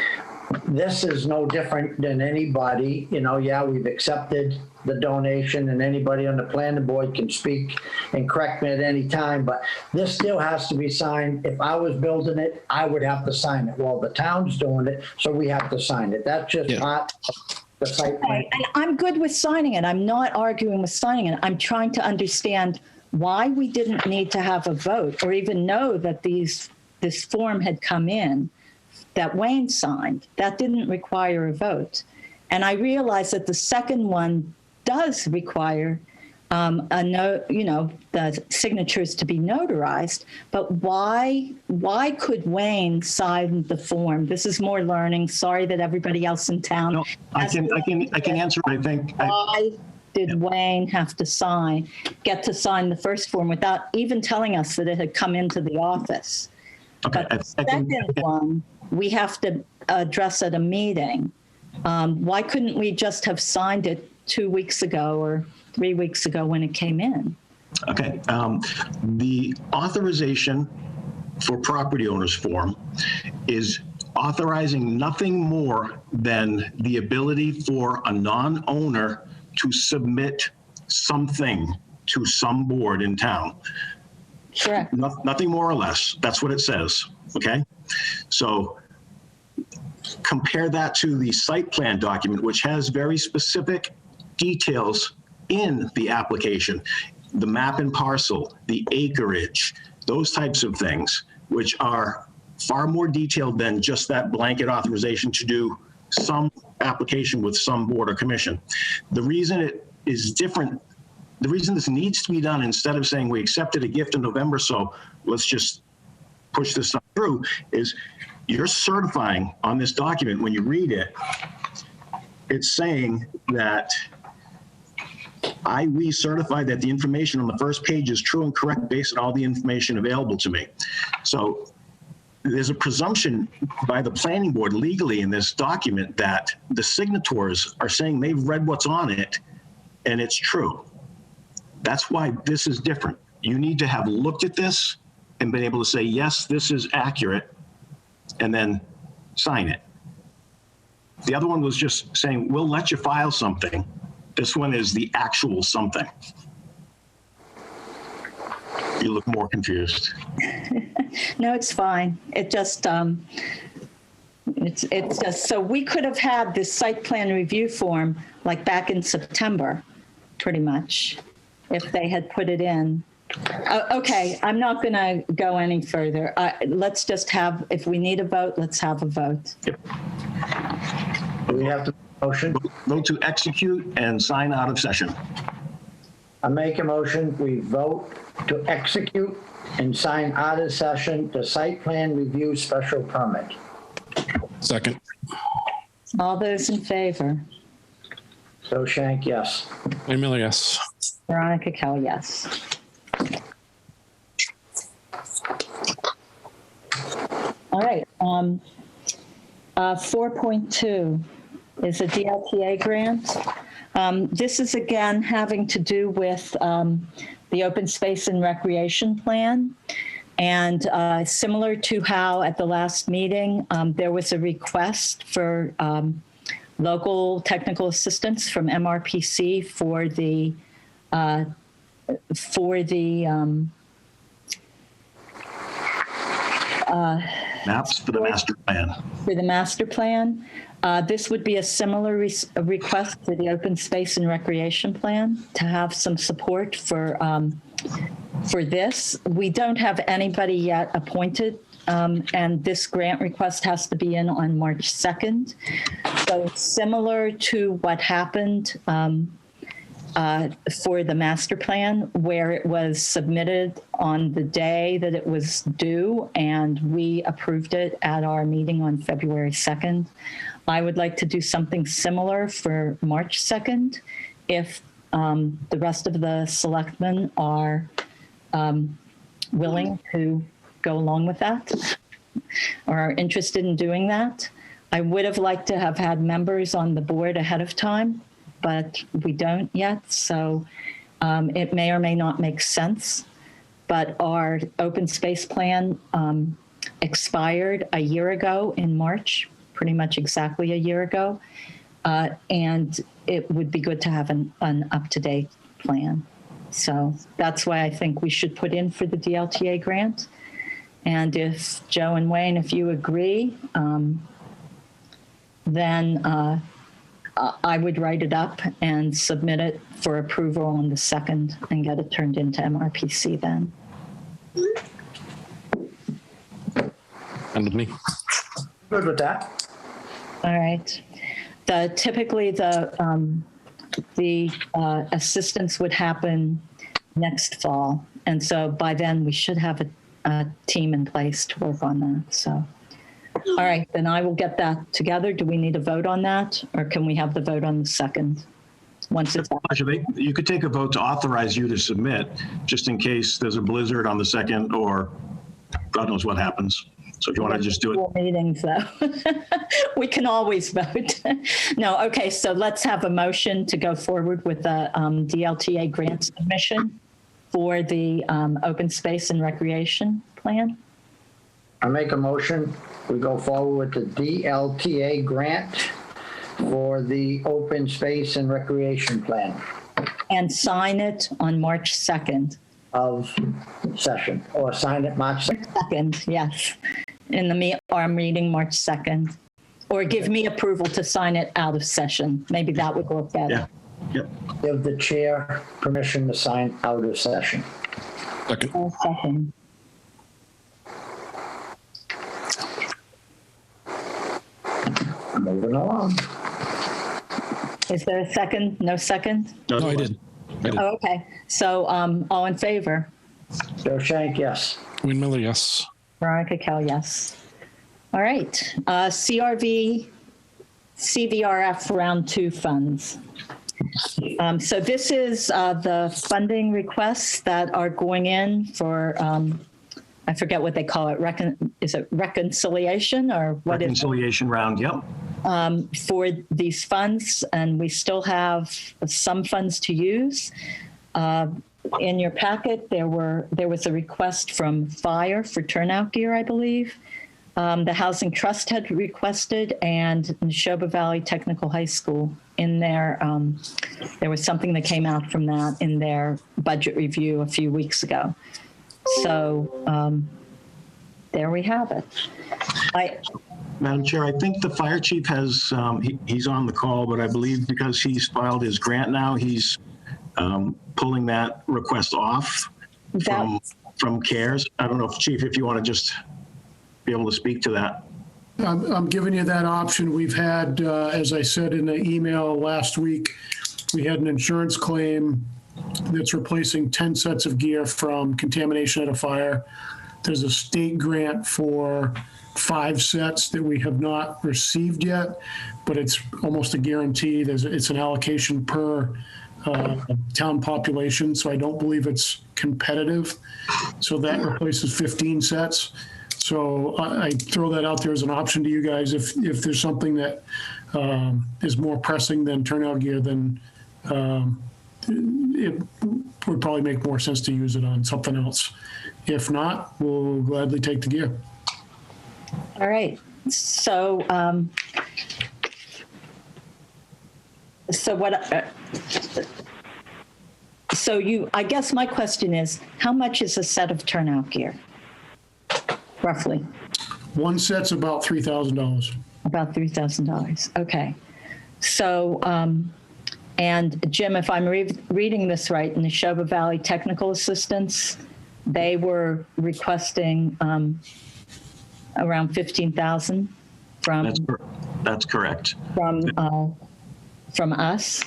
Speaker 2: this is no different than anybody. Yeah, we've accepted the donation, and anybody on the planning board can speak and correct me at any time, but this still has to be signed. If I was building it, I would have to sign it. Well, the town's doing it, so we have to sign it. That's just part of the site plan.
Speaker 1: And I'm good with signing it. I'm not arguing with signing it. I'm trying to understand why we didn't need to have a vote or even know that this form had come in that Wayne signed. That didn't require a vote. And I realize that the second one does require the signatures to be notarized, but why could Wayne sign the form? This is more learning. Sorry that everybody else in town.
Speaker 4: No, I can answer. I think.
Speaker 1: Why did Wayne have to get to sign the first form without even telling us that it had come into the office?
Speaker 4: Okay,
Speaker 1: but the second one, we have to address at a meeting. Why couldn't we just have signed it 2 weeks ago or 3 weeks ago when it came in?
Speaker 4: Okay. The authorization for property owners form is authorizing nothing more than the ability for a non-owner to submit something to some board in town.
Speaker 1: Correct.
Speaker 4: Nothing more or less. That's what it says. Okay. So compare that to the site plan document, which has very specific details in the application, the map and parcel, the acreage, those types of things, which are far more detailed than just that blanket authorization to do some application with some board or commission. The reason it is different, the reason this needs to be done, instead of saying we accepted a gift in November, so let's just push this stuff through, is you're certifying on this document, when you read it, it's saying that we certify that the information on the first page is true and correct based on all the information available to me. So there's a presumption by the planning board legally in this document that the signatories are saying they've read what's on it and it's true. That's why this is different. You need to have looked at this and been able to say, yes, this is accurate, and then sign it. The other one was just saying, we'll let you file something. This one is the actual something. You look more confused.
Speaker 1: No, it's fine. It just, it's just, so we could have had this site plan review form like back in September, pretty much, if they had put it in. Okay, I'm not going to go any further. Let's just have, if we need a vote, let's have a vote.
Speaker 4: Yep.
Speaker 2: We have to motion.
Speaker 4: Vote to execute and sign out of session.
Speaker 2: I make a motion, we vote to execute and sign out of session the site plan review special permit.
Speaker 3: Second.
Speaker 1: All those in favor?
Speaker 2: So Shank, yes.
Speaker 3: Wayne Miller, yes.
Speaker 1: Veronica Kell, yes. All right. 4.2 is a DLTA grant. This is again having to do with the open space and recreation plan. And similar to how at the last meeting, there was a request for local technical assistance from MRPC for the
Speaker 4: maps for the master plan.
Speaker 1: For the master plan. This would be a similar request for the open space and recreation plan to have some support for for this. We don't have anybody yet appointed, and this grant request has to be in on March 2nd. So similar to what happened for the master plan, where it was submitted on the day that it was due, and we approved it at our meeting on February 2nd. I would like to do something similar for March 2nd if the rest of the selectmen are willing to go along with that or are interested in doing that. I would have liked to have had members on the board ahead of time, but we don't yet. So it may or may not make sense. But our open space plan expired a year ago in March, pretty much exactly a year ago. And it would be good to have an up-to-date plan. So that's why I think we should put in for the DLTA grant. And if Joe and Wayne, if you agree, then I would write it up and submit it for approval on the 2nd and get it turned into MRPC then.
Speaker 3: And with me.
Speaker 2: Good with that.
Speaker 1: All right. Typically the assistance would happen next fall. And so by then we should have a team in place to work on that. So, all right, then I will get that together. Do we need a vote on that, or can we have the vote on the 2nd? Once it's
Speaker 4: You could take a vote to authorize you to submit, just in case there's a blizzard on the 2nd, or God knows what happens. So if you want to just do it.
Speaker 1: Meetings, though. We can always vote. No, okay, so let's have a motion to go forward with the DLTA grant submission for the open space and recreation plan.
Speaker 2: I make a motion, we go forward with the DLTA grant for the open space and recreation plan
Speaker 1: And sign it on March 2nd.
Speaker 2: of session, or sign it March 2nd.
Speaker 1: 2nd, yes. In our meeting, March 2nd. Or give me approval to sign it out of session. Maybe that would work better.
Speaker 4: Yeah. Yep.
Speaker 2: Give the chair permission to sign out of session.
Speaker 3: Second.
Speaker 1: Second.
Speaker 2: Moving along.
Speaker 1: Is there a second? No second?
Speaker 3: No, I did.
Speaker 1: Oh, okay. So all in favor?
Speaker 2: Joe Shank, yes.
Speaker 3: Wayne Miller, yes.
Speaker 1: Veronica Kell, yes. All right. CVRF Round 2 funds. So this is the funding requests that are going in for, I forget what they call it. Is it reconciliation or what is it?
Speaker 4: Reconciliation round, yep.
Speaker 1: For these funds, and we still have some funds to use. In your packet, there was a request from Fire for turnout gear, I believe. The Housing Trust had requested, and Neshoba Valley Technical High School in there. There was something that came out from that in their budget review a few weeks ago. So there we have it.
Speaker 4: Madam Chair, I think the fire chief has, he's on the call, but I believe because he's filed his grant now, he's pulling that request off from CARES. I don't know, Chief, if you want to just be able to speak to that.
Speaker 13: I'm giving you that option. We've had, as I said in the email last week, we had an insurance claim that's replacing 10 sets of gear from contamination at a fire. There's a state grant for 5 sets that we have not received yet, but it's almost a guarantee. It's an allocation per town population, so I don't believe it's competitive. So that replaces 15 sets. So I throw that out there as an option to you guys. If there's something that is more pressing than turnout gear, then it would probably make more sense to use it on something else. If not, we'll gladly take the gear.
Speaker 1: All right. So, I guess my question is, how much is a set of turnout gear? Roughly.
Speaker 13: One set's about $3,000.
Speaker 1: About $3,000. Okay. So And Jim, if I'm reading this right, in the Neshoba Valley Technical Assistance, they were requesting around 15,000 from.
Speaker 4: That's correct.
Speaker 1: From us,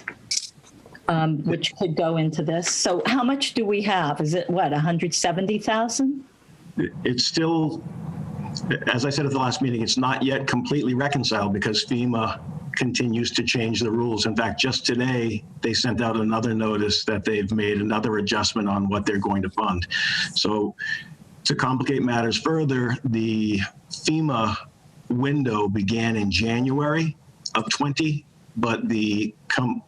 Speaker 1: which could go into this. So how much do we have? Is it what, 170,000?
Speaker 4: It's still, as I said at the last meeting, it's not yet completely reconciled because FEMA continues to change the rules. In fact, just today, they sent out another notice that they've made another adjustment on what they're going to fund. So to complicate matters further, the FEMA window began in January of 20, but the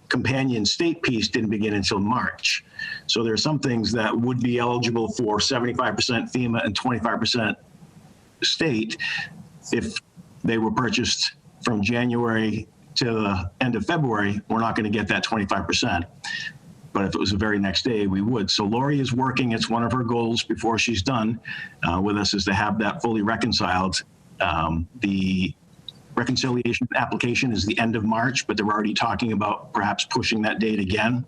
Speaker 4: companion state piece didn't begin until March. So there are some things that would be eligible for 75% FEMA and 25% state if they were purchased from January to the end of February. We're not going to get that 25%. But if it was the very next day, we would. So Lori is working. It's one of her goals before she's done with us is to have that fully reconciled. The reconciliation application is the end of March, but they're already talking about perhaps pushing that date again.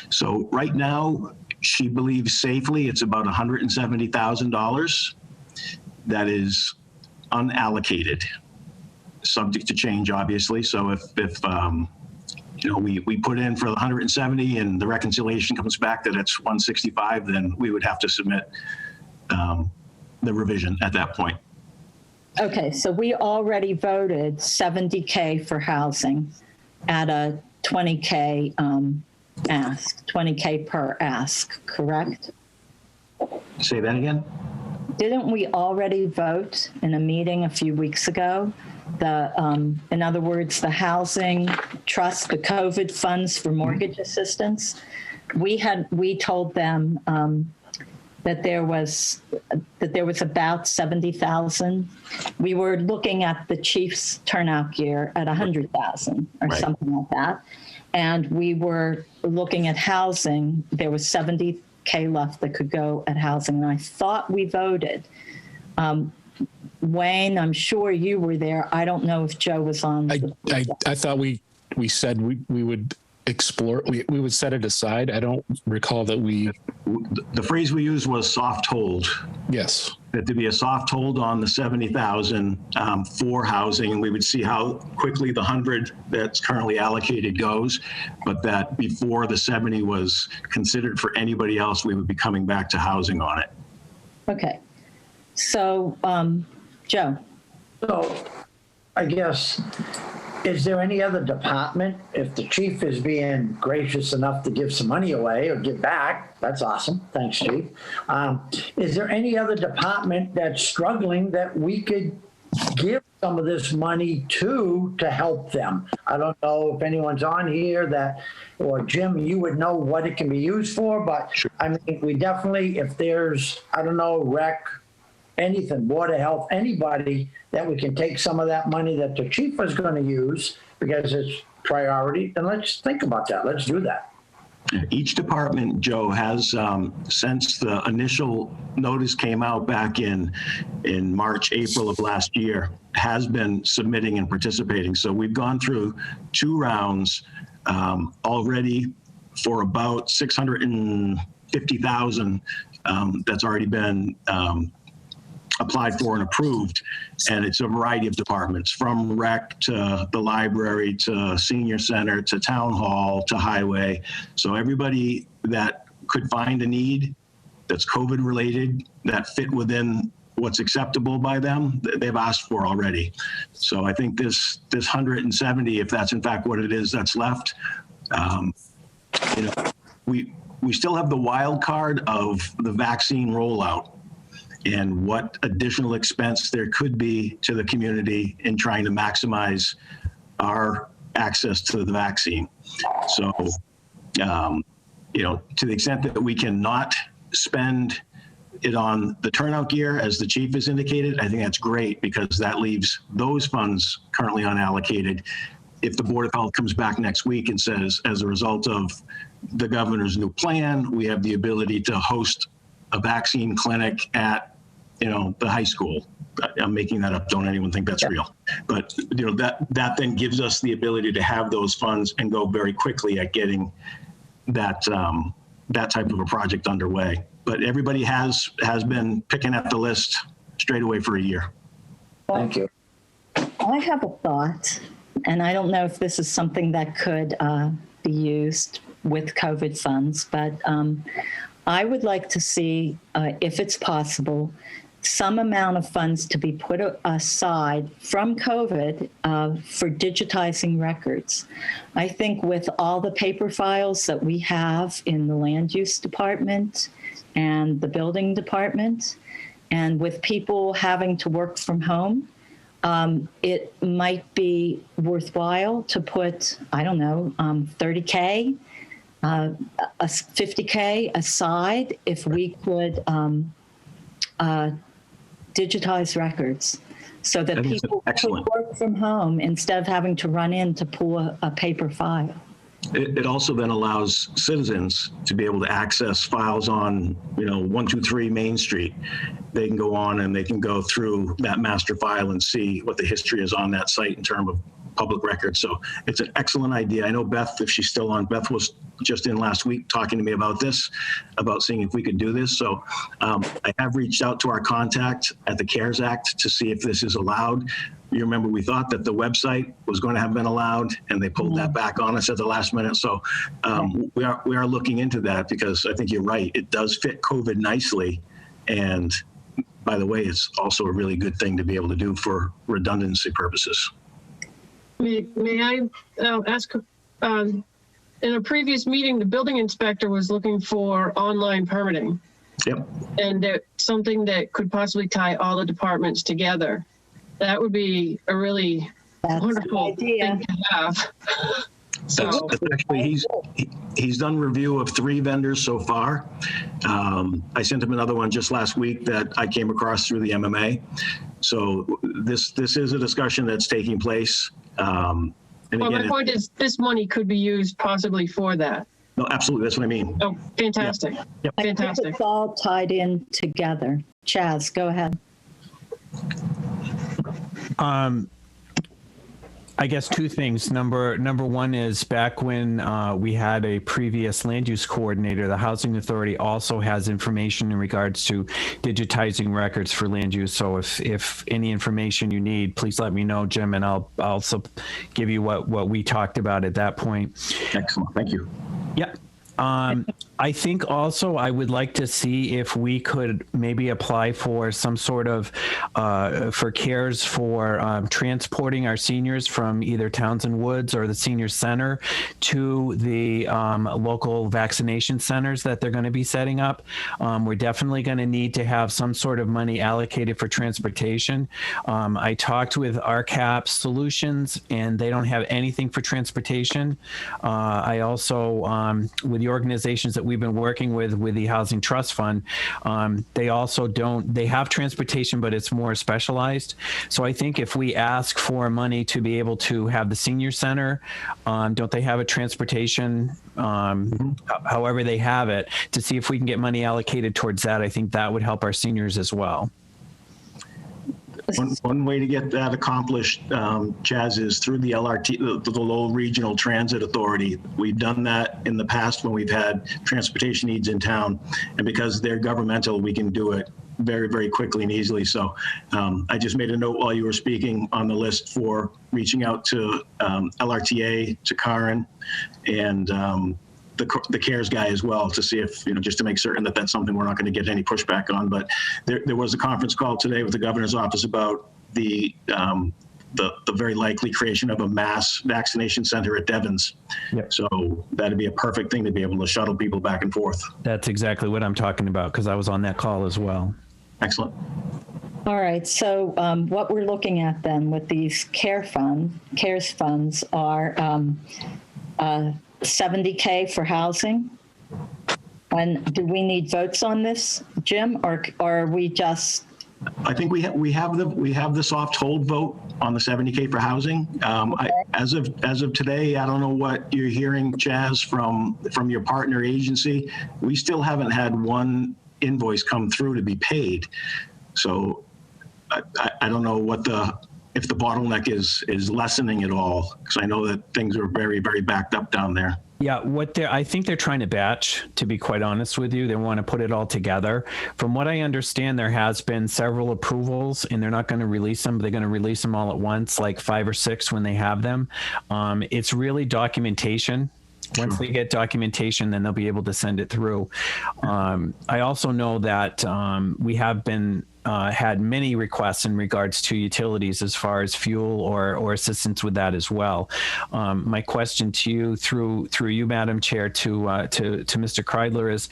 Speaker 4: So right now, she believes safely it's about $170,000 that is unallocated, subject to change, obviously. So if you know, we put in for the 170 and the reconciliation comes back that it's 165, then we would have to submit the revision at that point.
Speaker 1: Okay, so we already voted 70K for housing at a 20K ask, 20K per ask, correct?
Speaker 4: Say that again?
Speaker 1: Didn't we already vote in a meeting a few weeks ago? In other words, the housing trust, the COVID funds for mortgage assistance, we told them that there was about 70,000. We were looking at the chief's turnout gear at 100,000 or
Speaker 4: right,
Speaker 1: something like that. And we were looking at housing. There was 70K left that could go at housing. And I thought we voted. Wayne, I'm sure you were there. I don't know if Joe was on.
Speaker 3: I thought we said we would explore, we would set it aside. I don't recall that
Speaker 4: the phrase we used was soft hold.
Speaker 3: Yes.
Speaker 4: That there'd be a soft hold on the 70,000 for housing, and we would see how quickly the 100 that's currently allocated goes, but that before the 70 was considered for anybody else, we would be coming back to housing on it.
Speaker 1: Okay. So, Joe.
Speaker 2: So I guess, is there any other department, if the chief is being gracious enough to give some money away or give back, that's awesome. Thanks, Chief. Is there any other department that's struggling that we could give some of this money to help them? I don't know if anyone's on here that, or Jim, you would know what it can be used for, but sure. I mean, we definitely, if there's, I don't know, rec, anything, Board of Health, anybody that we can take some of that money that the chief is going to use because it's priority, then let's think about that. Let's do that.
Speaker 4: Each department, Joe, has since the initial notice came out back in March, April of last year, has been submitting and participating. So we've gone through 2 rounds already for about 650,000 that's already been applied for and approved, and it's a variety of departments, from rec to the library to senior center to town hall to highway. So everybody that could find a need that's COVID related that fit within what's acceptable by them, they've asked for already. So I think this 170, if that's in fact what it is that's left, you know, we still have the wild card of the vaccine rollout and what additional expense there could be to the community in trying to maximize our access to the vaccine. So, you know, to the extent that we cannot spend it on the turnout gear, as the chief has indicated, I think that's great because that leaves those funds currently unallocated. If the Board of Health comes back next week and says, as a result of the governor's new plan, we have the ability to host a vaccine clinic at the high school. I'm making that up. Don't anyone think that's real. But, that then gives us the ability to have those funds and go very quickly at getting that type of a project underway. But everybody has been picking at the list straight away for a year.
Speaker 2: Thank you.
Speaker 1: I have a thought, and I don't know if this is something that could be used with COVID funds, but I would like to see, if it's possible, some amount of funds to be put aside from COVID for digitizing records. I think with all the paper files that we have in the land use department and the building department, and with people having to work from home, it might be worthwhile to put, I don't know, $30K, $50K aside if we could digitize records so that people could work from home instead of having to run in to pull a paper file.
Speaker 4: It also then allows citizens to be able to access files on, 123 Main Street. They can go on and they can go through that master file and see what the history is on that site in terms of public records. So it's an excellent idea. I know Beth, if she's still on, Beth was just in last week talking to me about this, about seeing if we could do this. So I have reached out to our contact at the CARES Act to see if this is allowed. You remember we thought that the website was going to have been allowed and they pulled that back on us at the last minute. So we are looking into that because I think you're right. It does fit COVID nicely. And by the way, it's also a really good thing to be able to do for redundancy purposes.
Speaker 10: May I ask, in a previous meeting, the building inspector was looking for online permitting.
Speaker 4: Yep. And
Speaker 10: something that could possibly tie all the departments together. That would be a really wonderful thing to have. So
Speaker 4: that's actually, he's done review of 3 vendors so far. I sent him another one just last week that I came across through the MMA. So this is a discussion that's taking place. And
Speaker 10: well, my point is this money could be used possibly for that.
Speaker 4: No, absolutely. That's what I mean.
Speaker 10: Oh, fantastic.
Speaker 4: Yep.
Speaker 1: Fantastic. I think it's all tied in together. Chaz, go ahead.
Speaker 7: I guess 2 things. Number one is back when we had a previous land use coordinator, the Housing Authority also has information in regards to digitizing records for land use. So if any information you need, please let me know, Jim, and I'll also give you what we talked about at that point.
Speaker 4: Excellent. Thank you.
Speaker 7: Yeah. I think also I would like to see if we could maybe apply for some sort of for CARES for transporting our seniors from either Townsend Woods or the senior center to the local vaccination centers that they're going to be setting up. We're definitely going to need to have some sort of money allocated for transportation. I talked with RCAP Solutions and they don't have anything for transportation. I also, with the organizations that we've been working with the Housing Trust Fund, they also they have transportation, but it's more specialized. So I think if we ask for money to be able to have the senior center, don't they have a transportation, however they have it, to see if we can get money allocated towards that. I think that would help our seniors as well.
Speaker 4: One way to get that accomplished, Chaz, is through the LRT, the Lowell Regional Transit Authority. We've done that in the past when we've had transportation needs in town, and because they're governmental, we can do it very, very quickly and easily. So I just made a note while you were speaking on the list for reaching out to LRTA, to Karen, and the CARES guy as well, to see if, just to make certain that that's something we're not going to get any pushback on. But there was a conference call today with the governor's office about the very likely creation of a mass vaccination center at Devon's.
Speaker 7: Yep.
Speaker 4: So that'd be a perfect thing to be able to shuttle people back and forth.
Speaker 7: That's exactly what I'm talking about, because I was on that call as well.
Speaker 4: Excellent.
Speaker 1: All right. So what we're looking at then with these CARES funds are $70K for housing. And do we need votes on this, Jim, or are we just?
Speaker 4: I think we have the soft hold vote on the $70K for housing. Okay. As of today, I don't know what you're hearing, Chaz, from your partner agency. We still haven't had one invoice come through to be paid. So I don't know if the bottleneck is lessening at all, because I know that things are very, very backed up down there.
Speaker 7: Yeah, I think they're trying to batch, to be quite honest with you. They want to put it all together. From what I understand, there has been several approvals and they're not going to release them. They're going to release them all at once, like 5 or 6 when they have them. It's really documentation. Once they get documentation, then they'll be able to send it through. I also know that we have been had many requests in regards to utilities as far as fuel or assistance with that as well. My question to you, through you, Madam Chair, to Mr. Kreidler is,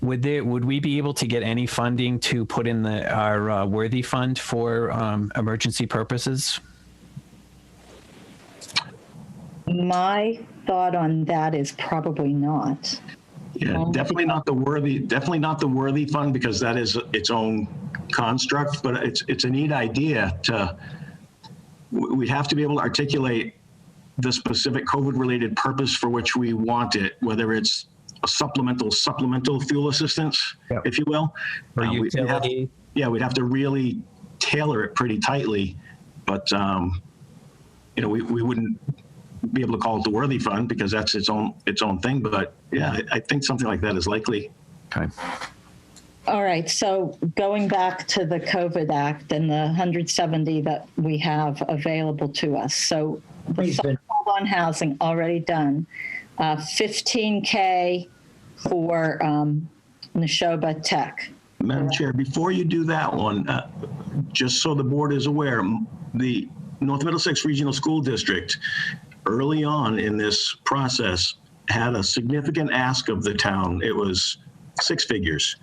Speaker 7: would we be able to get any funding to put in our Worthy Fund for emergency purposes?
Speaker 1: My thought on that is probably not.
Speaker 4: Yeah, definitely not the Worthy Fund, because that is its own construct, but it's a neat idea we'd have to be able to articulate the specific COVID-related purpose for which we want it, whether it's a supplemental fuel assistance, if you will.
Speaker 7: Or utility.
Speaker 4: We'd have to really tailor it pretty tightly, but we wouldn't be able to call it the Worthy Fund because that's its own thing. But yeah, I think something like that is likely.
Speaker 7: Okay.
Speaker 1: All right. So going back to the COVID Act and the 170 that we have available to us. So the on housing already done, 15K for Neshoba Tech.
Speaker 4: Madam Chair, before you do that one, just so the board is aware, the North Middlesex Regional School District early on in this process had a significant ask of the town. It was 6 figures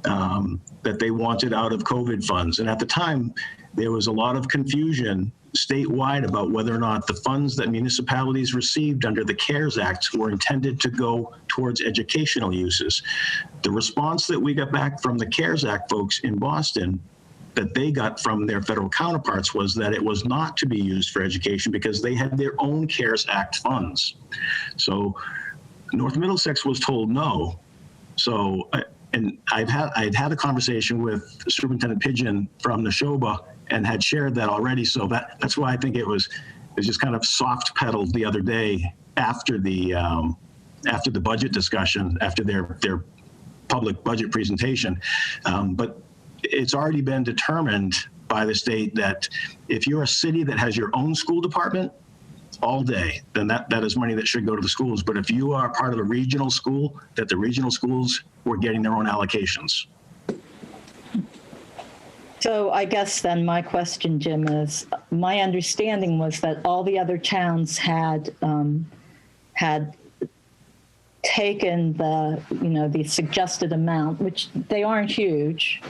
Speaker 4: that they wanted out of COVID funds. And at the time, there was a lot of confusion statewide about whether or not the funds that municipalities received under the CARES Act were intended to go towards educational uses. The response that we got back from the CARES Act folks in Boston that they got from their federal counterparts was that it was not to be used for education because they had their own CARES Act funds. So North Middlesex was told no. So, and I'd had a conversation with Superintendent Pidgeon from Neshoba and had shared that already. So that's why I think it was just kind of soft pedaled the other day after the budget discussion, after their public budget presentation. But it's already been determined by the state that if you're a city that has your own school department all day, then that is money that should go to the schools. But if you are part of a regional school, that the regional schools were getting their own allocations.
Speaker 1: So I guess then my question, Jim, is my understanding was that all the other towns had taken the suggested amount, which they aren't huge.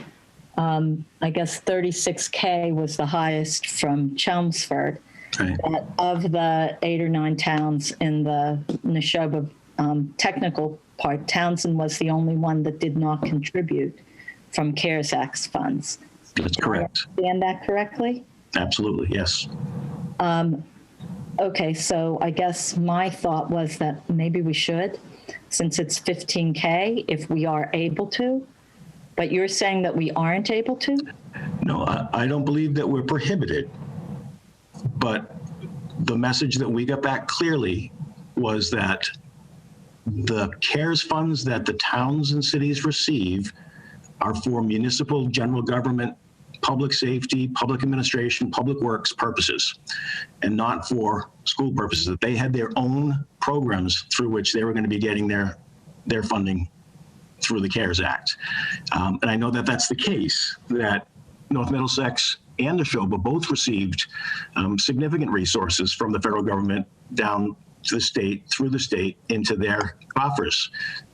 Speaker 1: I guess 36K was the highest from Chelmsford.
Speaker 4: Right.
Speaker 1: That of the 8 or 9 towns in the Neshoba technical part, Townsend was the only one that did not contribute from CARES Act funds.
Speaker 4: That's correct.
Speaker 1: Did I understand that correctly?
Speaker 4: Absolutely, yes.
Speaker 1: Okay, so I guess my thought was that maybe we should, since it's 15K, if we are able to. But you're saying that we aren't able to?
Speaker 4: No, I don't believe that we're prohibited. But the message that we got back clearly was that the CARES funds that the towns and cities receive are for municipal general government, public safety, public administration, public works purposes, and not for school purposes. That they had their own programs through which they were going to be getting their funding through the CARES Act. And I know that that's the case, that North Middlesex and Neshoba both received significant resources from the federal government down to the state, through the state, into their coffers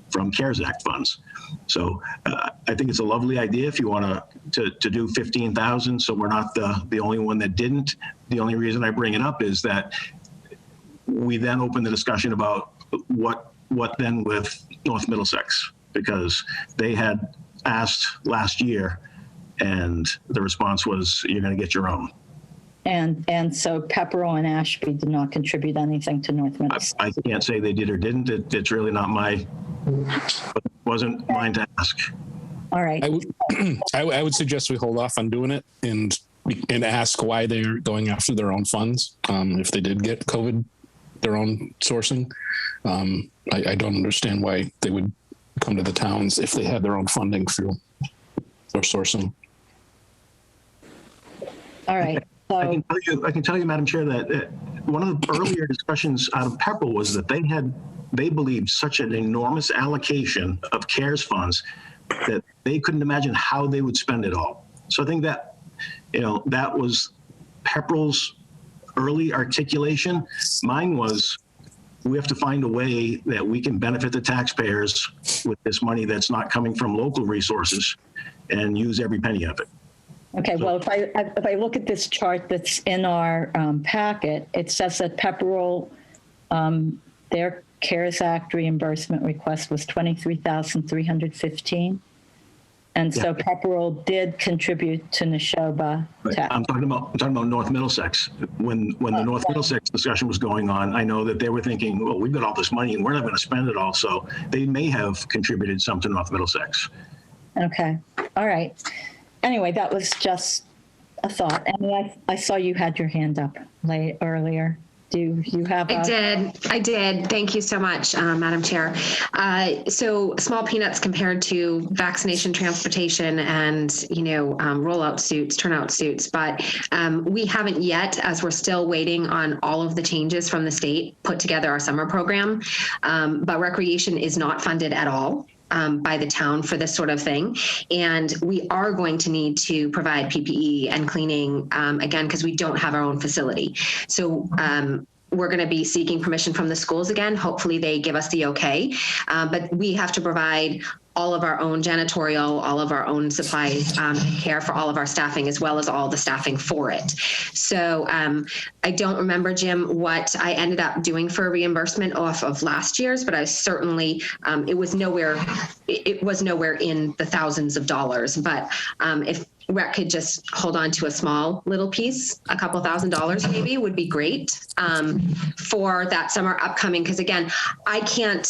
Speaker 4: from CARES Act funds. So I think it's a lovely idea if you want to do 15,000, so we're not the only one that didn't. The only reason I bring it up is that we then open the discussion about what then with North Middlesex, because they had asked last year and the response was, you're going to get your own.
Speaker 1: And so Pepperell and Ashby did not contribute anything to North Middlesex.
Speaker 4: I can't say they did or didn't. It's really not wasn't mine to ask.
Speaker 1: All right.
Speaker 3: I would suggest we hold off on doing it and ask why they're going after their own funds. If they did get COVID, their own sourcing. I don't understand why they would come to the towns if they had their own funding for or sourcing.
Speaker 1: All right. So,
Speaker 4: I can tell you, Madam Chair, that one of the earlier discussions out of Pepperell was that they believed such an enormous allocation of CARES funds that they couldn't imagine how they would spend it all. So I think that, that was Pepperell's early articulation. Mine was, we have to find a way that we can benefit the taxpayers with this money that's not coming from local resources and use every penny of it.
Speaker 1: okay, well, if I look at this chart that's in our packet, it says that Pepperell, their CARES Act reimbursement request was $23,315. And so Pepperell did contribute to Neshoba.
Speaker 4: I'm talking about North Middlesex. When the North Middlesex discussion was going on, I know that they were thinking, well, we've got all this money and we're not going to spend it all. So they may have contributed some to North Middlesex.
Speaker 1: Okay. All right. Anyway, that was just a thought. And I saw you had your hand up earlier. Do you have
Speaker 12: I did. Thank you so much, Madam Chair. So small peanuts compared to vaccination transportation and, rollout suits, turnout suits. But we haven't yet, as we're still waiting on all of the changes from the state, put together our summer program. But recreation is not funded at all by the town for this sort of thing. And we are going to need to provide PPE and cleaning, again, because we don't have our own facility. So we're going to be seeking permission from the schools again. Hopefully they give us the okay. But we have to provide all of our own janitorial, all of our own supply and care for all of our staffing, as well as all the staffing for it. So I don't remember, Jim, what I ended up doing for a reimbursement off of last year's, but I certainly, it was nowhere in the thousands of dollars. But if Rec could just hold on to a small little piece, a couple $1,000s maybe would be great for that summer upcoming. Because again, I can't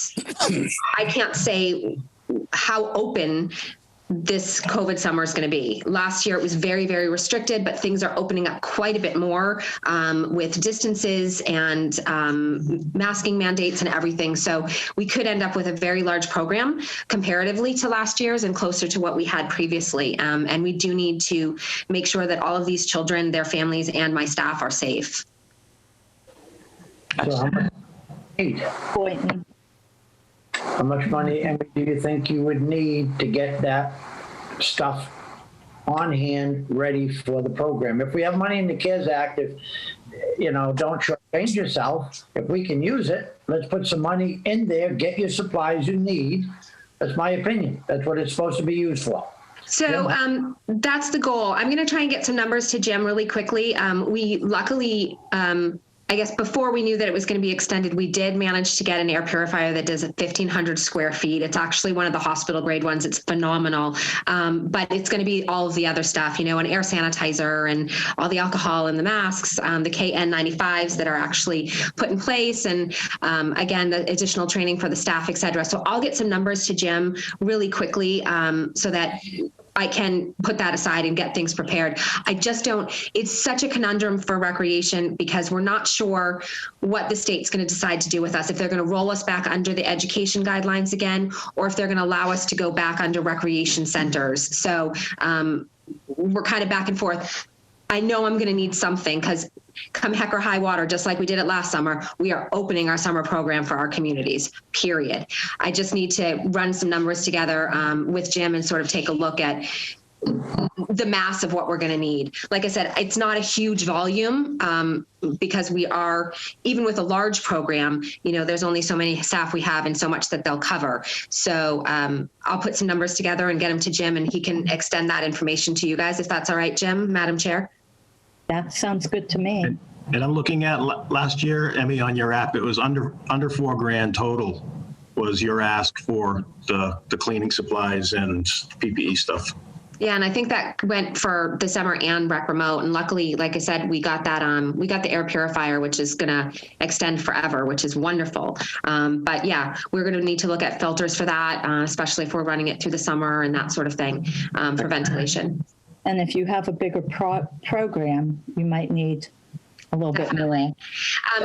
Speaker 12: say how open this COVID summer is going to be. Last year it was very, very restricted, but things are opening up quite a bit more with distances and masking mandates and everything. So we could end up with a very large program comparatively to last year's and closer to what we had previously. And we do need to make sure that all of these children, their families, and my staff are safe.
Speaker 2: So how much money, Emmy, do you think you would need to get that stuff on hand ready for the program? If we have money in the CARES Act, if, don't shortchange yourself. If we can use it, let's put some money in there, get your supplies you need. That's my opinion. That's what it's supposed to be used for.
Speaker 12: So that's the goal. I'm going to try and get some numbers to Jim really quickly. We luckily, I guess before we knew that it was going to be extended, we did manage to get an air purifier that does 1,500 square feet. It's actually one of the hospital grade ones. It's phenomenal. But it's going to be all of the other stuff, an air sanitizer and all the alcohol and the masks, the KN95s that are actually put in place. And again, the additional training for the staff, et cetera. So I'll get some numbers to Jim really quickly so that I can put that aside and get things prepared. I just don't, it's such a conundrum for recreation because we're not sure what the state's going to decide to do with us, if they're going to roll us back under the education guidelines again, or if they're going to allow us to go back under recreation centers. So we're kind of back and forth. I know I'm going to need something because come heck or high water, just like we did it last summer, we are opening our summer program for our communities, period. I just need to run some numbers together with Jim and sort of take a look at the mass of what we're going to need. Like I said, it's not a huge volume because we are, even with a large program, there's only so many staff we have and so much that they'll cover. So I'll put some numbers together and get them to Jim and he can extend that information to you guys, if that's all right, Jim, Madam Chair.
Speaker 1: That sounds good to me.
Speaker 4: And I'm looking at last year, Emmy, on your app, it was under $4,000 total was your ask for the cleaning supplies and PPE stuff.
Speaker 12: Yeah, and I think that went for the summer and rec remote. And luckily, like I said, we got that. We got the air purifier, which is going to extend forever, which is wonderful. But yeah, we're going to need to look at filters for that, especially if we're running it through the summer and that sort of thing for ventilation.
Speaker 1: And if you have a bigger program, you might need a little bit more.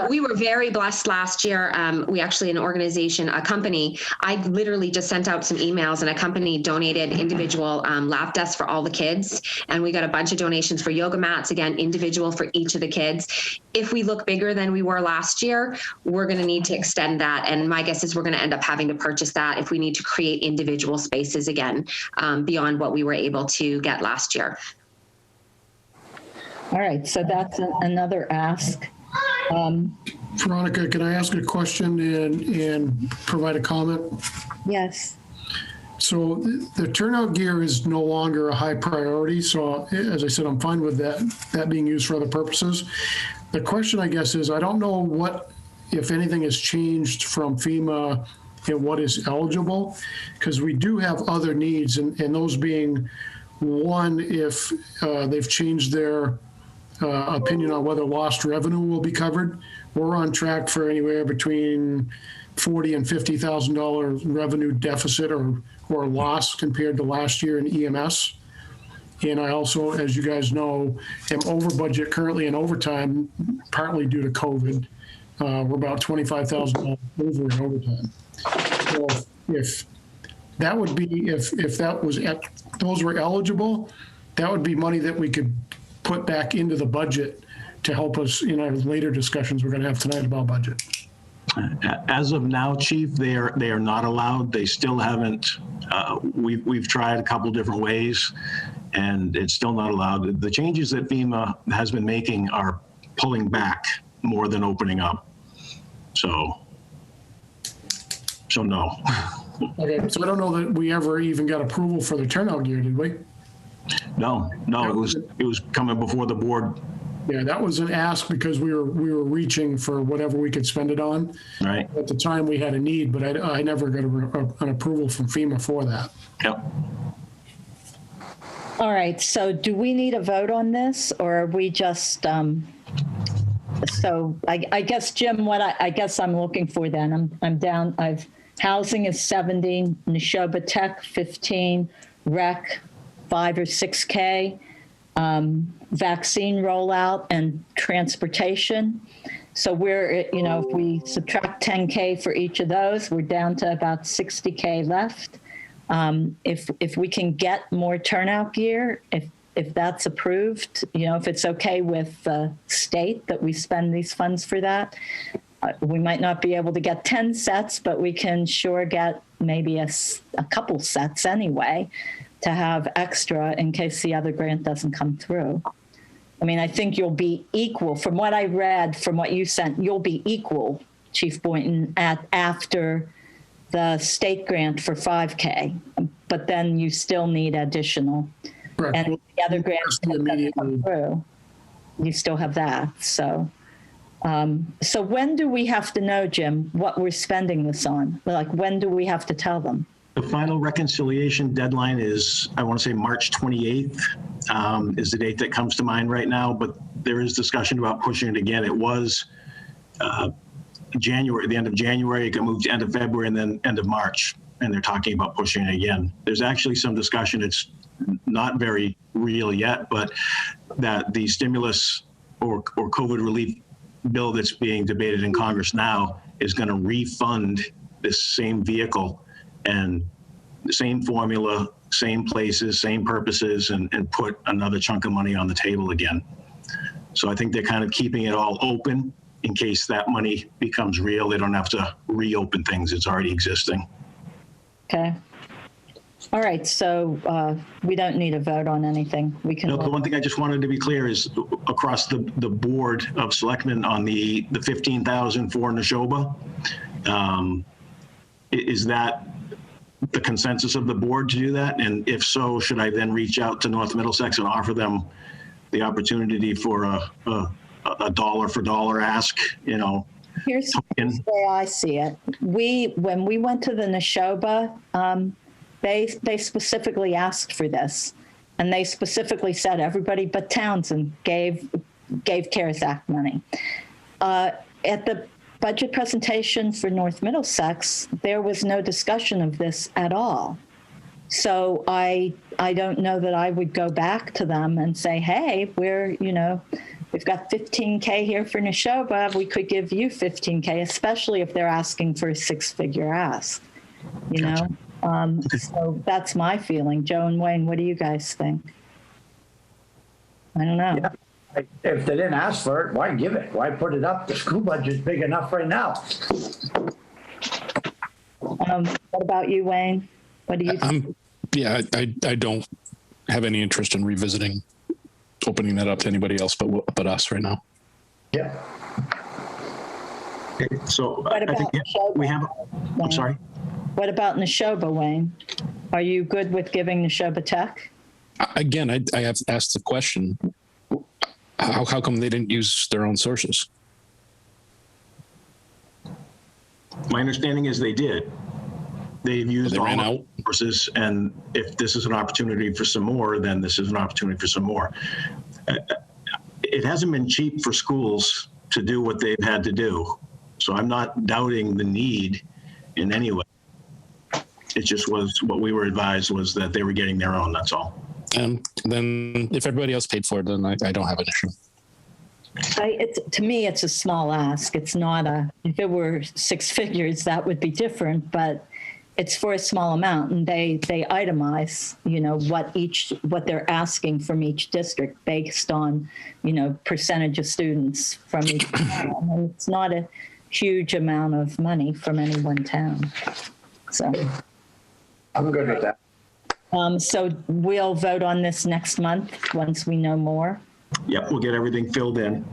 Speaker 12: We were very blessed last year. We actually, an organization, a company, I literally just sent out some emails, and a company donated individual lap desks for all the kids. And we got a bunch of donations for yoga mats, again, individual for each of the kids. If we look bigger than we were last year, we're going to need to extend that. And my guess is we're going to end up having to purchase that if we need to create individual spaces again, beyond what we were able to get last year.
Speaker 1: All right, so that's another ask.
Speaker 13: Veronica, can I ask a question and provide a comment?
Speaker 1: Yes.
Speaker 13: So the turnout gear is no longer a high priority. So as I said, I'm fine with that being used for other purposes. The question, I guess, is I don't know what, if anything, has changed from FEMA and what is eligible, because we do have other needs, and those being, one, if they've changed their opinion on whether lost revenue will be covered. We're on track for anywhere between $40,000 and $50,000 revenue deficit or loss compared to last year in EMS. And I also, as you guys know, am over budget currently in overtime, partly due to COVID. We're about $25,000 over in overtime. So if that would be, if that was, those were eligible, that would be money that we could put back into the budget to help us in our later discussions we're going to have tonight about budget.
Speaker 4: As of now, Chief, they are not allowed. They still haven't. We've tried a couple different ways, and it's still not allowed. The changes that FEMA has been making are pulling back more than opening up. So no.
Speaker 13: So I don't know that we ever even got approval for the turnout gear, did we?
Speaker 4: No, it was coming before the board.
Speaker 13: Yeah, that was an ask because we were reaching for whatever we could spend it on.
Speaker 4: Right.
Speaker 13: At the time we had a need, but I never got an approval from FEMA for that.
Speaker 4: Yep.
Speaker 1: All right, so do we need a vote on this, or are we just, so I guess, Jim, what I guess I'm looking for then, I'm down, housing is 70, Neshoba Tech 15, rec 5 or 6K, vaccine rollout and transportation. So we're, if we subtract 10K for each of those, we're down to about 60K left. If we can get more turnout gear, if that's approved, if it's okay with the state that we spend these funds for that, we might not be able to get 10 sets, but we can sure get maybe a couple sets anyway, to have extra in case the other grant doesn't come through. I mean, I think you'll be equal, from what I read, from what you sent, you'll be equal, Chief Boynton, after the state grant for 5K, but then you still need additional.
Speaker 13: Correct.
Speaker 1: And the other grants that doesn't come through, you still have that. So when do we have to know, Jim, what we're spending this on? Like, when do we have to tell them?
Speaker 4: The final reconciliation deadline is, I want to say March 28th is the date that comes to mind right now, but there is discussion about pushing it again. It was January, the end of January, it got moved to end of February and then end of March, and they're talking about pushing it again. There's actually some discussion, it's not very real yet, but that the stimulus or COVID relief bill that's being debated in Congress now is going to refund this same vehicle and the same formula, same places, same purposes, and put another chunk of money on the table again. So I think they're kind of keeping it all open in case that money becomes real. They don't have to reopen things. It's already existing.
Speaker 1: Okay. All right, so we don't need a vote on anything. We can.
Speaker 4: No, the one thing I just wanted to be clear is across the board of selectmen on the 15,000 for Neshoba, is that the consensus of the board to do that? And if so, should I then reach out to North Middlesex and offer them the opportunity for a dollar for dollar ask,
Speaker 1: Here's the way I see it. When we went to the Neshoba, they specifically asked for this. And they specifically said everybody but Townsend gave CARES Act money. At the budget presentation for North Middlesex, there was no discussion of this at all. So I don't know that I would go back to them and say, hey, we've got 15K here for Neshoba. We could give you 15K, especially if they're asking for a 6-figure ask,
Speaker 4: Gotcha.
Speaker 1: So that's my feeling. Joe and Wayne, what do you guys think? I don't know.
Speaker 2: Yeah. If they didn't ask for it, why give it? Why put it up? The school budget's big enough right now.
Speaker 1: What about you, Wayne? What do you think?
Speaker 3: I don't have any interest in revisiting opening that up to anybody else but us right now.
Speaker 2: Yeah.
Speaker 4: Okay, so
Speaker 1: What
Speaker 4: I think
Speaker 1: about
Speaker 4: we have, I'm sorry.
Speaker 1: What about Neshoba, Wayne? Are you good with giving Neshoba Tech?
Speaker 3: Again, I have asked the question, how come they didn't use their own sources?
Speaker 4: My understanding is they did. They've used all the sources, and if this is an opportunity for some more, then this is an opportunity for some more. It hasn't been cheap for schools to do what they've had to do, so I'm not doubting the need in any way. It just was what we were advised was that they were getting their own, that's all.
Speaker 3: And then if everybody else paid for it, then I don't have an issue.
Speaker 1: To me, it's a small ask. It's not if it were 6 figures, that would be different, but it's for a small amount, and they itemize, what they're asking from each district based on, percentage of students from each town. And it's not a huge amount of money from any one town. So
Speaker 2: I'm good with that.
Speaker 1: So we'll vote on this next month once we know more.
Speaker 4: Yep, we'll get everything filled in.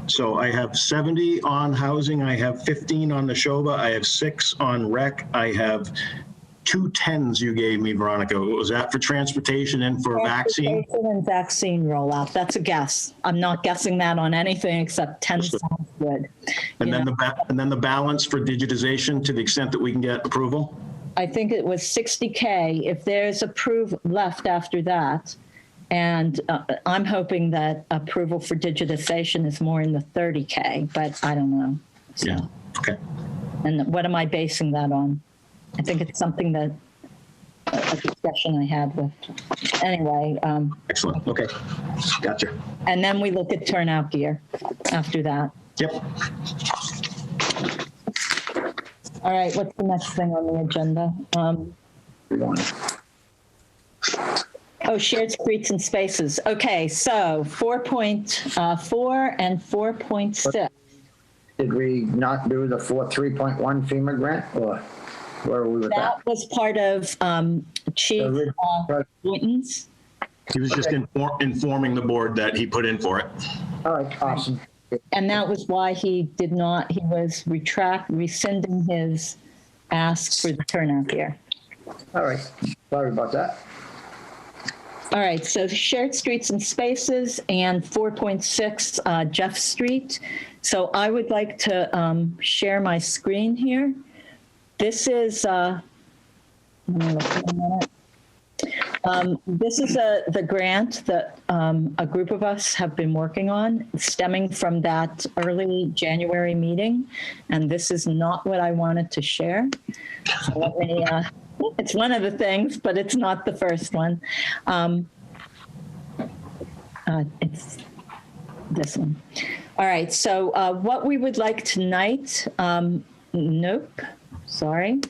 Speaker 4: So I have 70 on housing, I have 15 on Neshoba, I have 6 on rec, I have 2 10s you gave me, Veronica. Was that for transportation and for vaccine?
Speaker 1: Transportation and vaccine rollout. That's a guess. I'm not guessing that on anything except 10 sounds good.
Speaker 4: And then the balance for digitization to the extent that we can get approval?
Speaker 1: I think it was 60K. If there's approval left after that, and I'm hoping that approval for digitization is more in the 30K, but I don't know. So.
Speaker 4: Yeah, okay.
Speaker 1: And what am I basing that on? I think it's something that a discussion I had with, anyway.
Speaker 4: Excellent, okay, gotcha.
Speaker 1: And then we look at turnout gear after that.
Speaker 4: Yep.
Speaker 1: All right, what's the next thing on the agenda? Shared streets and spaces. Okay, so 4.4 and 4.6.
Speaker 2: Did we not do the 3.1 FEMA grant, or where are we with that?
Speaker 1: That was part of Chief Witten's.
Speaker 4: He was just informing the board that he put in for it.
Speaker 2: All right, awesome.
Speaker 1: And that was why he was rescinding his ask for the turnout gear.
Speaker 2: All right, sorry about that.
Speaker 1: All right, so shared streets and spaces and 4.6 Jeff Street. So I would like to share my screen here. This is, this is the grant that a group of us have been working on, stemming from that early January meeting. And this is not what I wanted to share. So let me, it's one of the things, but it's not the first one. It's this one. All right, so what we would like tonight, nope, sorry.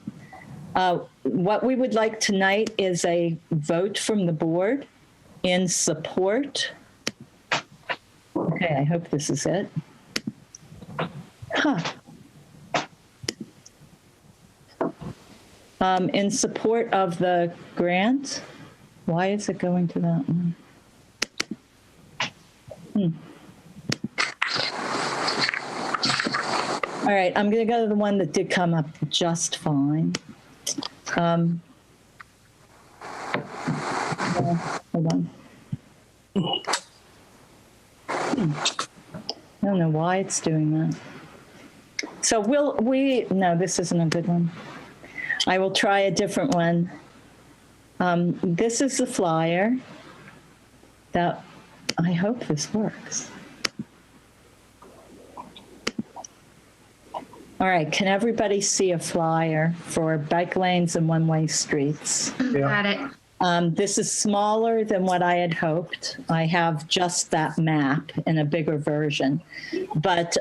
Speaker 1: What we would like tonight is a vote from the board in support. Okay, I hope this is it. In support of the grant. Why is it going to that one? All right, I'm going to go to the one that did come up just fine. Hold on. I don't know why it's doing that. So no, this isn't a good one. I will try a different one. This is the flyer. that I hope this works. All right, can everybody see a flyer for bike lanes and one-way streets?
Speaker 12: Got it.
Speaker 1: This is smaller than what I had hoped. I have just that map in a bigger version. But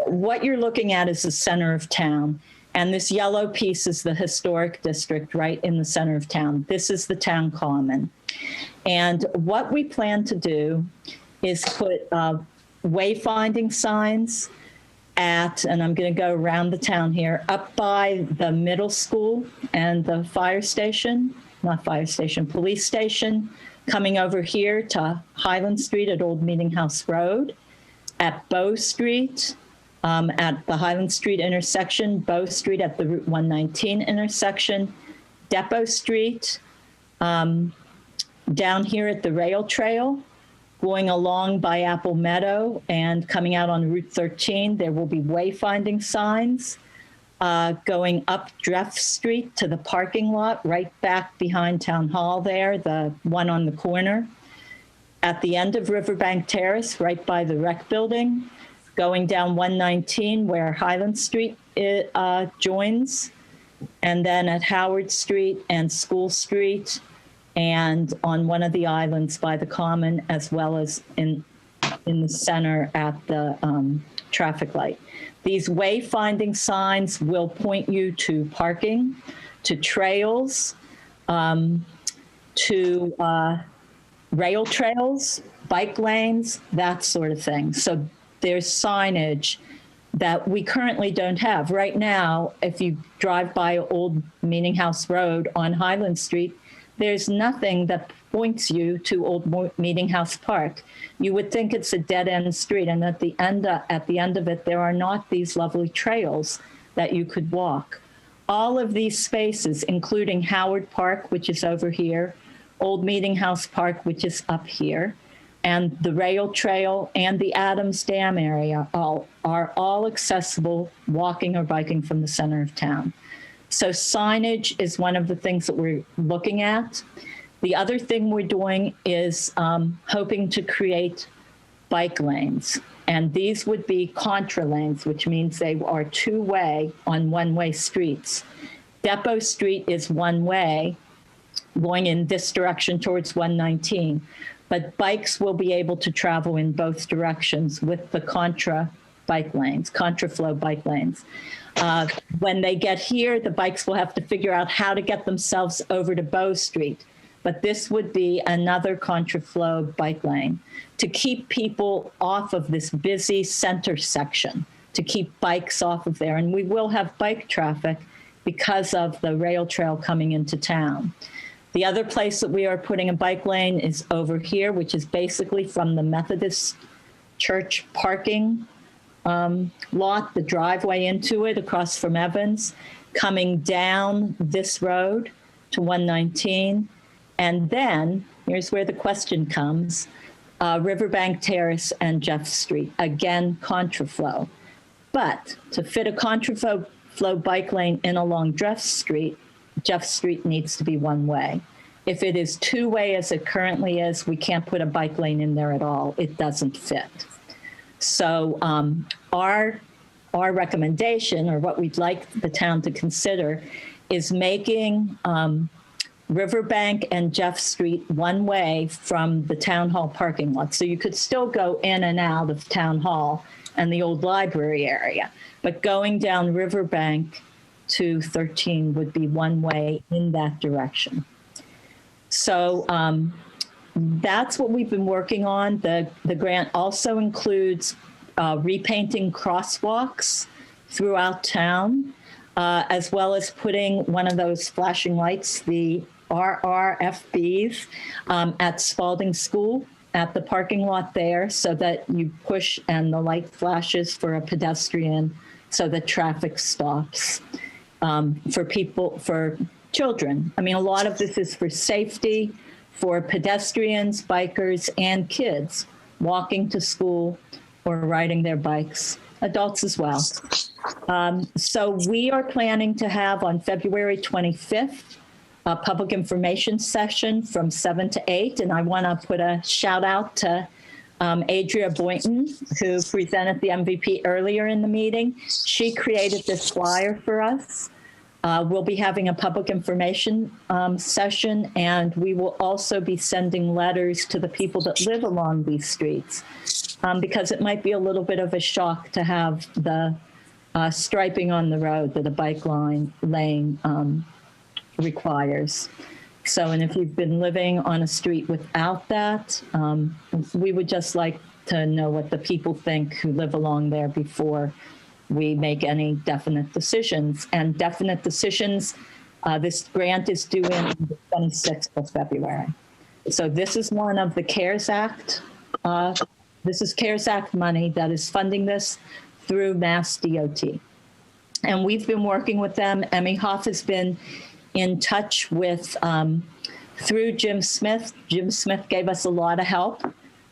Speaker 1: what you're looking at is the center of town. And this yellow piece is the historic district right in the center of town. This is the town common. And what we plan to do is put wayfinding signs at, and I'm going to go around the town here, up by the middle school and the fire station, not fire station, police station, coming over here to Highland Street at Old Meeting House Road, at Bow Street, at the Highland Street intersection, Bow Street at the Route 119 intersection, Depot Street, down here at the rail trail, going along by Apple Meadow and coming out on Route 13, there will be wayfinding signs. Going up Dreff Street to the parking lot right back behind Town Hall there, the one on the corner. At the end of Riverbank Terrace, right by the rec building, going down 119 where Highland Street joins, and then at Howard Street and School Street, and on one of the islands by the Common, as well as in the center at the traffic light. These wayfinding signs will point you to parking, to trails, to rail trails, bike lanes, that sort of thing. So there's signage that we currently don't have. Right now, if you drive by Old Meeting House Road on Highland Street, there's nothing that points you to Old Meeting House Park. You would think it's a dead-end street, and at the end of it, there are not these lovely trails that you could walk. All of these spaces, including Howard Park, which is over here, Old Meeting House Park, which is up here, and the rail trail and the Adams Dam area are all accessible walking or biking from the center of town. So signage is one of the things that we're looking at. The other thing we're doing is hoping to create bike lanes. And these would be contra lanes, which means they are two-way on one-way streets. Depot Street is one-way, going in this direction towards 119. But bikes will be able to travel in both directions with the contra bike lanes, contraflow bike lanes. When they get here, the bikes will have to figure out how to get themselves over to Bow Street. But this would be another contraflow bike lane to keep people off of this busy center section, to keep bikes off of there. And we will have bike traffic because of the rail trail coming into town. The other place that we are putting a bike lane is over here, which is basically from the Methodist Church parking lot, the driveway into it across from Evans, coming down this road to 119. And then, here's where the question comes, Riverbank Terrace and Jeff Street, again, contraflow. But to fit a contraflow bike lane in along Jeff Street needs to be one way. If it is two-way as it currently is, we can't put a bike lane in there at all. It doesn't fit. So our recommendation, or what we'd like the town to consider, is making Riverbank and Jeff Street one way from the town hall parking lot. So you could still go in and out of town hall and the old library area, but going down Riverbank to 13 would be one way in that direction. So that's what we've been working on. The grant also includes repainting crosswalks throughout town, as well as putting one of those flashing lights, the RRFBs, at Spalding School at the parking lot there, so that you push and the light flashes for a pedestrian so that traffic stops for children. I mean, a lot of this is for safety, for pedestrians, bikers, and kids walking to school or riding their bikes, adults as well. So we are planning to have on February 25th a public information session from 7 to 8. And I want to put a shout out to Adria Boynton, who presented the MVP earlier in the meeting. She created this flyer for us. We'll be having a public information session, and we will also be sending letters to the people that live along these streets, because it might be a little bit of a shock to have the striping on the road that a bike lane requires. So, and if you've been living on a street without that, we would just like to know what the people think who live along there before we make any definite decisions. And definite decisions, this grant is due in the 26th of February. So this is one of the CARES Act. This is CARES Act money that is funding this through Mass DOT. And we've been working with them. Emmy Hoff has been in touch with, through Jim Smith. Jim Smith gave us a lot of help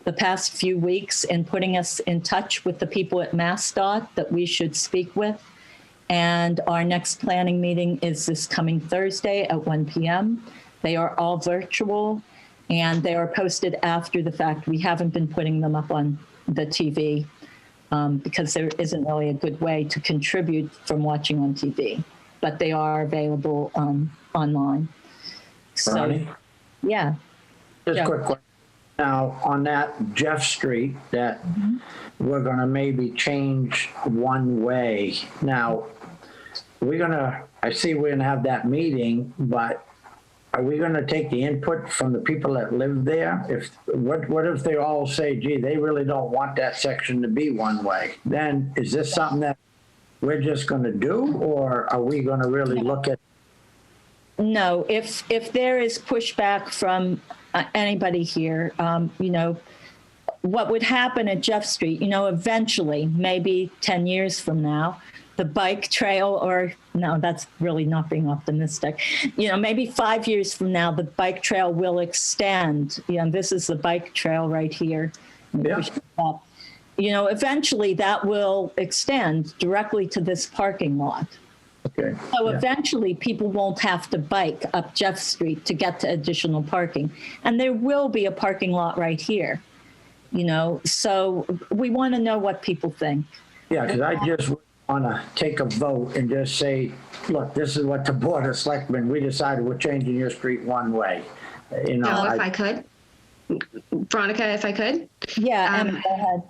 Speaker 1: the past few weeks in putting us in touch with the people at MassDOT that we should speak with. And our next planning meeting is this coming Thursday at 1 p.m. They are all virtual, and they are posted after the fact. We haven't been putting them up on the TV because there isn't really a good way to contribute from watching on TV, but they are available online. So,
Speaker 2: Ronnie?
Speaker 1: yeah.
Speaker 2: Just a quick question. Now, on that Jeff Street that we're gonna maybe change one way. Now, I see we're gonna have that meeting, but are we gonna take the input from the people that live there? What if they all say, gee, they really don't want that section to be one way? Then is this something that we're just gonna do, or are we gonna really look at?
Speaker 1: No, if there is pushback from anybody here, what would happen at Jeff Street, eventually, maybe 10 years from now, the bike trail, or no, that's really not being optimistic. Maybe 5 years from now, the bike trail will extend. This is the bike trail right here.
Speaker 2: Yeah.
Speaker 1: Eventually that will extend directly to this parking lot.
Speaker 2: Okay.
Speaker 1: So eventually people won't have to bike up Jeff Street to get to additional parking. And there will be a parking lot right here, so we want to know what people think.
Speaker 2: Yeah, because I just want to take a vote and just say, look, this is what the Board of Selectmen, we decided we're changing your street one way.
Speaker 12: If I could, Veronica, if I could.
Speaker 1: Yeah, Emma, go ahead.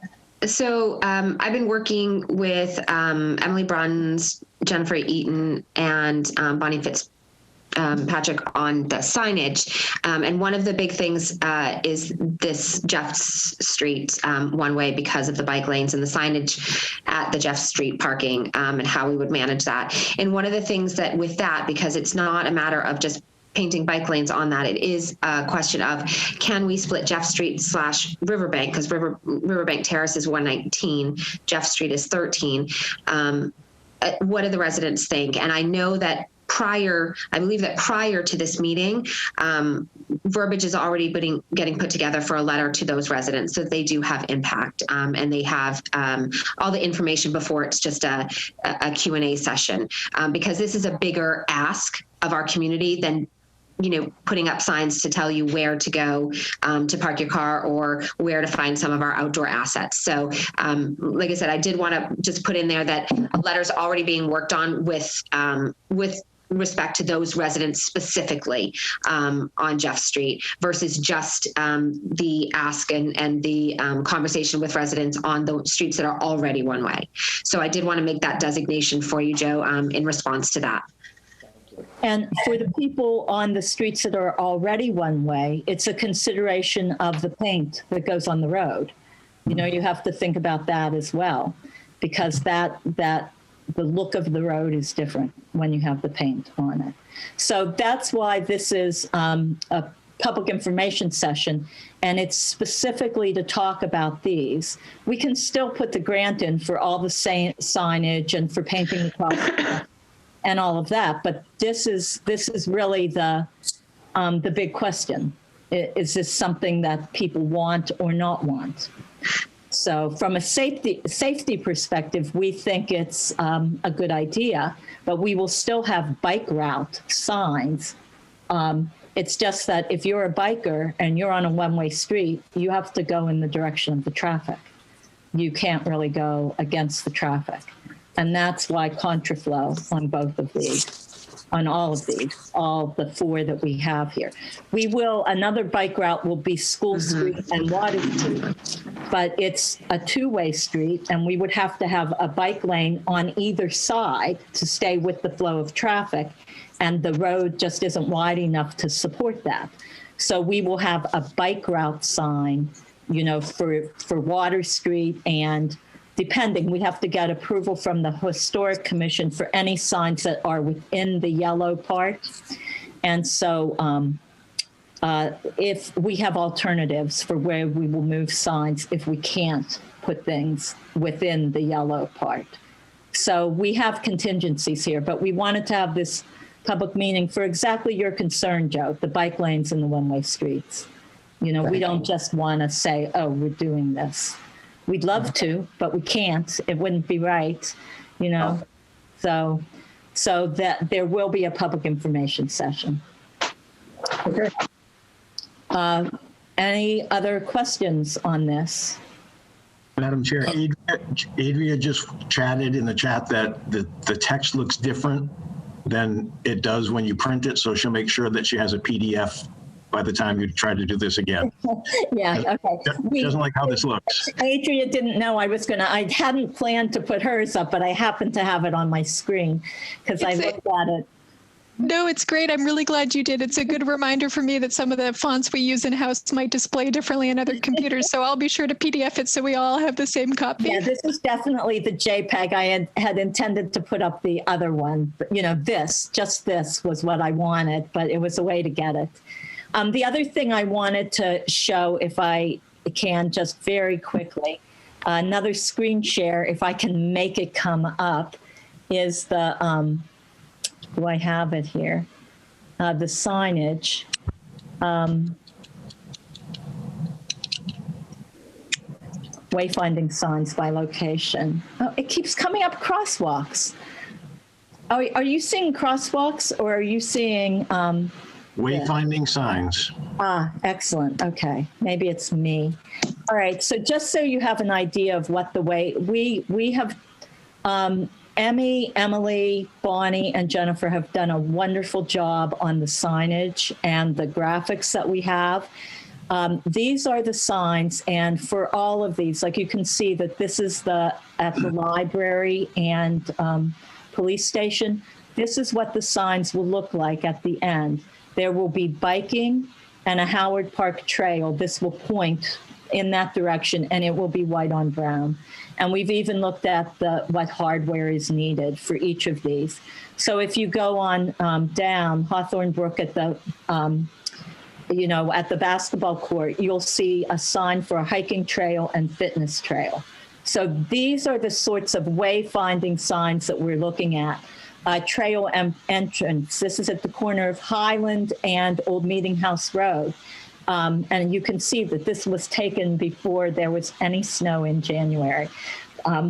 Speaker 12: So I've been working with Emily Bruns, Jennifer Eaton, and Bonnie Fitzpatrick on the signage. And one of the big things is this Jeff Street one way because of the bike lanes and the signage at the Jeff Street parking and how we would manage that. And one of the things that with that, because it's not a matter of just painting bike lanes on that, it is a question of, can we split Jeff Street / Riverbank, because Riverbank Terrace is 119, Jeff Street is 13. What do the residents think? And I know that I believe that prior to this meeting, verbiage is already getting put together for a letter to those residents, so they do have impact, and they have all the information before it's just a Q&A session, because this is a bigger ask of our community than putting up signs to tell you where to go to park your car or where to find some of our outdoor assets. So like I said, I did want to just put in there that a letter's already being worked on with respect to those residents specifically on Jeff Street versus just the ask and the conversation with residents on the streets that are already one way. So I did want to make that designation for you, Joe, in response to that.
Speaker 1: And for the people on the streets that are already one way, it's a consideration of the paint that goes on the road. You have to think about that as well, because that the look of the road is different when you have the paint on it. So that's why this is a public information session, and it's specifically to talk about these. We can still put the grant in for all the signage and for painting the crosswalk and all of that, but this is really the big question. Is this something that people want or not want? So from a safety perspective, we think it's a good idea, but we will still have bike route signs It's just that if you're a biker and you're on a one-way street, you have to go in the direction of the traffic. You can't really go against the traffic. And that's why contraflow on both of these, on all of these, all the 4 that we have here. Another bike route will be School Street and Water Street, but it's a 2-way street, and we would have to have a bike lane on either side to stay with the flow of traffic, and the road just isn't wide enough to support that. So we will have a bike route sign, for Water Street, and depending, we have to get approval from the Historic Commission for any signs that are within the yellow part. And so if we have alternatives for where we will move signs if we can't put things within the yellow part. So we have contingencies here, but we wanted to have this public meeting for exactly your concern, Joe, the bike lanes and the one-way streets. We don't just want to say, oh, we're doing this. We'd love to, but we can't. It wouldn't be right, So that there will be a public information session.
Speaker 2: Okay.
Speaker 1: Any other questions on this?
Speaker 4: Madam Chair, Adria just chatted in the chat that the text looks different than it does when you print it, so she'll make sure that she has a PDF by the time you try to do this again.
Speaker 1: Yeah, okay.
Speaker 4: She doesn't like how this looks.
Speaker 1: Adria didn't know I hadn't planned to put hers up, but I happened to have it on my screen because I looked at it.
Speaker 8: No, it's great. I'm really glad you did. It's a good reminder for me that some of the fonts we use in-house might display differently in other computers. So I'll be sure to PDF it so we all have the same copy.
Speaker 1: Yeah, this is definitely the JPEG. I had intended to put up the other one, but this was what I wanted, but it was a way to get it. The other thing I wanted to show, if I can, just very quickly, another screen share, if I can make it come up, is the, do I have it here? The signage. Wayfinding signs by location. Oh, it keeps coming up crosswalks. Oh, are you seeing crosswalks or are you seeing...
Speaker 4: Wayfinding signs.
Speaker 1: Ah, excellent. Okay. Maybe it's me. All right. So just so you have an idea of what the way we have, Emily, Bonnie, and Jennifer have done a wonderful job on the signage and the graphics that we have. These are the signs, and for all of these, like you can see that this is at the library and police station. This is what the signs will look like at the end. There will be biking and a Howard Park trail. This will point in that direction, and it will be white on brown. And we've even looked at what hardware is needed for each of these. So if you go on down Hawthorne Brook at the at the basketball court, you'll see a sign for a hiking trail and fitness trail. So these are the sorts of wayfinding signs that we're looking at. Trail entrance. This is at the corner of Highland and Old Meeting House Road. And you can see that this was taken before there was any snow in January.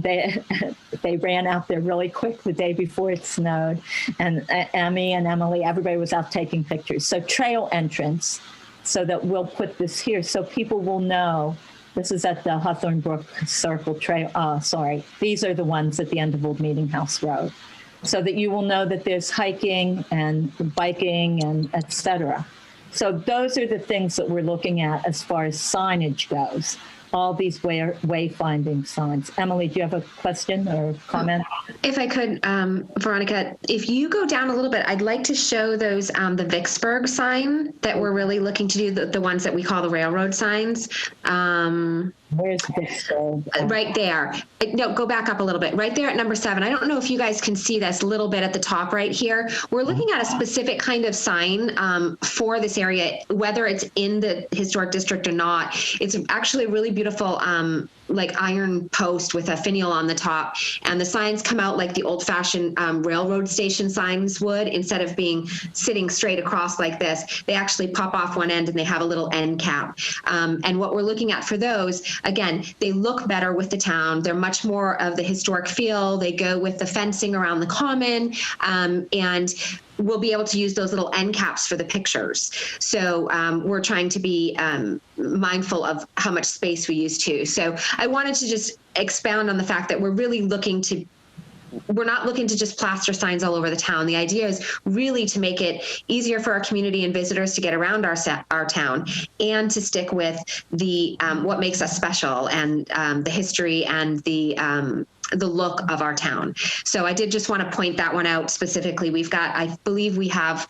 Speaker 1: They ran out there really quick the day before it snowed. And Emmy and Emily, everybody was out taking pictures. So trail entrance, so that we'll put this here so people will know. This is at the Hawthorne Brook Circle Trail. These are the ones at the end of Old Meeting House Road. So that you will know that there's hiking and biking and et cetera. So those are the things that we're looking at as far as signage goes, all these wayfinding signs. Emily, do you have a question or comment?
Speaker 12: If I could, Veronica, if you go down a little bit, I'd like to show those, the Vicksburg sign that we're really looking to do, the ones that we call the railroad signs.
Speaker 1: Where's Vicksburg?
Speaker 12: Right there. No, go back up a little bit. Right there at number 7. I don't know if you guys can see this little bit at the top right here. We're looking at a specific kind of sign for this area, whether it's in the historic district or not. It's actually a really beautiful like iron post with a finial on the top, and the signs come out like the old-fashioned railroad station signs would. Instead of being sitting straight across like this, they actually pop off one end and they have a little end cap. And what we're looking at for those, again, they look better with the town. They're much more of the historic feel. They go with the fencing around the common, and we'll be able to use those little end caps for the pictures. So we're trying to be mindful of how much space we use too. So I wanted to just expound on the fact that we're really we're not looking to just plaster signs all over the town. The idea is really to make it easier for our community and visitors to get around our town, and to stick with the what makes us special, and the history and the look of our town. So I did just want to point that one out specifically. We've got, I believe we have,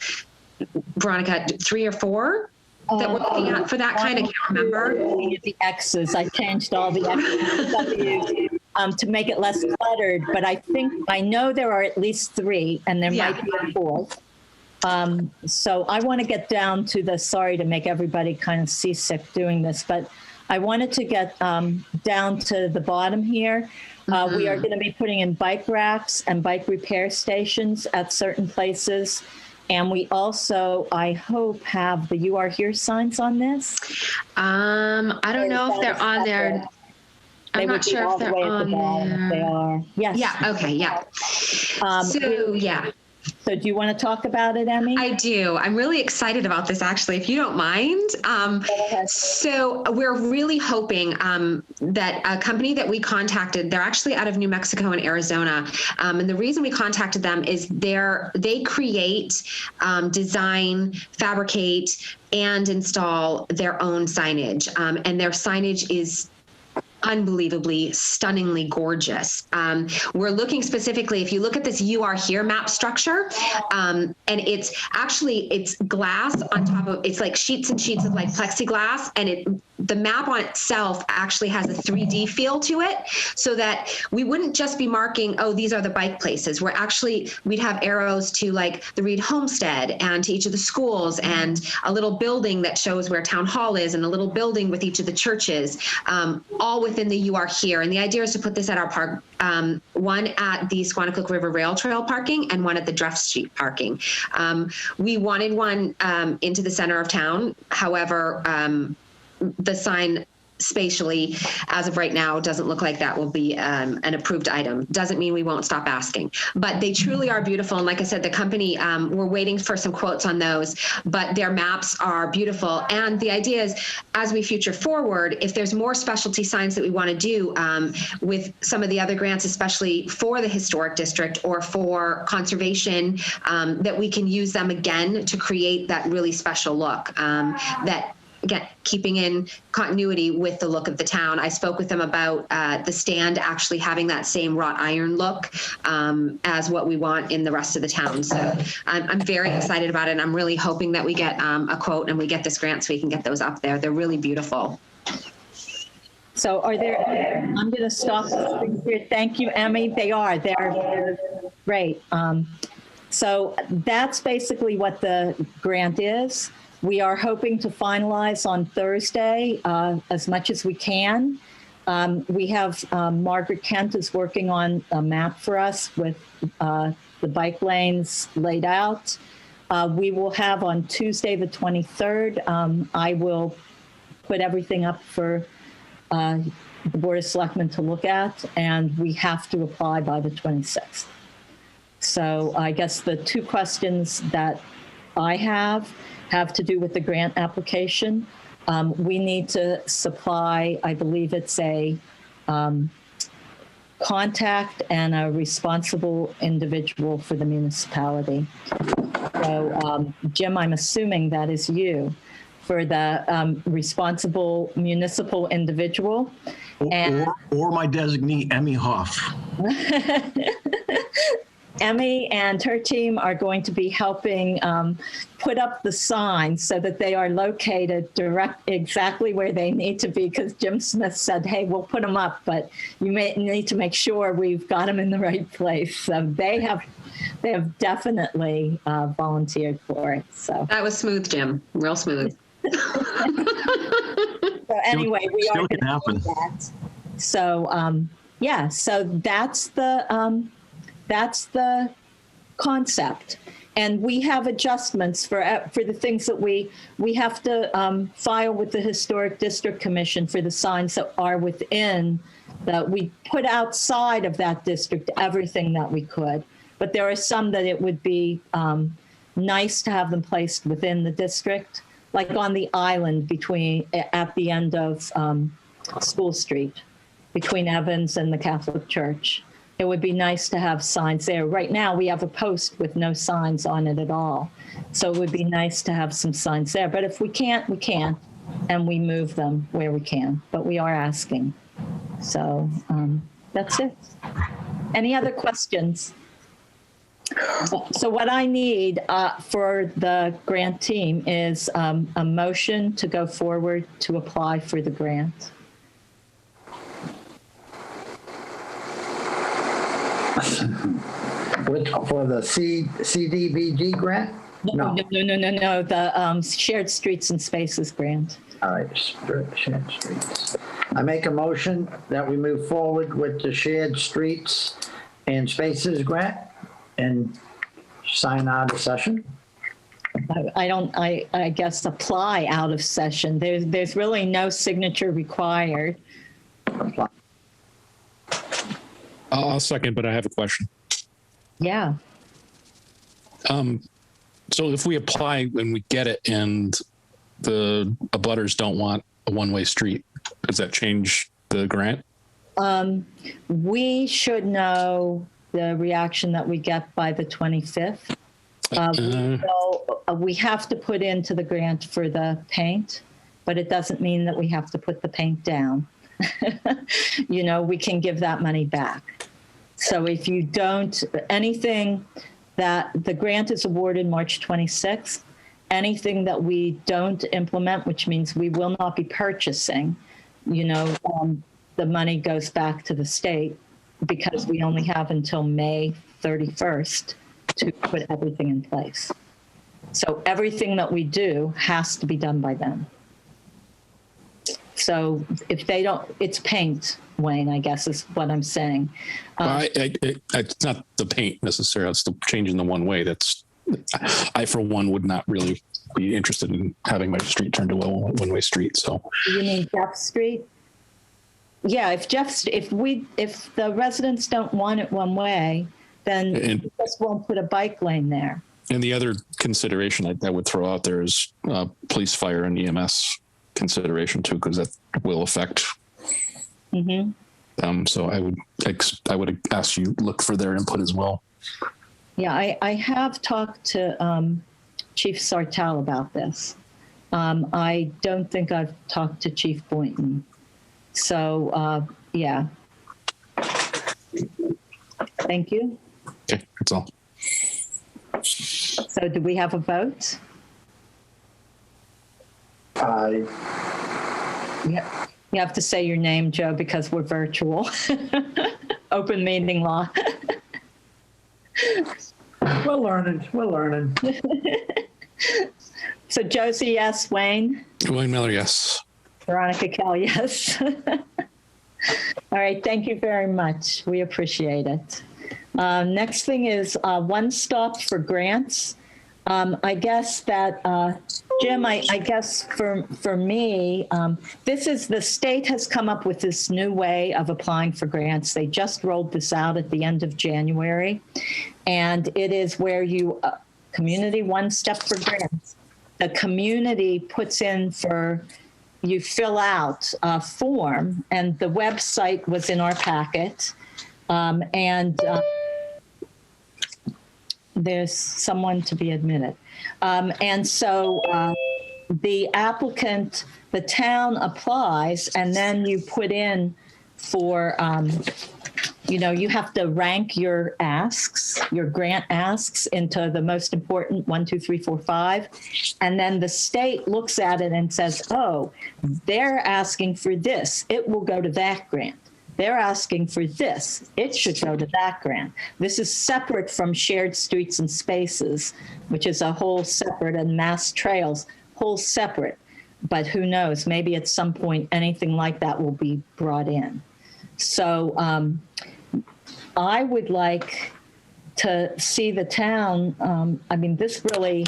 Speaker 12: Veronica, 3 or 4 that we're looking at for that kind. I can't remember.
Speaker 1: The X's, I changed all the X's to make it less cluttered, but I know there are at least 3, and there might be a 4th. So I want to get down to sorry to make everybody kind of seasick doing this, but I wanted to get down to the bottom here. We are going to be putting in bike racks and bike repair stations at certain places. And we also, I hope, have the "You Are Here" signs on this.
Speaker 12: I don't know if they're on there. I'm not sure if they're on there.
Speaker 1: They are. Yes.
Speaker 12: Yeah. Okay. Yeah. So yeah.
Speaker 1: So do you want to talk about it, Emmy?
Speaker 12: I do. I'm really excited about this, actually, if you don't mind. So we're really hoping that a company that we contacted, they're actually out of New Mexico and Arizona. And the reason we contacted them is they create, design, fabricate, and install their own signage. And their signage is unbelievably, stunningly gorgeous. We're looking specifically, if you look at this "You Are Here" map structure, and it's glass on top of, it's like sheets and sheets of like plexiglass, and the map on itself actually has a 3D feel to it, so that we wouldn't just be marking, oh, these are the bike places. We'd have arrows to like the Reed Homestead and to each of the schools, and a little building that shows where Town Hall is, and a little building with each of the churches, all within the "You Are Here." And the idea is to put this at our park, one at the Squanicook River Rail Trail parking and one at the Druff Street parking. We wanted one into the center of town. However, the sign spatially, as of right now, doesn't look like that will be an approved item. Doesn't mean we won't stop asking, but they truly are beautiful. And like I said, the company, we're waiting for some quotes on those, but their maps are beautiful. And the idea is, as we future forward, if there's more specialty signs that we want to do with some of the other grants, especially for the historic district or for conservation, that we can use them again to create that really special look that, again, keeping in continuity with the look of the town. I spoke with them about the stand actually having that same wrought iron look as what we want in the rest of the town. So I'm very excited about it. And I'm really hoping that we get a quote and we get this grant so we can get those up there. They're really beautiful.
Speaker 1: So I'm going to stop here. Thank you, Emmy. They're great. So that's basically what the grant is. We are hoping to finalize on Thursday as much as we can. We have Margaret Kent is working on a map for us with the bike lanes laid out. We will have on Tuesday, the 23rd, I will put everything up for the Board of Selectmen to look at, and we have to apply by the 26th. So I guess the 2 questions that I have to do with the grant application. We need to supply, I believe it's a contact and a responsible individual for the municipality. So Jim, I'm assuming that is you for the responsible municipal individual.
Speaker 4: Or my designee, Emmy Hoff.
Speaker 1: Emmy and her team are going to be helping put up the signs so that they are located exactly where they need to be, because Jim Smith said, hey, we'll put them up, but you may need to make sure we've got them in the right place. So they have definitely volunteered for it. So
Speaker 12: that was smooth, Jim. Real smooth.
Speaker 1: So anyway, we
Speaker 4: still
Speaker 1: are
Speaker 4: can happen.
Speaker 1: That. So yeah, so that's the concept. And we have adjustments for the things that we have to file with the Historic District Commission for the signs that are within, that we put outside of that district everything that we could. But there are some that it would be nice to have them placed within the district, like on the island at the end of School Street, between Evans and the Catholic Church. It would be nice to have signs there. Right now, we have a post with no signs on it at all. So it would be nice to have some signs there. But if we can't, we can't, and we move them where we can. But we are asking. So that's it. Any other questions? So what I need for the grant team is a motion to go forward to apply for the grant.
Speaker 2: For the CDBG grant?
Speaker 1: No. The Shared Streets and Spaces grant.
Speaker 2: All right, shared streets. I make a motion that we move forward with the Shared Streets and Spaces grant and sign out of session.
Speaker 1: I guess apply out of session. There's really no signature required.
Speaker 3: I'll second, but I have a question.
Speaker 1: Yeah.
Speaker 3: So if we apply and we get it and the abutters don't want a one-way street, does that change the grant?
Speaker 1: We should know the reaction that we get by the 25th. We have to put into the grant for the paint, but it doesn't mean that we have to put the paint down. We can give that money back. So if you don't, anything that the grant is awarded March 26th, anything that we don't implement, which means we will not be purchasing, the money goes back to the state because we only have until May 31st to put everything in place. So everything that we do has to be done by then. So if they don't, it's paint, Wayne, I guess is what I'm saying.
Speaker 3: It's not the paint necessarily, it's the changing the one way. I, for one, would not really be interested in having my street turned to a one-way street. So
Speaker 1: you mean Jeff Street? Yeah, if the residents don't want it one way, then we just won't put a bike lane there.
Speaker 3: And the other consideration I would throw out there is police, fire, and EMS consideration too, because that will affect.
Speaker 1: Mm-hmm.
Speaker 3: So I would ask you look for their input as well.
Speaker 1: Yeah, I have talked to Chief Sartell about this. I don't think I've talked to Chief Boynton. So, yeah. Thank you.
Speaker 3: Okay, that's all.
Speaker 1: So do we have a vote? Yeah. You have to say your name, Joe, because we're virtual. Open meeting law.
Speaker 2: We're learning.
Speaker 1: So Josie, yes. Wayne?
Speaker 3: Wayne Miller, yes.
Speaker 1: Veronica Kell, yes. All right, thank you very much. We appreciate it. Next thing is One Stop for grants. I guess that, Jim, I guess for me, the state has come up with this new way of applying for grants. They just rolled this out at the end of January. And it is where community One Step for grants. The community puts in you fill out a form, and the website was in our packet. There's someone to be admitted. And so the applicant, the town applies, and then you put in for, you have to rank your asks, your grant asks into the most important 1, 2, 3, 4, 5. And then the state looks at it and says, oh, they're asking for this. It will go to that grant. They're asking for this. It should go to that grant. This is separate from Shared Streets and Spaces, which is a whole separate, and mass trails, whole separate. But who knows, maybe at some point anything like that will be brought in. So I would like to see the town, this really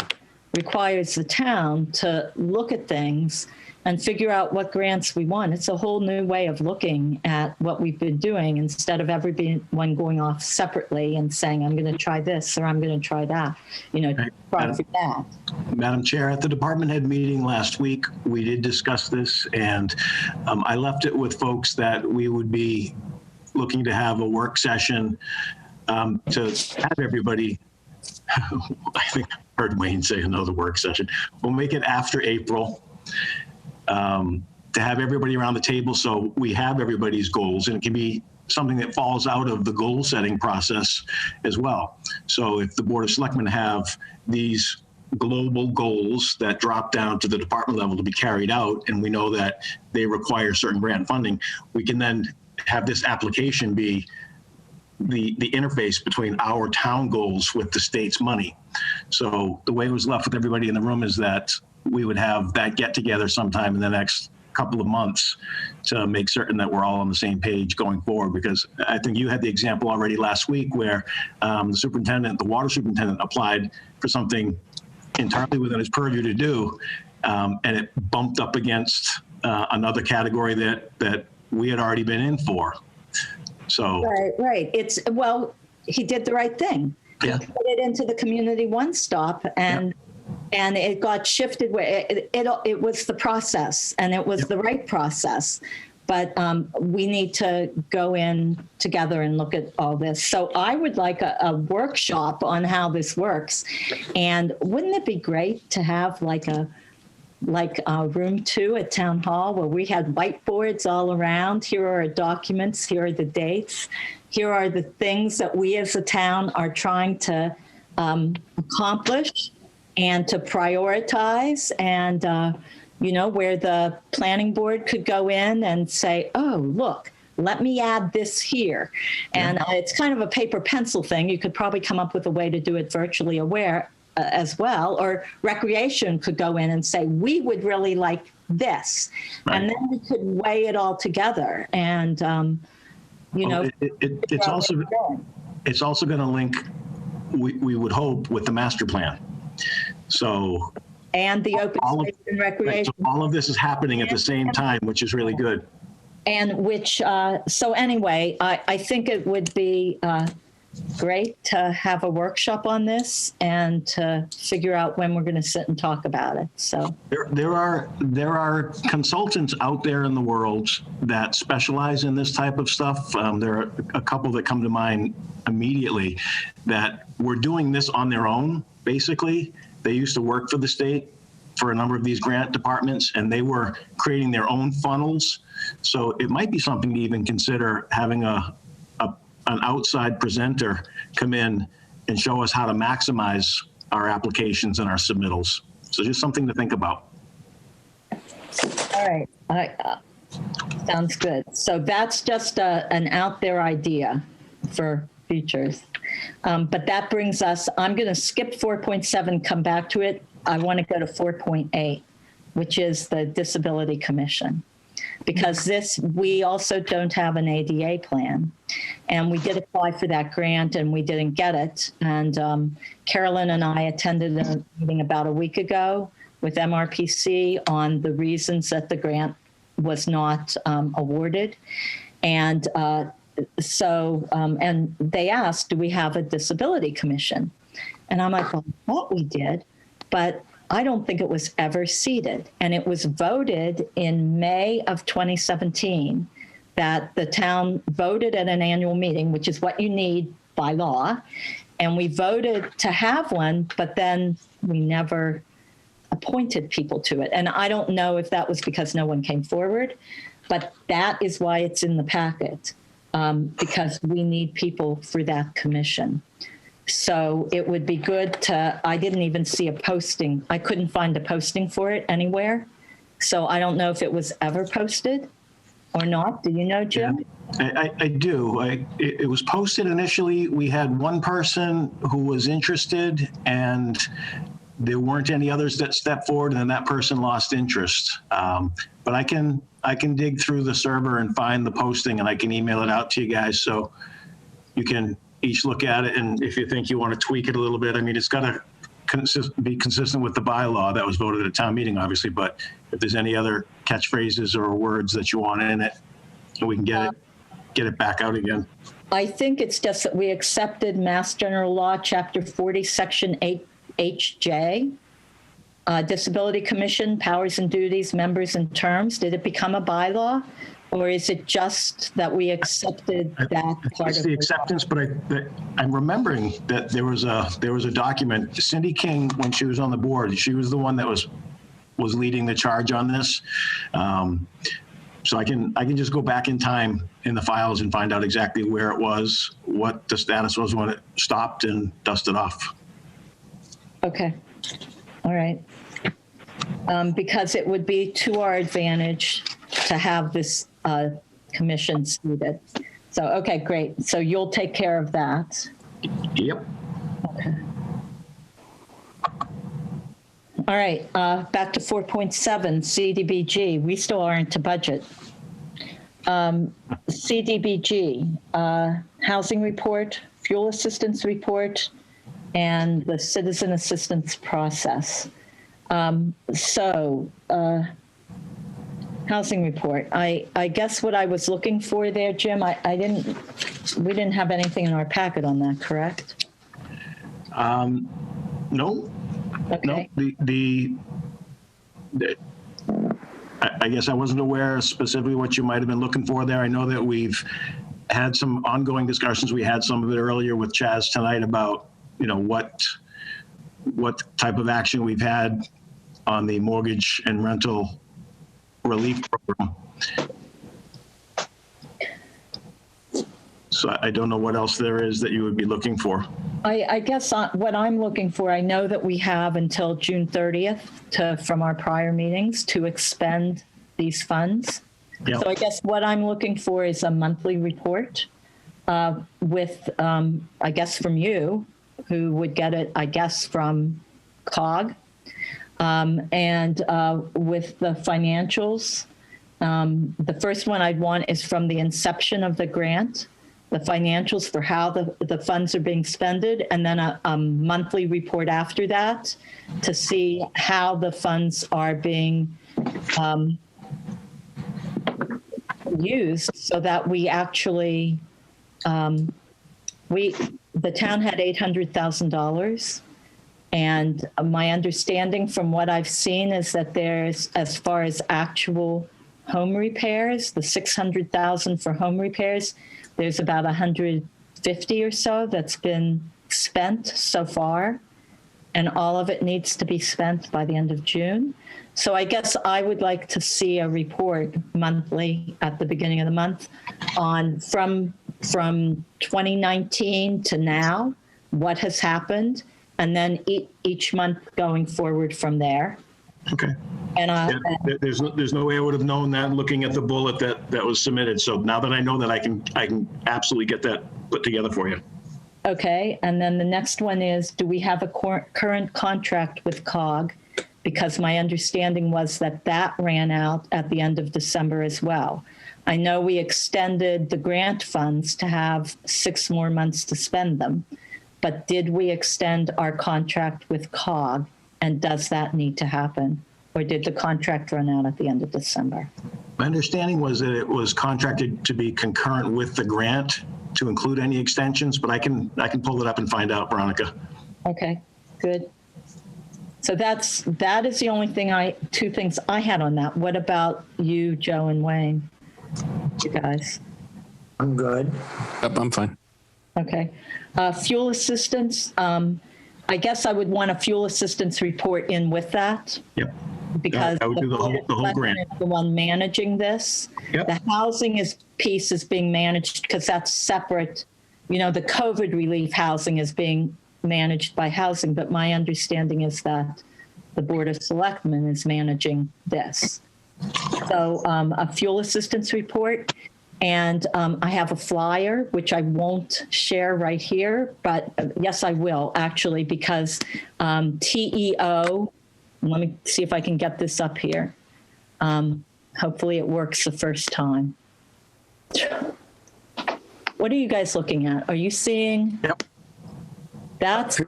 Speaker 1: requires the town to look at things and figure out what grants we want. It's a whole new way of looking at what we've been doing instead of everyone going off separately and saying, I'm going to try this or I'm going to try that, try for that.
Speaker 4: Madam Chair, at the department head meeting last week, we did discuss this, and I left it with folks that we would be looking to have a work session to have everybody, I think I heard Wayne say another work session. We'll make it after April to have everybody around the table so we have everybody's goals, and it can be something that falls out of the goal setting process as well. So if the Board of Selectmen have these global goals that drop down to the department level to be carried out, and we know that they require certain grant funding, we can then have this application be the interface between our town goals with the state's money. So the way it was left with everybody in the room is that we would have that get together sometime in the next couple of months to make certain that we're all on the same page going forward. Because I think you had the example already last week where the water superintendent applied for something entirely within his purview to do, and it bumped up against another category that we had already been in for. So
Speaker 1: right. He did the right thing.
Speaker 4: Yeah.
Speaker 1: He put it into the community one stop, and it got shifted where it was the process, and it was the right process. But we need to go in together and look at all this. So I would like a workshop on how this works. And wouldn't it be great to have like room 2 at Town Hall where we had whiteboards all around? Here are our documents, here are the dates, here are the things that we as a town are trying to accomplish and to prioritize, and where the planning board could go in and say, oh, look, let me add this here. And it's kind of a paper pencil thing. You could probably come up with a way to do it virtually aware as well, or recreation could go in and say, we would really like this. Right. And then we could weigh it all together. And,
Speaker 4: it's also going to link, we would hope, with the master plan. So,
Speaker 1: and the open space and recreation.
Speaker 4: So all of this is happening at the same time, which is really good.
Speaker 1: And so anyway, I think it would be great to have a workshop on this and to figure out when we're going to sit and talk about it. So
Speaker 4: there are consultants out there in the world that specialize in this type of stuff. There are a couple that come to mind immediately that were doing this on their own. Basically, they used to work for the state for a number of these grant departments, and they were creating their own funnels. So it might be something to even consider having an outside presenter come in and show us how to maximize our applications and our submittals. So just something to think about.
Speaker 1: All right. Sounds good. So that's just an out there idea for futures. But that brings us, I'm going to skip 4.7, come back to it. I want to go to 4.8, which is the Disability Commission. Because we also don't have an ADA plan. And we did apply for that grant and we didn't get it. And Carolyn and I attended a meeting about a week ago with MRPC on the reasons that the grant was not awarded. And and they asked, do we have a disability commission? And I'm like, well, I thought we did, but I don't think it was ever seated. And it was voted in May of 2017 that the town voted at an annual meeting, which is what you need by law. And we voted to have one, but then we never appointed people to it. And I don't know if that was because no one came forward, but that is why it's in the packet, because we need people for that commission. So it would be good I didn't even see a posting. I couldn't find a posting for it anywhere. So I don't know if it was ever posted or not. Do you know, Jim?
Speaker 4: Yeah, I do. It was posted initially. We had one person who was interested and there weren't any others that stepped forward, and then that person lost interest. But I can dig through the server and find the posting, and I can email it out to you guys so you can each look at it, and if you think you want to tweak it a little bit, I mean, it's got a be consistent with the bylaw that was voted at a town meeting, obviously, but if there's any other catchphrases or words that you want in it, we can get it back out again.
Speaker 1: I think it's just that we accepted Mass General Law, Chapter 40, Section 8HJ, Disability Commission, powers and duties, members and terms. Did it become a bylaw? Or is it just that we accepted that part
Speaker 4: It's
Speaker 1: of
Speaker 4: the acceptance, but I'm remembering that there was a document. Cindy King, when she was on the board, she was the one that was leading the charge on this. So I can just go back in time in the files and find out exactly where it was, what the status was when it stopped, and dust it off.
Speaker 1: Okay. All right. Because it would be to our advantage to have this commission seated. So, okay, great. So you'll take care of that.
Speaker 4: Yep.
Speaker 1: Okay. All right, back to 4.7, CDBG. We still aren't to budget. CDBG, housing report, fuel assistance report, and the citizen assistance process. Housing report. I guess what I was looking for there, Jim, we didn't have anything in our packet on that, correct?
Speaker 4: No.
Speaker 1: Okay.
Speaker 4: No, I guess I wasn't aware specifically what you might have been looking for there. I know that we've had some ongoing discussions. We had some of it earlier with Chaz tonight about, what type of action we've had on the mortgage and rental relief program. So I don't know what else there is that you would be looking for.
Speaker 1: I guess what I'm looking for, I know that we have until June 30th from our prior meetings to expend these funds.
Speaker 4: Yep.
Speaker 1: So I guess what I'm looking for is a monthly report with, I guess from you, who would get it, I guess, from COG, and with the financials. The first one I'd want is from the inception of the grant, the financials for how the funds are being spended, and then a monthly report after that to see how the funds are being used, so that we actually, the town had $800,000. And my understanding from what I've seen is that there's, as far as actual home repairs, the 600,000 for home repairs, there's about 150 or so that's been spent so far, and all of it needs to be spent by the end of June. So I guess I would like to see a report monthly at the beginning of the month on from 2019 to now, what has happened, and then each month going forward from there.
Speaker 4: Okay.
Speaker 1: And
Speaker 4: there's no way I would have known that looking at the bullet that was submitted. So now that I know that, I can absolutely get that put together for you.
Speaker 1: Okay. And then the next one is, do we have a current contract with COG? Because my understanding was that ran out at the end of December as well. I know we extended the grant funds to have 6 more months to spend them, but did we extend our contract with COG? And does that need to happen? Or did the contract run out at the end of December?
Speaker 4: My understanding was that it was contracted to be concurrent with the grant to include any extensions, but I can pull it up and find out, Veronica.
Speaker 1: Okay, good. So that is the only thing two things I had on that. What about you, Joe and Wayne? You guys?
Speaker 2: I'm good.
Speaker 3: Yep, I'm fine.
Speaker 1: Okay. Fuel assistance. I guess I would want a fuel assistance report in with that.
Speaker 4: Yep.
Speaker 1: Because
Speaker 4: I would do the whole grant.
Speaker 1: Is the one managing this.
Speaker 4: Yep.
Speaker 1: The housing piece is being managed because that's separate. The COVID relief housing is being managed by housing, but my understanding is that the Board of Selectmen is managing this. So a fuel assistance report. And I have a flyer, which I won't share right here, but yes, I will actually, because TEO, let me see if I can get this up here. Hopefully it works the first time. What are you guys looking at? Are you seeing?
Speaker 4: Yep.
Speaker 1: That's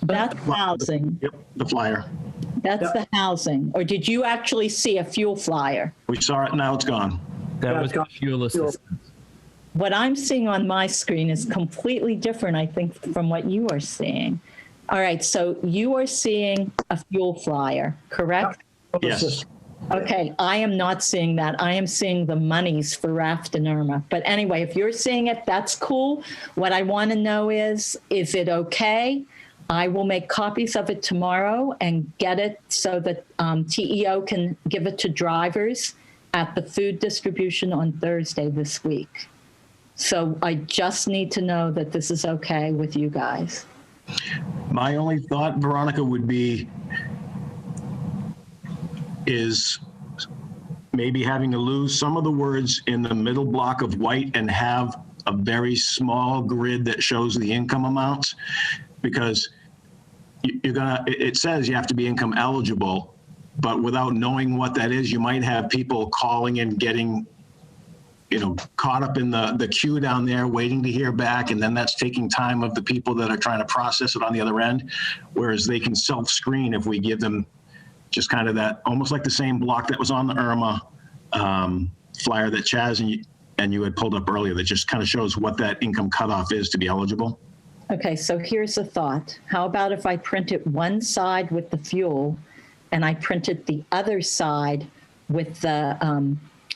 Speaker 1: That's housing.
Speaker 4: Yep, the flyer.
Speaker 1: That's the housing. Or did you actually see a fuel flyer?
Speaker 4: We saw it, now it's gone.
Speaker 7: That was the fuel assistance.
Speaker 1: What I'm seeing on my screen is completely different, I think, from what you are seeing. All right, so you are seeing a fuel flyer, correct?
Speaker 4: Yes.
Speaker 1: Okay, I am not seeing that. I am seeing the monies for Raft and Irma. But anyway, if you're seeing it, that's cool. What I want to know is it okay? I will make copies of it tomorrow and get it so that TEO can give it to drivers at the food distribution on Thursday this week. So I just need to know that this is okay with you guys.
Speaker 4: My only thought, Veronica, would be is maybe having to lose some of the words in the middle block of white and have a very small grid that shows the income amounts, because it says you have to be income eligible, but without knowing what that is, you might have people calling and getting, caught up in the queue down there waiting to hear back, and then that's taking time of the people that are trying to process it on the other end, whereas they can self-screen if we give them just kind of that, almost like the same block that was on the Irma flyer that Chaz and you had pulled up earlier, that just kind of shows what that income cutoff is to be eligible.
Speaker 1: Okay, so here's a thought. How about if I print it one side with the fuel and I printed the other side with the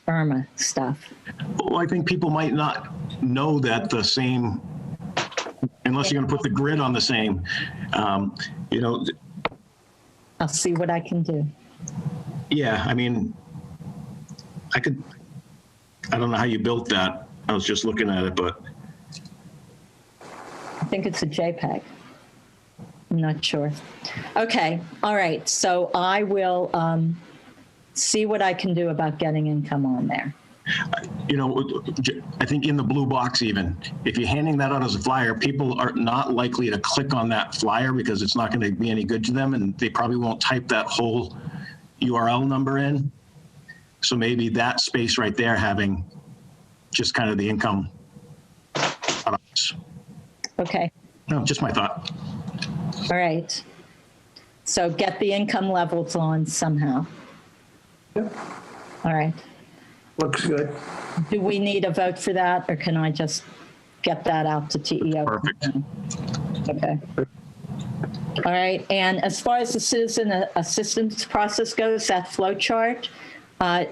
Speaker 1: Irma stuff?
Speaker 4: Well, I think people might not know that the same, unless you're going to put the grid on the same,
Speaker 1: I'll see what I can do.
Speaker 4: Yeah, I mean, I don't know how you built that. I was just looking at it, but.
Speaker 1: I think it's a JPEG. I'm not sure. Okay, all right. So I will see what I can do about getting income on there.
Speaker 4: I think in the blue box even, if you're handing that out as a flyer, people are not likely to click on that flyer because it's not going to be any good to them, and they probably won't type that whole URL number in. So maybe that space right there having just kind of the income.
Speaker 1: Okay.
Speaker 4: No, just my thought.
Speaker 1: All right. So get the income levels on somehow.
Speaker 2: Yep.
Speaker 1: All right.
Speaker 2: Looks good.
Speaker 1: Do we need a vote for that, or can I just get that out to TEO?
Speaker 4: Perfect.
Speaker 1: Okay. All right. And as far as the citizen assistance process goes, that flow chart,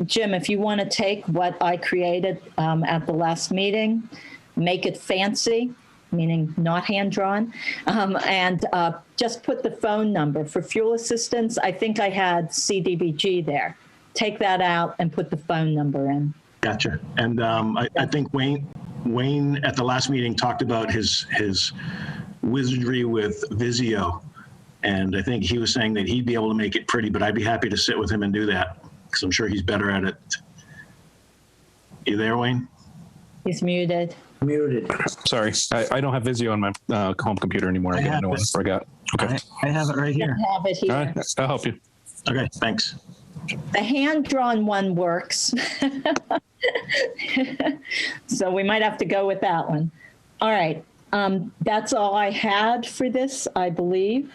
Speaker 1: Jim, if you want to take what I created at the last meeting, make it fancy, meaning not hand-drawn, and just put the phone number. For fuel assistance, I think I had CDBG there. Take that out and put the phone number in.
Speaker 4: Gotcha. And I think Wayne at the last meeting talked about his wizardry with Visio. And I think he was saying that he'd be able to make it pretty, but I'd be happy to sit with him and do that because I'm sure he's better at it. You there, Wayne?
Speaker 1: He's muted.
Speaker 2: Muted.
Speaker 3: Sorry, I don't have Visio on my home computer anymore. I got no one. Forgot. Okay.
Speaker 4: I have it right here.
Speaker 1: I have it here.
Speaker 3: All right, I'll help you.
Speaker 4: Okay, thanks.
Speaker 1: The hand-drawn one works. So we might have to go with that one. All right. That's all I had for this, I believe.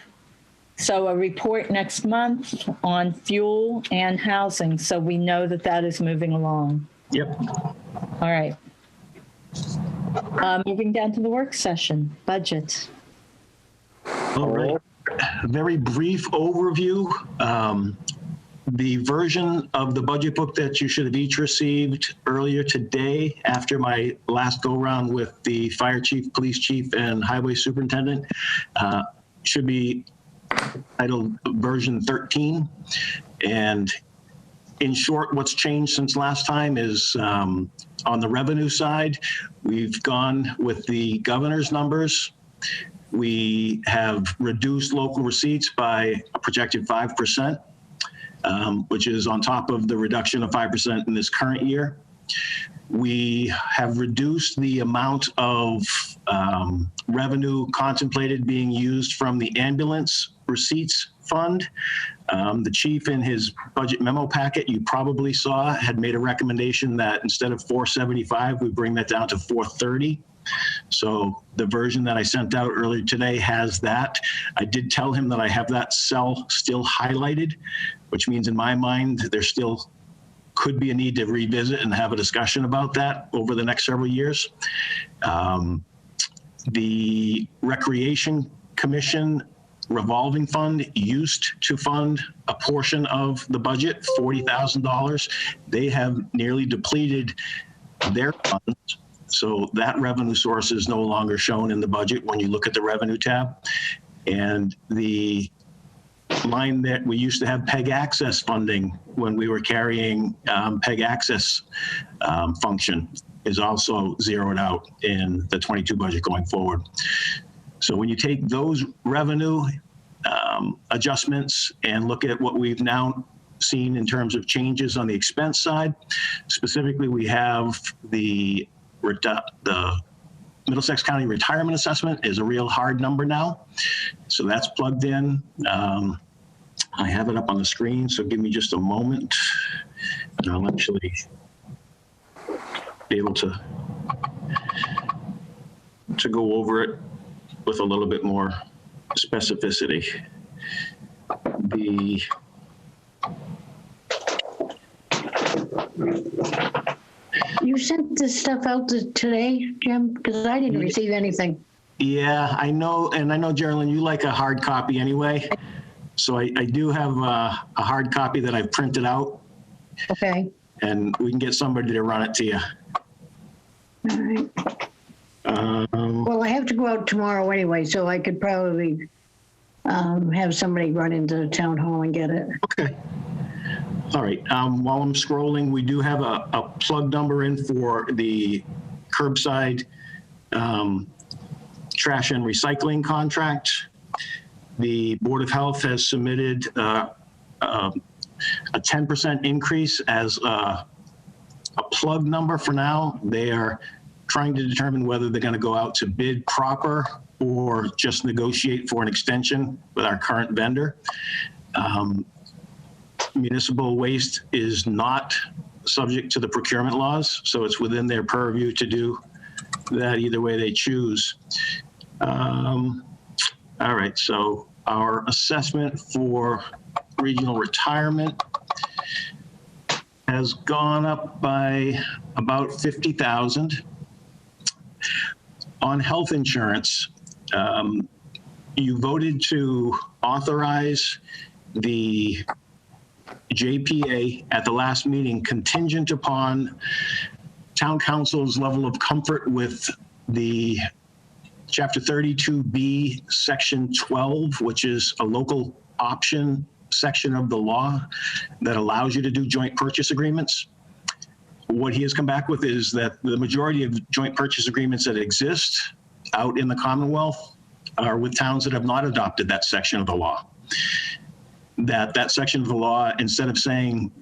Speaker 1: So a report next month on fuel and housing. So we know that that is moving along.
Speaker 4: Yep.
Speaker 1: All right. Moving down to the work session, budget.
Speaker 4: All right. Very brief overview. The version of the budget book that you should have each received earlier today after my last go round with the fire chief, police chief, and highway superintendent should be titled version 13. And in short, what's changed since last time is on the revenue side, we've gone with the governor's numbers. We have reduced local receipts by a projected 5%. Which is on top of the reduction of 5% in this current year. We have reduced the amount of revenue contemplated being used from the ambulance receipts fund The chief in his budget memo packet, you probably saw, had made a recommendation that instead of 475, we bring that down to 430. So the version that I sent out earlier today has that. I did tell him that I have that cell still highlighted, which means in my mind, there still could be a need to revisit and have a discussion about that over the next several years. The Recreation Commission revolving fund used to fund a portion of the budget, $40,000. They have nearly depleted their funds. So that revenue source is no longer shown in the budget when you look at the revenue tab. And the line that we used to have PEG access funding when we were carrying PEG access function is also zeroed out in the 22 budget going forward. So when you take those revenue adjustments and look at what we've now seen in terms of changes on the expense side, specifically we have the Middlesex County retirement assessment is a real hard number now. So that's plugged in. I have it up on the screen, so give me just a moment and I'll actually be able to go over it with a little bit more specificity.
Speaker 11: You sent this stuff out today, Jim? Because I didn't receive anything.
Speaker 4: Yeah, I know. And I know, Geraldine, you like a hard copy anyway. So I do have a hard copy that I've printed out.
Speaker 11: Okay.
Speaker 4: And we can get somebody to run it to you.
Speaker 11: All right. Well, I have to go out tomorrow anyway, so I could probably have somebody run into the town hall and get it.
Speaker 4: Okay. All right. While I'm scrolling, we do have a plug number in for the curbside trash and recycling contract. The Board of Health has submitted a 10% increase as a plug number for now. They are trying to determine whether they're going to go out to bid proper or just negotiate for an extension with our current vendor. Municipal waste is not subject to the procurement laws, so it's within their purview to do that either way they choose. All right, so our assessment for regional retirement has gone up by about 50,000. On health insurance, you voted to authorize the JPA at the last meeting contingent upon town council's level of comfort with the Chapter 32B, Section 12, which is a local option section of the law that allows you to do joint purchase agreements. What he has come back with is that the majority of joint purchase agreements that exist out in the Commonwealth are with towns that have not adopted that section of the law. That section of the law, instead of saying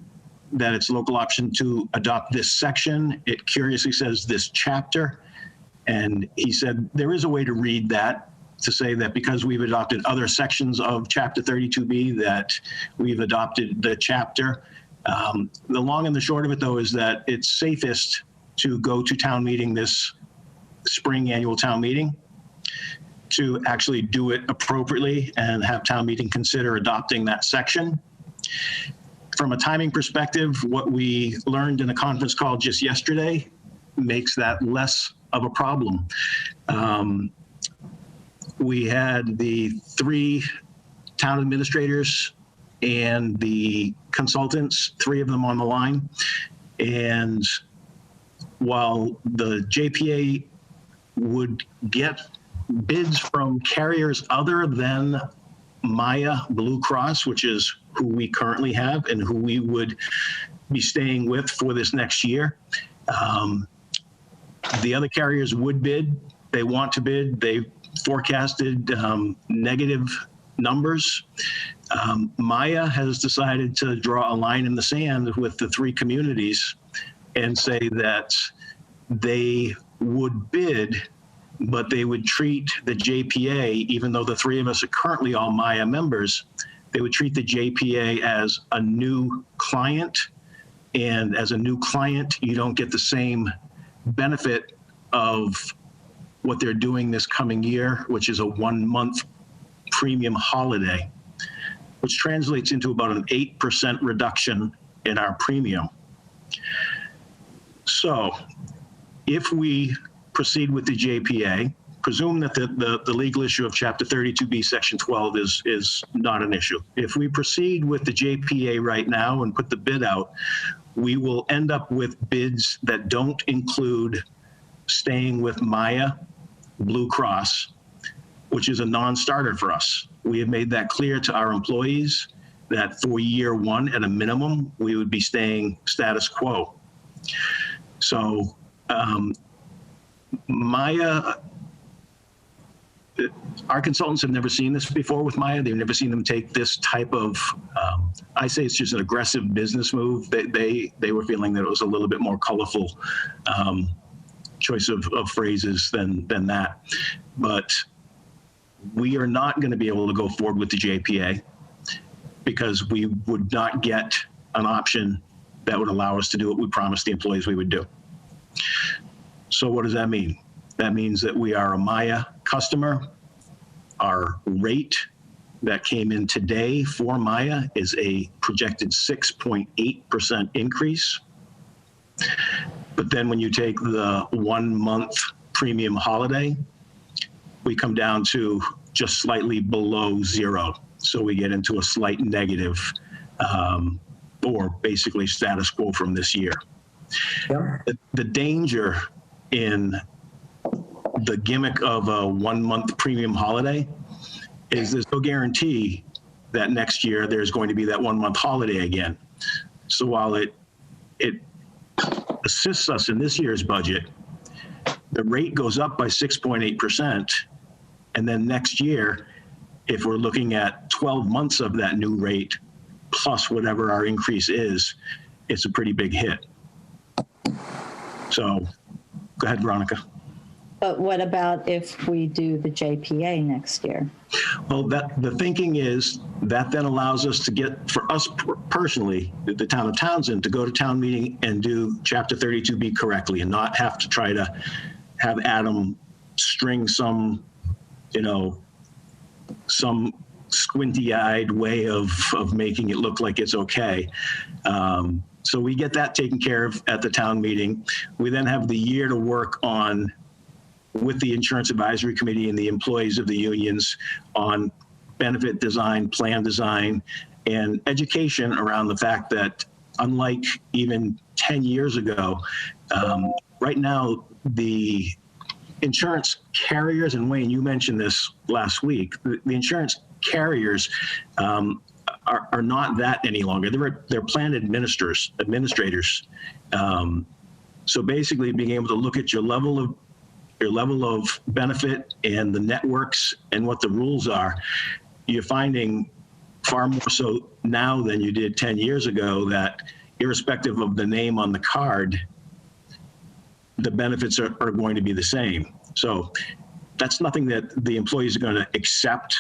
Speaker 4: that it's local option to adopt this section, it curiously says this chapter. And he said there is a way to read that to say that because we've adopted other sections of Chapter 32B that we've adopted the chapter. The long and the short of it, though, is that it's safest to go to town meeting this spring annual town meeting to actually do it appropriately and have town meeting consider adopting that section. From a timing perspective, what we learned in a conference call just yesterday makes that less of a problem. We had the 3 town administrators and the consultants, 3 of them on the line. And while the JPA would get bids from carriers other than Maya Blue Cross, which is who we currently have and who we would be staying with for this next year, the other carriers would bid. They want to bid. They forecasted negative numbers. Maya has decided to draw a line in the sand with the 3 communities and say that they would bid, but they would treat the JPA, even though the 3 of us are currently all Maya members, they would treat the JPA as a new client. And as a new client, you don't get the same benefit of what they're doing this coming year, which is a 1-month premium holiday, which translates into about an 8% reduction in our premium. So if we proceed with the JPA, presume that the legal issue of Chapter 32B, Section 12 is not an issue. If we proceed with the JPA right now and put the bid out, we will end up with bids that don't include staying with Maya Blue Cross, which is a non-starter for us. We have made that clear to our employees that for year one, at a minimum, we would be staying status quo. So Maya, our consultants have never seen this before with Maya. They've never seen them take this type of, I say it's just an aggressive business move. They were feeling that it was a little bit more colorful choice of phrases than that. But we are not going to be able to go forward with the JPA because we would not get an option that would allow us to do what we promised the employees we would do. So what does that mean? That means that we are a Maya customer. Our rate that came in today for Maya is a projected 6.8% increase. But then when you take the 1-month premium holiday, we come down to just slightly below zero. So we get into a slight negative, or basically status quo from this year. Yeah. The danger in the gimmick of a 1-month premium holiday is there's no guarantee that next year there's going to be that 1-month holiday again. So while it assists us in this year's budget, the rate goes up by 6.8%. And then next year, if we're looking at 12 months of that new rate, plus whatever our increase is, it's a pretty big hit. So go ahead, Veronica.
Speaker 1: But what about if we do the JPA next year?
Speaker 4: Well, the thinking is that then allows us to get, for us personally, the town of Townsend, to go to town meeting and do Chapter 32B correctly and not have to try to have Adam string some, some squinty-eyed way of making it look like it's okay. So we get that taken care of at the town meeting. We then have the year to work on with the Insurance Advisory Committee and the employees of the unions on benefit design, plan design, and education around the fact that unlike even 10 years ago, right now the insurance carriers, and Wayne, you mentioned this last week, the insurance carriers are not that any longer. They're plan administrators. So basically being able to look at your level of benefit and the networks and what the rules are, you're finding far more so now than you did 10 years ago that irrespective of the name on the card, the benefits are going to be the same. So that's nothing that the employees are going to accept,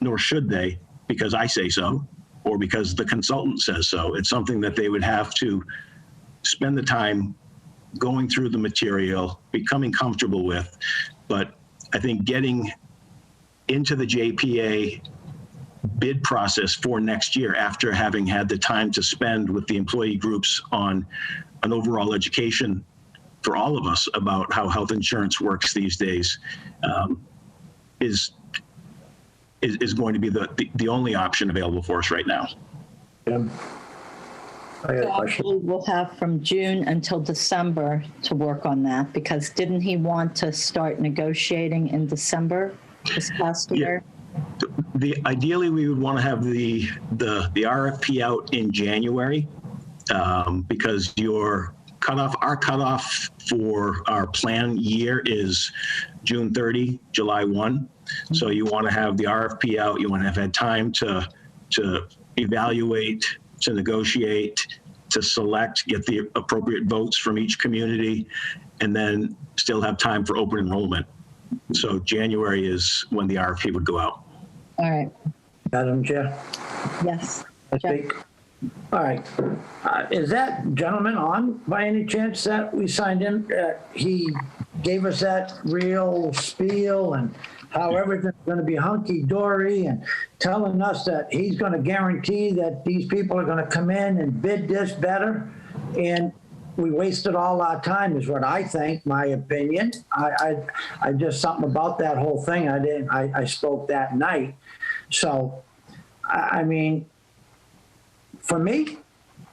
Speaker 4: nor should they, because I say so, or because the consultant says so. It's something that they would have to spend the time going through the material, becoming comfortable with. But I think getting into the JPA bid process for next year, after having had the time to spend with the employee groups on an overall education for all of us about how health insurance works these days, is going to be the only option available for us right now.
Speaker 2: Yeah. I got a
Speaker 1: So
Speaker 2: question.
Speaker 1: we'll have from June until December to work on that, because didn't he want to start negotiating in December this past year?
Speaker 4: Ideally, we would want to have the RFP out in January, because our cutoff for our plan year is June 30, July 1. So you want to have the RFP out. You want to have had time to evaluate, to negotiate, to select, get the appropriate votes from each community, and then still have time for open enrollment. So January is when the RFP would go out.
Speaker 1: All right.
Speaker 2: Madam Chair?
Speaker 1: Yes.
Speaker 2: I think. All right. Is that gentleman on by any chance that we signed in? He gave us that real spiel and how everything's going to be hunky-dory and telling us that he's going to guarantee that these people are going to come in and bid this better. And we wasted all our time is what I think, my opinion. I just, something about that whole thing, I spoke that night. So, I mean, for me,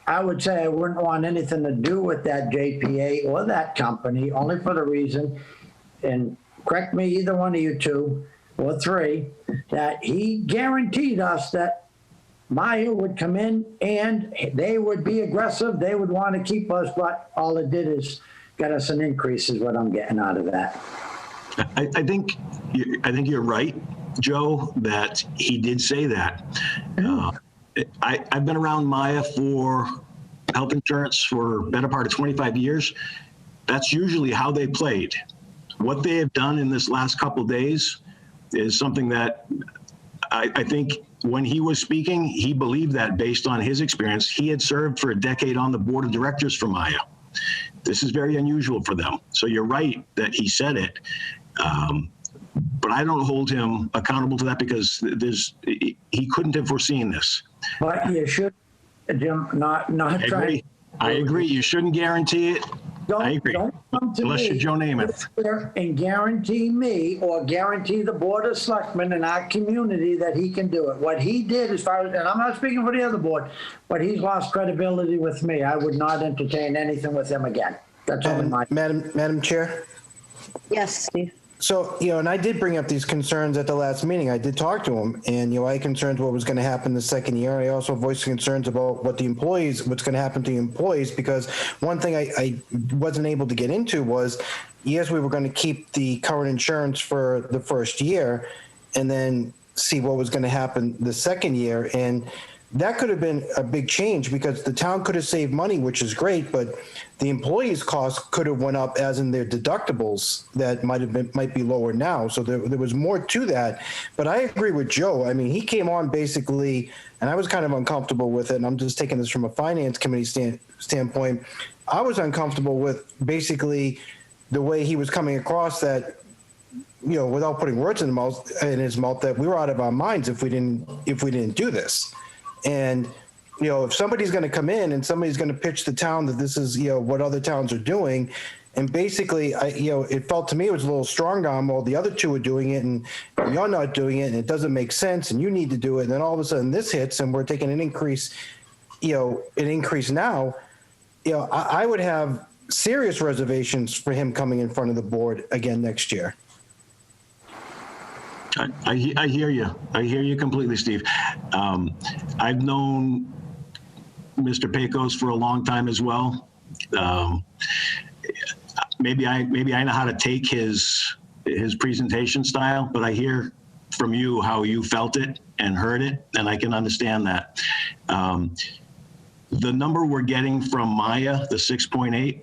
Speaker 2: I would say I wouldn't want anything to do with that JPA or that company, only for the reason, and correct me, either one of you two or three, that he guaranteed us that Maya would come in and they would be aggressive. They would want to keep us, but all it did is get us an increase is what I'm getting out of that.
Speaker 4: I think you're right, Joe, that he did say that. I've been around Maya for health insurance for a better part of 25 years. That's usually how they played. What they have done in this last couple of days is something that I think when he was speaking, he believed that based on his experience. He had served for a decade on the board of directors for Maya. This is very unusual for them. So you're right that he said it. But I don't hold him accountable to that because he couldn't have foreseen this.
Speaker 2: But you should, Jim, not try.
Speaker 4: I agree. You shouldn't guarantee it. I agree.
Speaker 2: Don't come to
Speaker 4: unless
Speaker 2: me
Speaker 4: you're Joe Namath
Speaker 2: and guarantee me or guarantee the Board of Selectmen in our community that he can do it. What he did as far as, and I'm not speaking for the other board, but he's lost credibility with me. I would not entertain anything with him again. That's all in my.
Speaker 5: Madam Chair?
Speaker 1: Yes, Steve.
Speaker 5: So, and I did bring up these concerns at the last meeting. I did talk to him, and, I had concerns what was going to happen the second year. I also voiced concerns about what's going to happen to the employees, because one thing I wasn't able to get into was, yes, we were going to keep the current insurance for the first year and then see what was going to happen the second year. And that could have been a big change because the town could have saved money, which is great, but the employees' costs could have went up, as in their deductibles that might be lower now. So there was more to that. But I agree with Joe. I mean, he came on basically, and I was kind of uncomfortable with it. And I'm just taking this from a finance committee standpoint. I was uncomfortable with basically the way he was coming across that, without putting words in his mouth, that we were out of our minds if we didn't do this. And, if somebody's going to come in and somebody's going to pitch the town that this is, what other towns are doing, and basically, it felt to me it was a little strong arm. Well, the other two are doing it and you're not doing it and it doesn't make sense and you need to do it. And then all of a sudden this hits and we're taking an increase, now, I would have serious reservations for him coming in front of the board again next year.
Speaker 4: I hear you. I hear you completely, Steve. I've known Mr. Pecos for a long time as well. Maybe I know how to take his presentation style, but I hear from you how you felt it and heard it, and I can understand that. The number we're getting from Maya, the 6.8,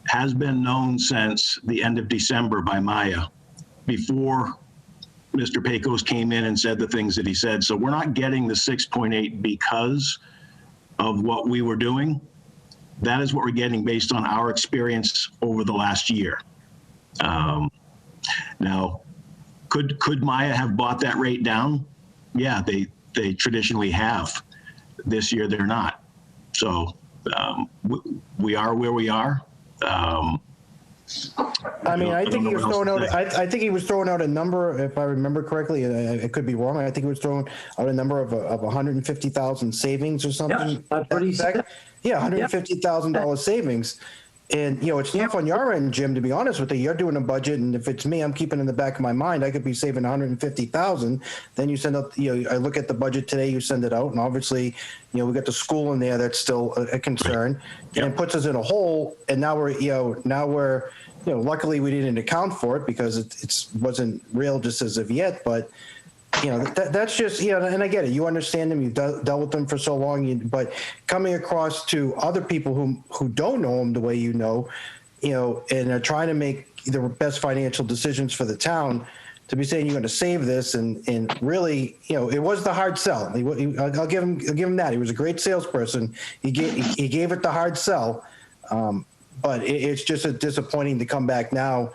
Speaker 4: has been known since the end of December by Maya, before Mr. Pecos came in and said the things that he said. So we're not getting the 6.8 because of what we were doing. That is what we're getting based on our experience over the last year. Now, could Maya have bought that rate down? Yeah, they traditionally have. This year, they're not. So we are where we are.
Speaker 5: I think he was throwing out. I think he was throwing out a number, if I remember correctly. It could be wrong. I think he was throwing out a number of 150,000 savings or something.
Speaker 2: Yeah, that's what he said.
Speaker 5: Yeah, $150,000 savings. And it's tough on your end, Jim. To be honest with you, you're doing a budget, and if it's me, I'm keeping in the back of my mind, I could be saving 150,000. Then you send out. I look at the budget today. You send it out, and obviously, we got the school in there that's still a concern, and it puts us in a hole. And now we're luckily we didn't account for it because it wasn't real just as of yet, but. That's just, and I get it. You understand them. You've dealt with them for so long. But coming across to other people who don't know them the way and are trying to make the best financial decisions for the town, to be saying you're going to save this, and really, it was the hard sell. I'll give him that. He was a great salesperson. He gave it the hard sell, but it's just disappointing to come back now,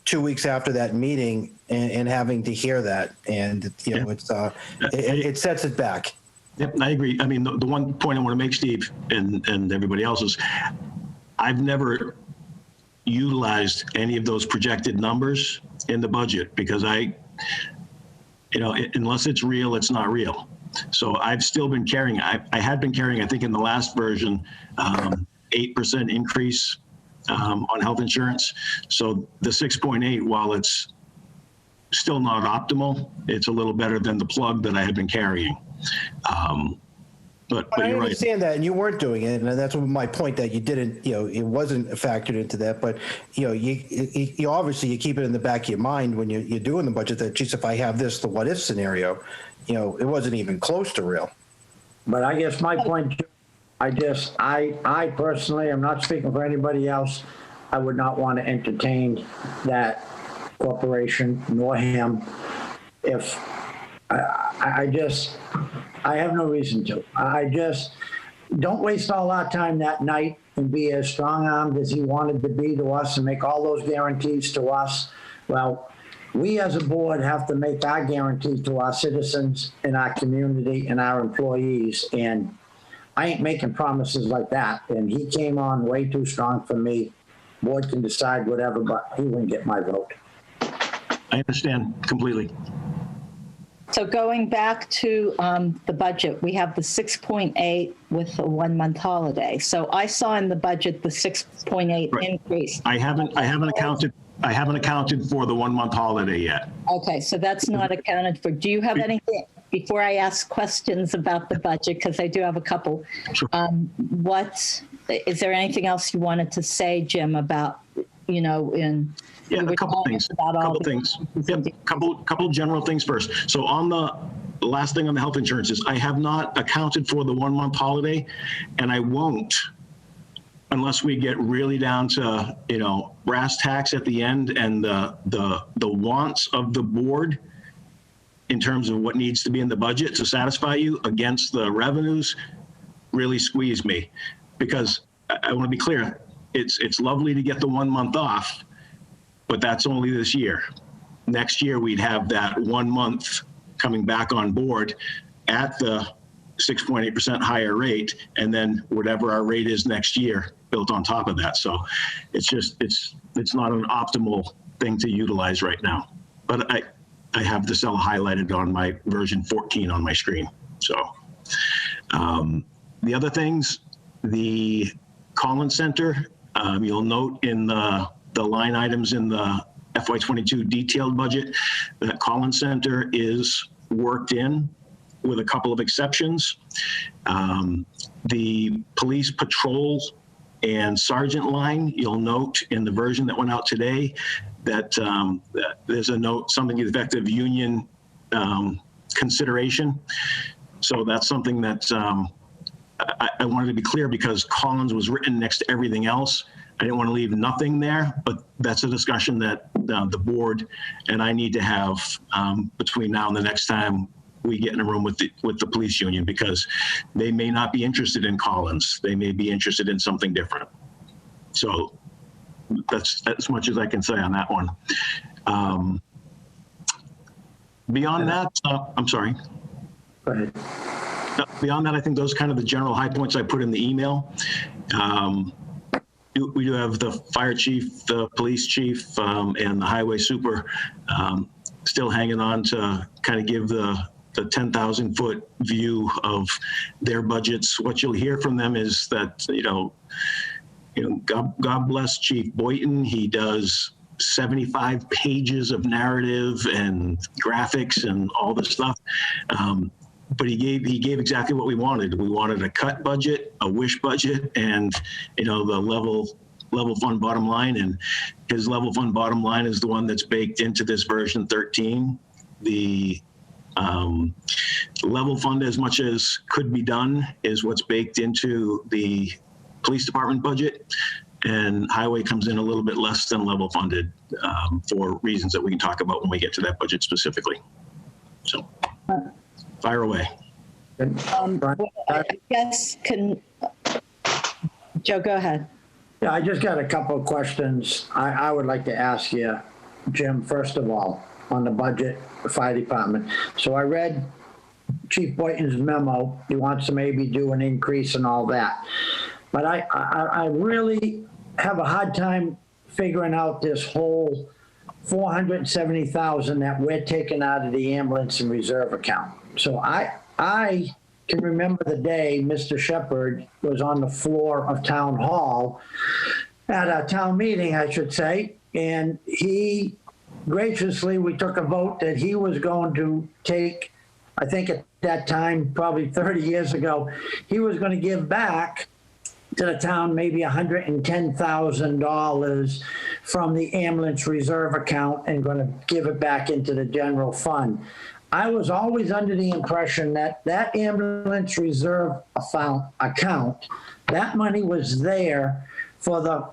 Speaker 5: 2 weeks after that meeting, and having to hear that, and it sets it back.
Speaker 4: Yep, I agree. I mean, the one point I want to make, Steve, and everybody else, is I've never utilized any of those projected numbers in the budget because unless it's real, it's not real. So I've still been carrying, I had been carrying, I think in the last version, 8% increase on health insurance. So the 6.8, while it's still not optimal, it's a little better than the plug that I had been carrying. But
Speaker 5: I
Speaker 4: you're right.
Speaker 5: understand that, and you weren't doing it, and that's my point, that you didn't, it wasn't factored into that. But you obviously you keep it in the back of your mind when you're doing the budget that, geez, if I have this, the what if scenario, it wasn't even close to real.
Speaker 2: But I guess my point, I personally, I'm not speaking for anybody else, I would not want to entertain that corporation nor him if I have no reason to. I just don't waste all our time that night and be as strong-armed as he wanted to be to us and make all those guarantees to us. Well, we as a board have to make our guarantees to our citizens and our community and our employees. And I ain't making promises like that. And he came on way too strong for me. Board can decide whatever, but he wouldn't get my vote.
Speaker 4: I understand completely.
Speaker 1: So going back to the budget, we have the 6.8 with a 1 month holiday. So I saw in the budget the 6.8
Speaker 4: Right.
Speaker 1: increase.
Speaker 4: I haven't accounted for the 1 month holiday yet.
Speaker 1: Okay, so that's not accounted for. Do you have anything, before I ask questions about the budget, because I do have a couple,
Speaker 4: Sure.
Speaker 1: Is there anything else you wanted to say, Jim, about,
Speaker 4: Yeah, a couple things. Couple general things first. So on the last thing on the health insurance is I have not accounted for the 1 month holiday, and I won't unless we get really down to brass tacks at the end and the wants of the board in terms of what needs to be in the budget to satisfy you against the revenues really squeeze me, because I want to be clear. It's lovely to get the 1 month off, but that's only this year. Next year, we'd have that 1 month coming back on board at the 6.8% higher rate, and then whatever our rate is next year built on top of that. So it's not an optimal thing to utilize right now. But I have the cell highlighted on my version 14 on my screen. So the other things, the Collins Center, you'll note in the line items in the FY22 detailed budget that Collins Center is worked in with a couple of exceptions. The police patrol and sergeant line, you'll note in the version that went out today that, that there's a note, something to the effect of union consideration. So that's something that I wanted to be clear, because Collins was written next to everything else. I didn't want to leave nothing there, but that's a discussion that the board and I need to have between now and the next time we get in a room with the police union, because they may not be interested in Collins. They may be interested in something different. So that's as much as I can say on that one. Beyond that, I'm sorry.
Speaker 2: Go ahead.
Speaker 4: Beyond that, I think those are kind of the general high points I put in the email. We do have the fire chief, the police chief, and the highway super still hanging on to kind of give the 10,000 foot view of their budgets. What you'll hear from them is that, God bless Chief Boynton. He does 75 pages of narrative and graphics and all this stuff. But he gave exactly what we wanted. We wanted a cut budget, a wish budget, and the level fund bottom line. And his level fund bottom line is the one that's baked into this version 13. The level fund, as much as could be done, is what's baked into the police department budget. and highway comes in a little bit less than level funded for reasons that we can talk about when we get to that budget specifically. So fire away.
Speaker 1: I guess Joe, go ahead.
Speaker 2: Yeah, I just got a couple of questions I would like to ask you, Jim, first of all, on the budget, the fire department. So I read Chief Boynton's memo. He wants to maybe do an increase and all that. But I really have a hard time figuring out this whole $470,000 that we're taking out of the ambulance and reserve account. So I can remember the day Mr. Shepherd was on the floor of Town Hall at a town meeting, I should say, and he graciously, we took a vote that he was going to take, I think at that time, probably 30 years ago, he was going to give back to the town maybe $110,000 from the ambulance reserve account and going to give it back into the general fund. I was always under the impression that that ambulance reserve account, that money was there for the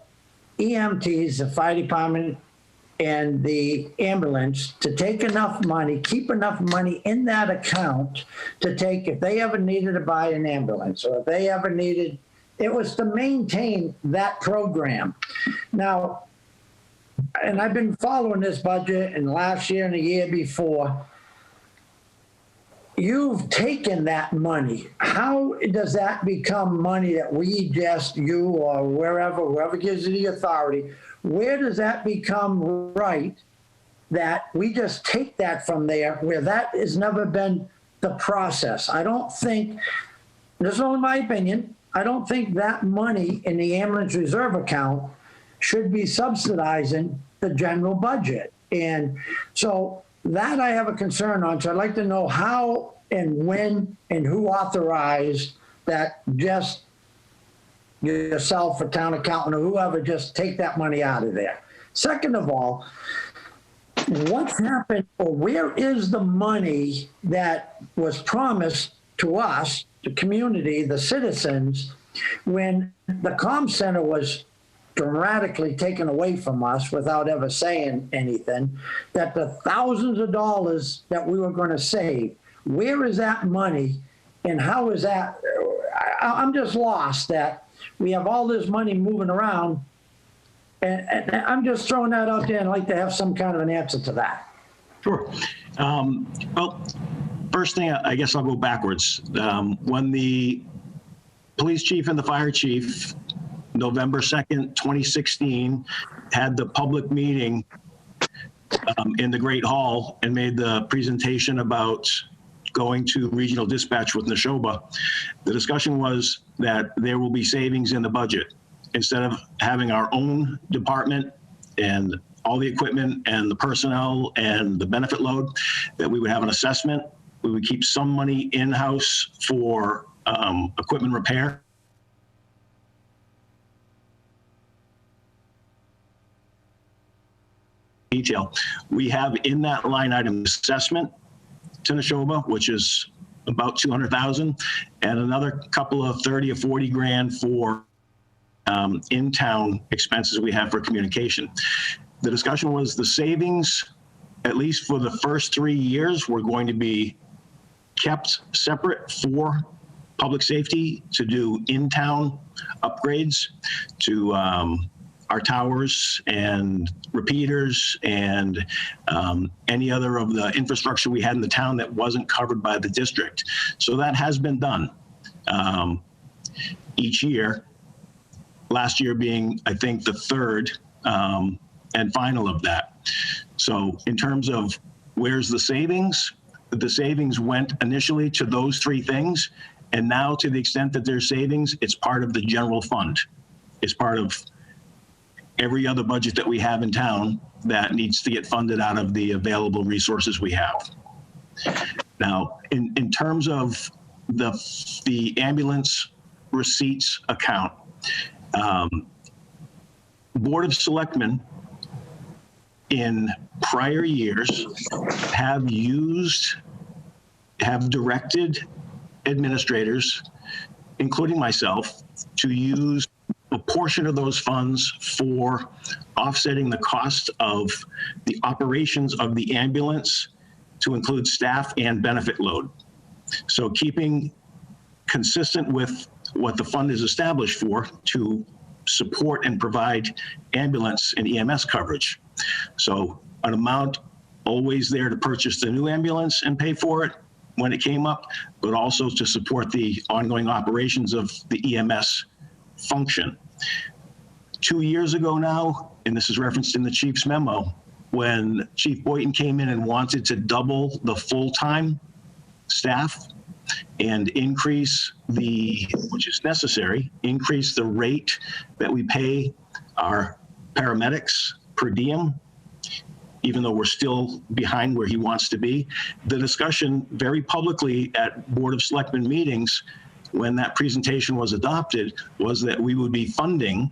Speaker 2: EMTs, the fire department, and the ambulance to take enough money, keep enough money in that account to take, if they ever needed to buy an ambulance or if they ever needed, it was to maintain that program. Now, and I've been following this budget, and last year and the year before, you've taken that money. How does that become money that we just, you or whoever gives you the authority, where does that become right that we just take that from there where that has never been the process? I don't think, this is only my opinion, I don't think that money in the ambulance reserve account should be subsidizing the general budget. And so that I have a concern on. So I'd like to know how and when and who authorized that, just yourself or town accountant or whoever, just take that money out of there. Second of all, what's happened, or where is the money that was promised to us, the community, the citizens, when the comm center was dramatically taken away from us without ever saying anything, that the thousands of dollars that we were going to save, where is that money and how is that? I'm just lost that we have all this money moving around, and I'm just throwing that out there and I'd like to have some kind of an answer to that.
Speaker 4: Sure. Well, first thing, I guess I'll go backwards. When the police chief and the fire chief, November 2nd, 2016, had the public meeting in the Great Hall and made the presentation about going to regional dispatch with Neshoba, the discussion was that there will be savings in the budget. Instead of having our own department and all the equipment and the personnel and the benefit load, that we would have an assessment. We would keep some money in-house for equipment repair. Detail. We have in that line item assessment to Neshoba, which is about 200,000, and another couple of 30 or 40 grand for in-town expenses we have for communication. The discussion was the savings, at least for the first 3 years, were going to be kept separate for public safety to do in-town upgrades to our towers and repeaters and any other of the infrastructure we had in the town that wasn't covered by the district. So that has been done each year, last year being, I think, the third and final of that. So in terms of where's the savings went initially to those three things. And now to the extent that there's savings, it's part of the general fund. It's part of every other budget that we have in town that needs to get funded out of the available resources we have. Now, in terms of the ambulance receipts account, Board of Selectmen in prior years have directed administrators, including myself, to use a portion of those funds for offsetting the cost of the operations of the ambulance to include staff and benefit load. So keeping consistent with what the fund is established for, to support and provide ambulance and EMS coverage. So an amount always there to purchase the new ambulance and pay for it when it came up, but also to support the ongoing operations of the EMS function. 2 years ago now, and this is referenced in the chief's memo, when Chief Boynton came in and wanted to double the full-time staff and increase the, which is necessary, increase the rate that we pay our paramedics per diem, even though we're still behind where he wants to be. The discussion very publicly at Board of Selectmen meetings when that presentation was adopted was that we would be funding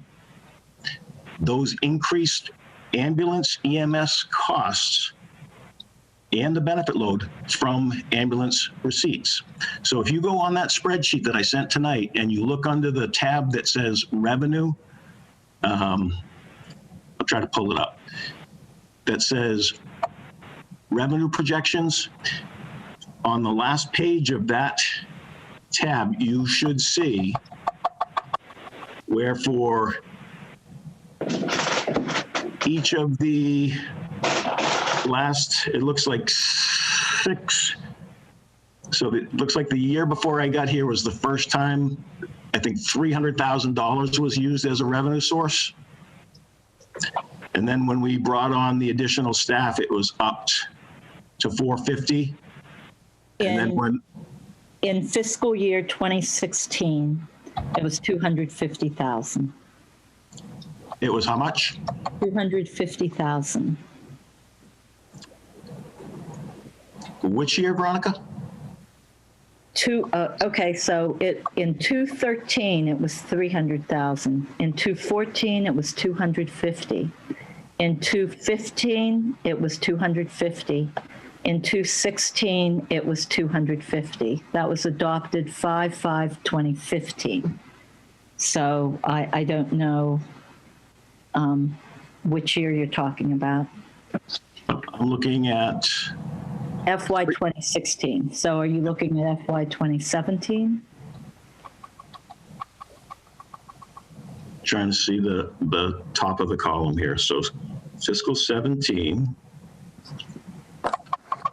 Speaker 4: those increased ambulance EMS costs and the benefit load from ambulance receipts. So if you go on that spreadsheet that I sent tonight and you look under the tab that says revenue, I'll try to pull it up, that says revenue projections, on the last page of that tab, you should see where for each of the last, it looks like 6. So it looks like the year before I got here was the first time, I think $300,000 was used as a revenue source. And then when we brought on the additional staff, it was upped to 450. And then when
Speaker 1: in fiscal year 2016, it was 250,000.
Speaker 4: It was how much?
Speaker 1: 250,000.
Speaker 4: Which year, Veronica?
Speaker 1: Okay, so in 2013 it was 300,000. In 2014 it was 250. In 2015 it was 250. In 2016 it was 250. That was adopted 5/5/2015. So I don't know which year you're talking about.
Speaker 4: I'm looking at
Speaker 1: FY 2016. So are you looking at FY 2017?
Speaker 4: Trying to see the top of the column here. So fiscal 17.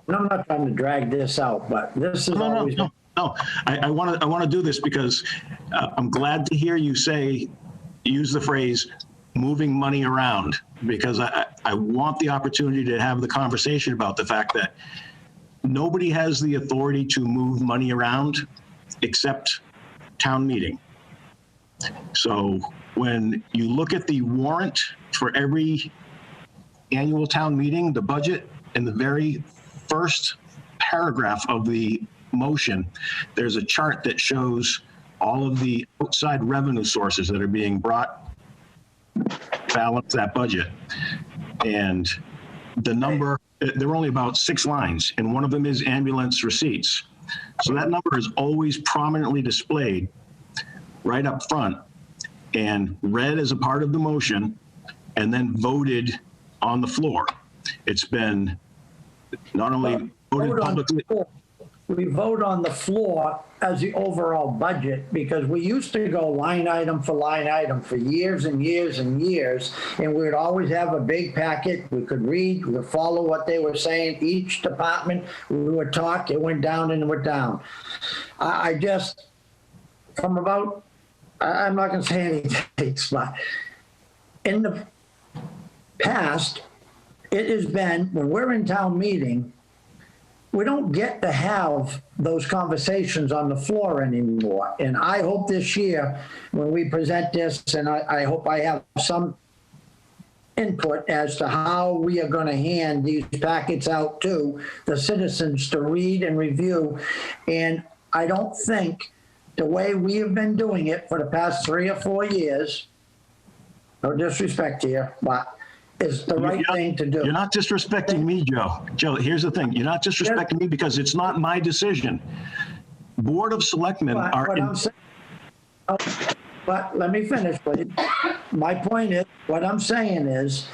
Speaker 2: And I'm not trying to drag this out, but this is always.
Speaker 4: No. I want to do this because I'm glad to hear you use the phrase moving money around, because I want the opportunity to have the conversation about the fact that nobody has the authority to move money around except town meeting. So when you look at the warrant for every annual town meeting, the budget, in the very first paragraph of the motion, there's a chart that shows all of the outside revenue sources that are being brought balance that budget. And the number, there are only about 6 lines, and one of them is ambulance receipts. So that number is always prominently displayed right up front and read as a part of the motion and then voted on the floor. It's been not only voted publicly.
Speaker 2: We vote on the floor as the overall budget, because we used to go line item for line item for years and years and years, and we would always have a big packet. We could read, we could follow what they were saying. Each department, we would talk, it went down and it went down. I just, from about, I'm not going to say any dates, but in the past, it has been, when we're in town meeting, we don't get to have those conversations on the floor anymore. And I hope this year, when we present this, and I hope I have some input as to how we are going to hand these packets out to the citizens to read and review. And I don't think the way we have been doing it for the past 3 or 4 years, no disrespect here, but is the right thing to do.
Speaker 4: You're not disrespecting me, Joe. Joe, here's the thing. You're not disrespecting me because it's not my decision. Board of Selectmen are.
Speaker 2: But let me finish, please. My point is, what I'm saying is,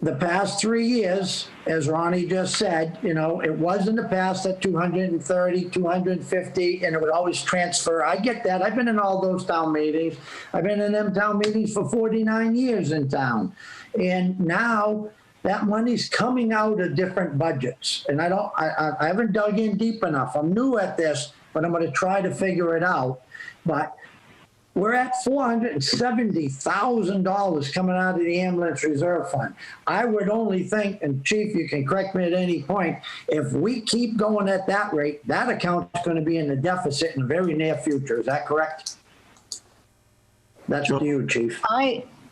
Speaker 2: the past 3 years, as Ronnie just said, it was in the past at 230, 250, and it would always transfer. I get that. I've been in all those town meetings. I've been in them town meetings for 49 years in town. And now that money's coming out of different budgets. And I haven't dug in deep enough. I'm new at this, but I'm going to try to figure it out. But we're at $470,000 coming out of the ambulance reserve fund. I would only think, and Chief, you can correct me at any point, if we keep going at that rate, that account's going to be in the deficit in the very near future. Is that correct? That's to you, Chief.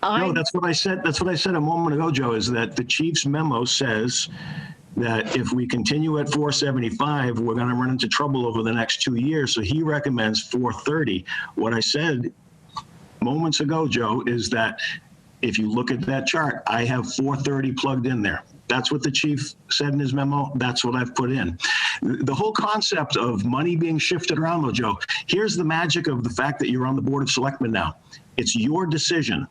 Speaker 4: No, that's what I said. That's what I said a moment ago, Joe, is that the chief's memo says that if we continue at 475, we're going to run into trouble over the next 2 years. So he recommends 430. What I said moments ago, Joe, is that if you look at that chart, I have 430 plugged in there. That's what the chief said in his memo. That's what I've put in. The whole concept of money being shifted around, though, Joe, here's the magic of the fact that you're on the Board of Selectmen now. It's your decision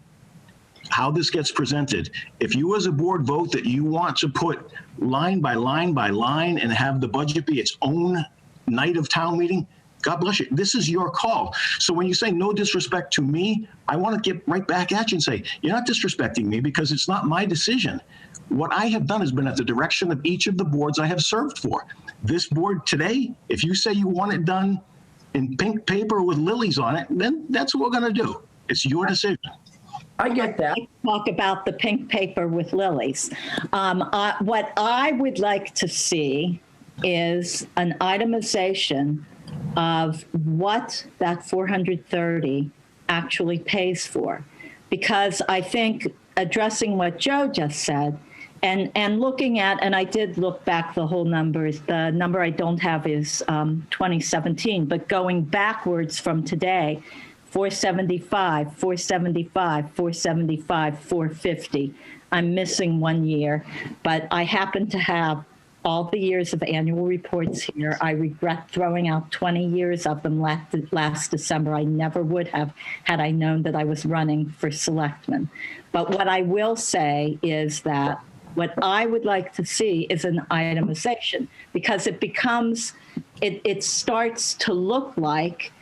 Speaker 4: how this gets presented. If you as a board vote that you want to put line by line by line and have the budget be its own night of town meeting, God bless you. This is your call. So when you say no disrespect to me, I want to get right back at you and say, you're not disrespecting me because it's not my decision. What I have done has been at the direction of each of the boards I have served for. This board today, if you say you want it done in pink paper with lilies on it, then that's what we're going to do. It's your decision.
Speaker 2: I get that.
Speaker 1: Talk about the pink paper with lilies. What I would like to see is an itemization of what that 430 actually pays for. Because I think addressing what Joe just said and looking at, and I did look back the whole numbers, the number I don't have is 2017, but going backwards from today, 475, 475, 475, 450. I'm missing 1 year, but I happen to have all the years of annual reports here. I regret throwing out 20 years of them last December. I never would have had I known that I was running for selectman. But what I will say is that what I would like to see is an itemization, because it becomes, it starts to look like,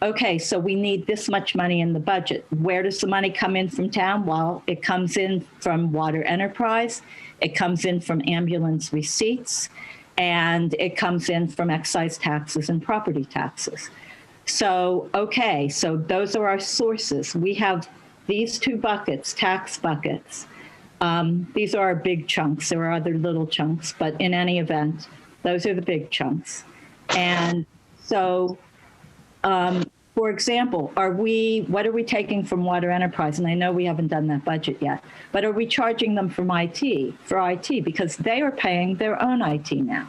Speaker 1: okay, so we need this much money in the budget. Where does the money come in from town? Well, it comes in from water enterprise, it comes in from ambulance receipts, and it comes in from excise taxes and property taxes. So, okay, so those are our sources. We have these two buckets, tax buckets. These are our big chunks. There are other little chunks, but in any event, those are the big chunks. And so, for example, what are we taking from water enterprise? And I know we haven't done that budget yet, but are we charging them for IT? Because they are paying their own IT now.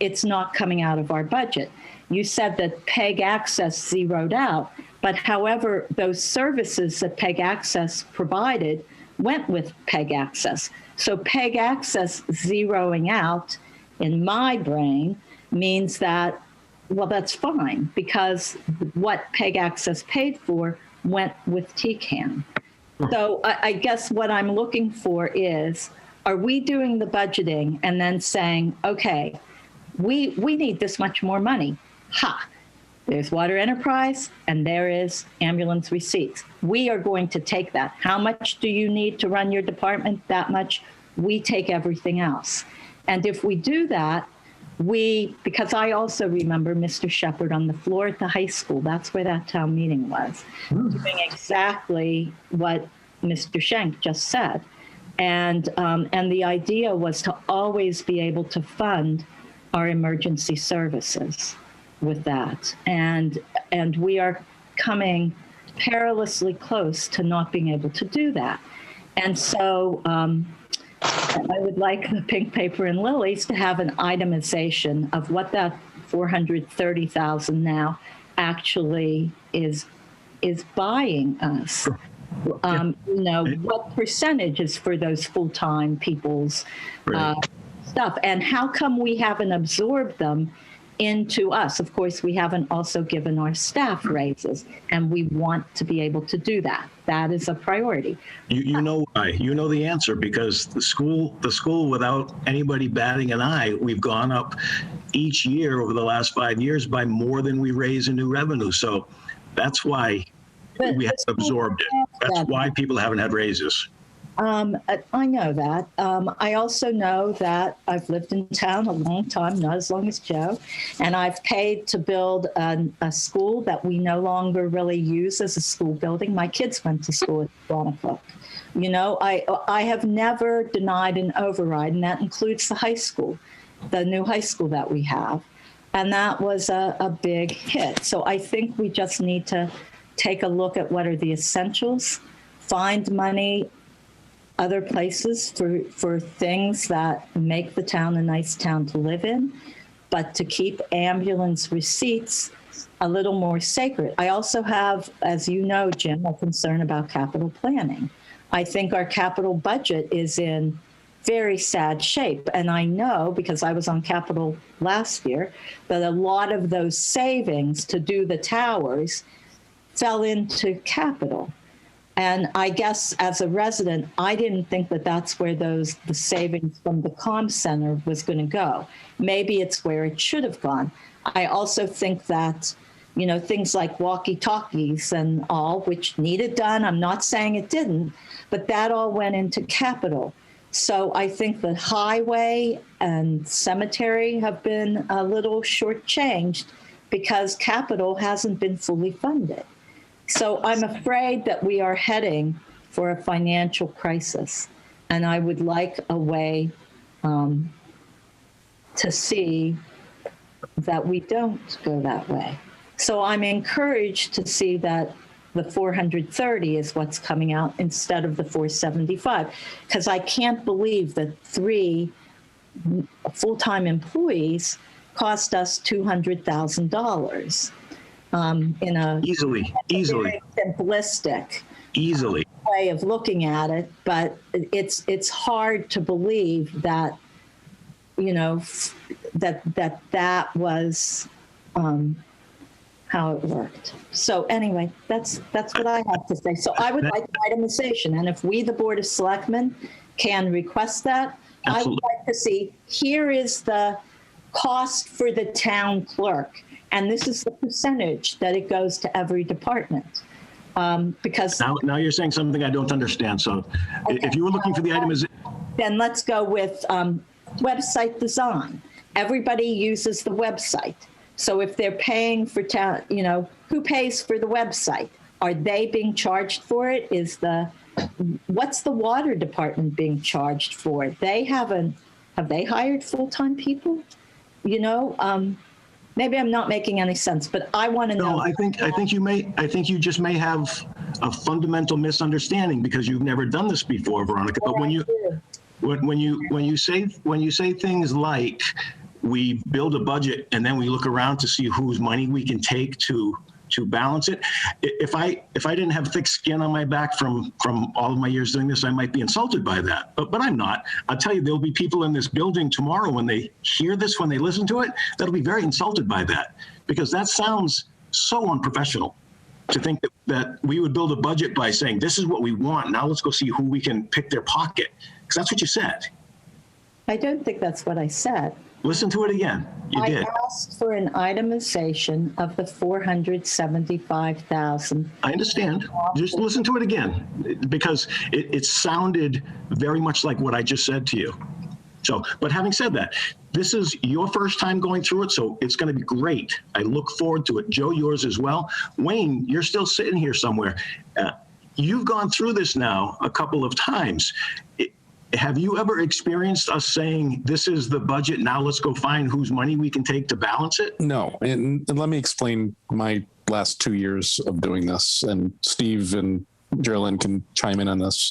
Speaker 1: It's not coming out of our budget. You said that PEG Access zeroed out, but however, those services that PEG Access provided went with PEG Access. So PEG Access zeroing out, in my brain, means that, well, that's fine, because what PEG Access paid for went with TCAM. So I guess what I'm looking for is, are we doing the budgeting and then saying, okay, we need this much more money. Ha, there's water enterprise and there is ambulance receipts. We are going to take that. How much do you need to run your department? That much. We take everything else. And if we do that, because I also remember Mr. Shepherd on the floor at the high school, that's where that town meeting was, doing exactly what Mr. Schenk just said. And the idea was to always be able to fund our emergency services with that. And we are coming perilously close to not being able to do that. And so I would like the pink paper and lilies to have an itemization of what that 430,000 now actually is buying us. What percentage is for those full-time people's stuff, and how come we haven't absorbed them into us. Of course, we haven't also given our staff raises, and we want to be able to do that. That is a priority.
Speaker 4: You know why? You know the answer, because the school, without anybody batting an eye, we've gone up each year over the last 5 years by more than we raise in new revenue. So that's why we have absorbed it. That's why people haven't had raises.
Speaker 1: I know that. I also know that I've lived in town a long time, not as long as Joe, and I've paid to build a school that we no longer really use as a school building. My kids went to school at Quantico. You know, I have never denied an override, and that includes the high school, the new high school that we have. And that was a big hit. So I think we just need to take a look at what are the essentials, find money other places for things that make the town a nice town to live in, but to keep ambulance receipts a little more sacred. I also have, as you know, Jim, a concern about capital planning. I think our capital budget is in very sad shape. And I know, because I was on capital last year, that a lot of those savings to do the towers fell into capital. And I guess as a resident, I didn't think that that's where the savings from the comm center was going to go. Maybe it's where it should have gone. I also think that, you know, things like walkie-talkies and all, which needed done, I'm not saying it didn't, but that all went into capital. So I think the highway and cemetery have been a little shortchanged because capital hasn't been fully funded. So I'm afraid that we are heading for a financial crisis, and I would like a way to see that we don't go that way. So I'm encouraged to see that the 430 is what's coming out instead of the 475, because I can't believe that 3 full-time employees cost us $200,000. In a
Speaker 4: easily
Speaker 1: very simplistic
Speaker 4: easily
Speaker 1: way of looking at it, but it's hard to believe that, you know, that was how it worked. So anyway, that's what I have to say. So I would like itemization, and if we, the Board of Selectmen, can request that,
Speaker 4: absolutely.
Speaker 1: I would like to see, here is the cost for the town clerk. And this is the percentage that it goes to every department. Because
Speaker 4: now you're saying something I don't understand. So okay. If you were looking for the itemization,
Speaker 1: then let's go with website design. Everybody uses the website. So if they're paying for town, you know, who pays for the website? Are they being charged for it? What's the water department being charged for? Have they hired full-time people? You know, maybe I'm not making any sense, but I want to know.
Speaker 4: No, I think you just may have a fundamental misunderstanding because you've never done this before, Veronica. But when you say things like we build a budget and then we look around to see whose money we can take to balance it. If I didn't have thick skin on my back from all of my years doing this, I might be insulted by that. But I'm not. I'll tell you, there'll be people in this building tomorrow when they hear this, when they listen to it, that'll be very insulted by that, because that sounds so unprofessional to think that we would build a budget by saying, this is what we want. Now let's go see who we can pick their pocket. Because that's what you said.
Speaker 1: I don't think that's what I said.
Speaker 4: Listen to it again. You did.
Speaker 1: I asked for an itemization of the 475,000.
Speaker 4: I understand. Just listen to it again, because it sounded very much like what I just said to you. So, but having said that, this is your first time going through it, so it's going to be great. I look forward to it. Joe, yours as well. Wayne, you're still sitting here somewhere. You've gone through this now a couple of times. Have you ever experienced us saying, this is the budget, now let's go find whose money we can take to balance it?
Speaker 3: No, and let me explain my last 2 years of doing this, and Steve and Geraldine can chime in on this.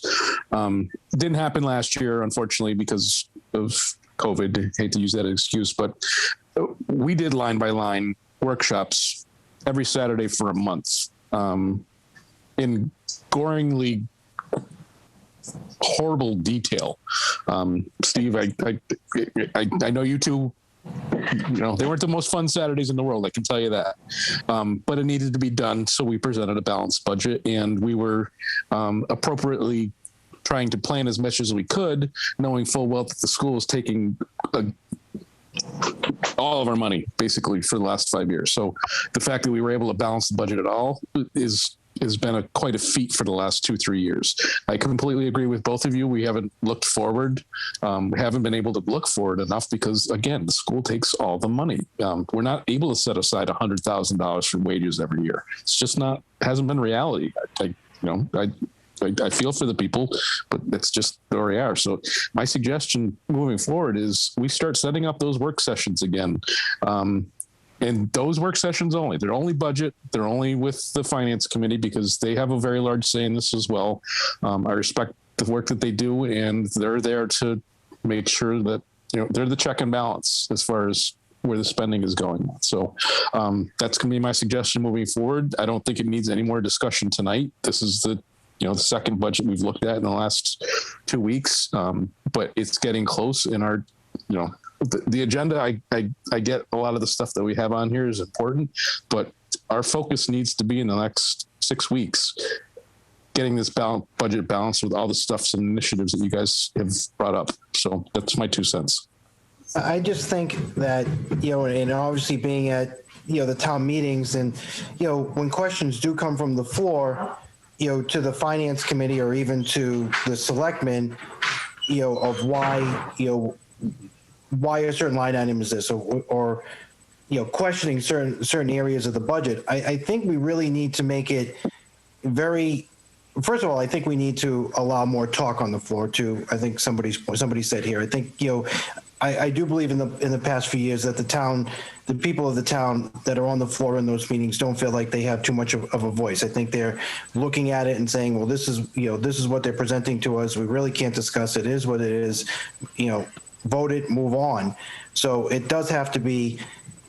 Speaker 3: Didn't happen last year, unfortunately, because of COVID. Hate to use that excuse, but we did line by line workshops every Saturday for a month in goringly horrible detail. Steve, I know you two they weren't the most fun Saturdays in the world, I can tell you that. But it needed to be done, so we presented a balanced budget, and we were appropriately trying to plan as much as we could, knowing full well that the school was taking all of our money basically for the last 5 years. So the fact that we were able to balance the budget at all has been quite a feat for the last 2-3 years. I completely agree with both of you. We haven't looked forward. We haven't been able to look forward enough because, again, the school takes all the money. We're not able to set aside $100,000 for wages every year. It's just hasn't been reality. I feel for the people, but that's just where we are. So my suggestion moving forward is we start setting up those work sessions again. And those work sessions only, they're only budget, they're only with the finance committee because they have a very large say in this as well. I respect the work that they do, and they're there to make sure that, they're the check and balance as far as where the spending is going. So that's going to be my suggestion moving forward. I don't think it needs any more discussion tonight. This is the second budget we've looked at in the last 2 weeks, but it's getting close in our, the agenda. I get a lot of the stuff that we have on here is important, but our focus needs to be in the next 6 weeks, getting this budget balanced with all the stuff and initiatives that you guys have brought up. So that's my 2 cents.
Speaker 5: I just think that, and obviously being at, the town meetings and, when questions do come from the floor, to the finance committee or even to the selectmen, of why a certain line item is this, or questioning certain areas of the budget. I think we really need to make it first of all, I think we need to allow more talk on the floor too. I think somebody said here, I think, I do believe in the past few years that the people of the town that are on the floor in those meetings don't feel like they have too much of a voice. I think they're looking at it and saying, well, this is what they're presenting to us. We really can't discuss it. It is what it is, vote it, move on. So it does have to be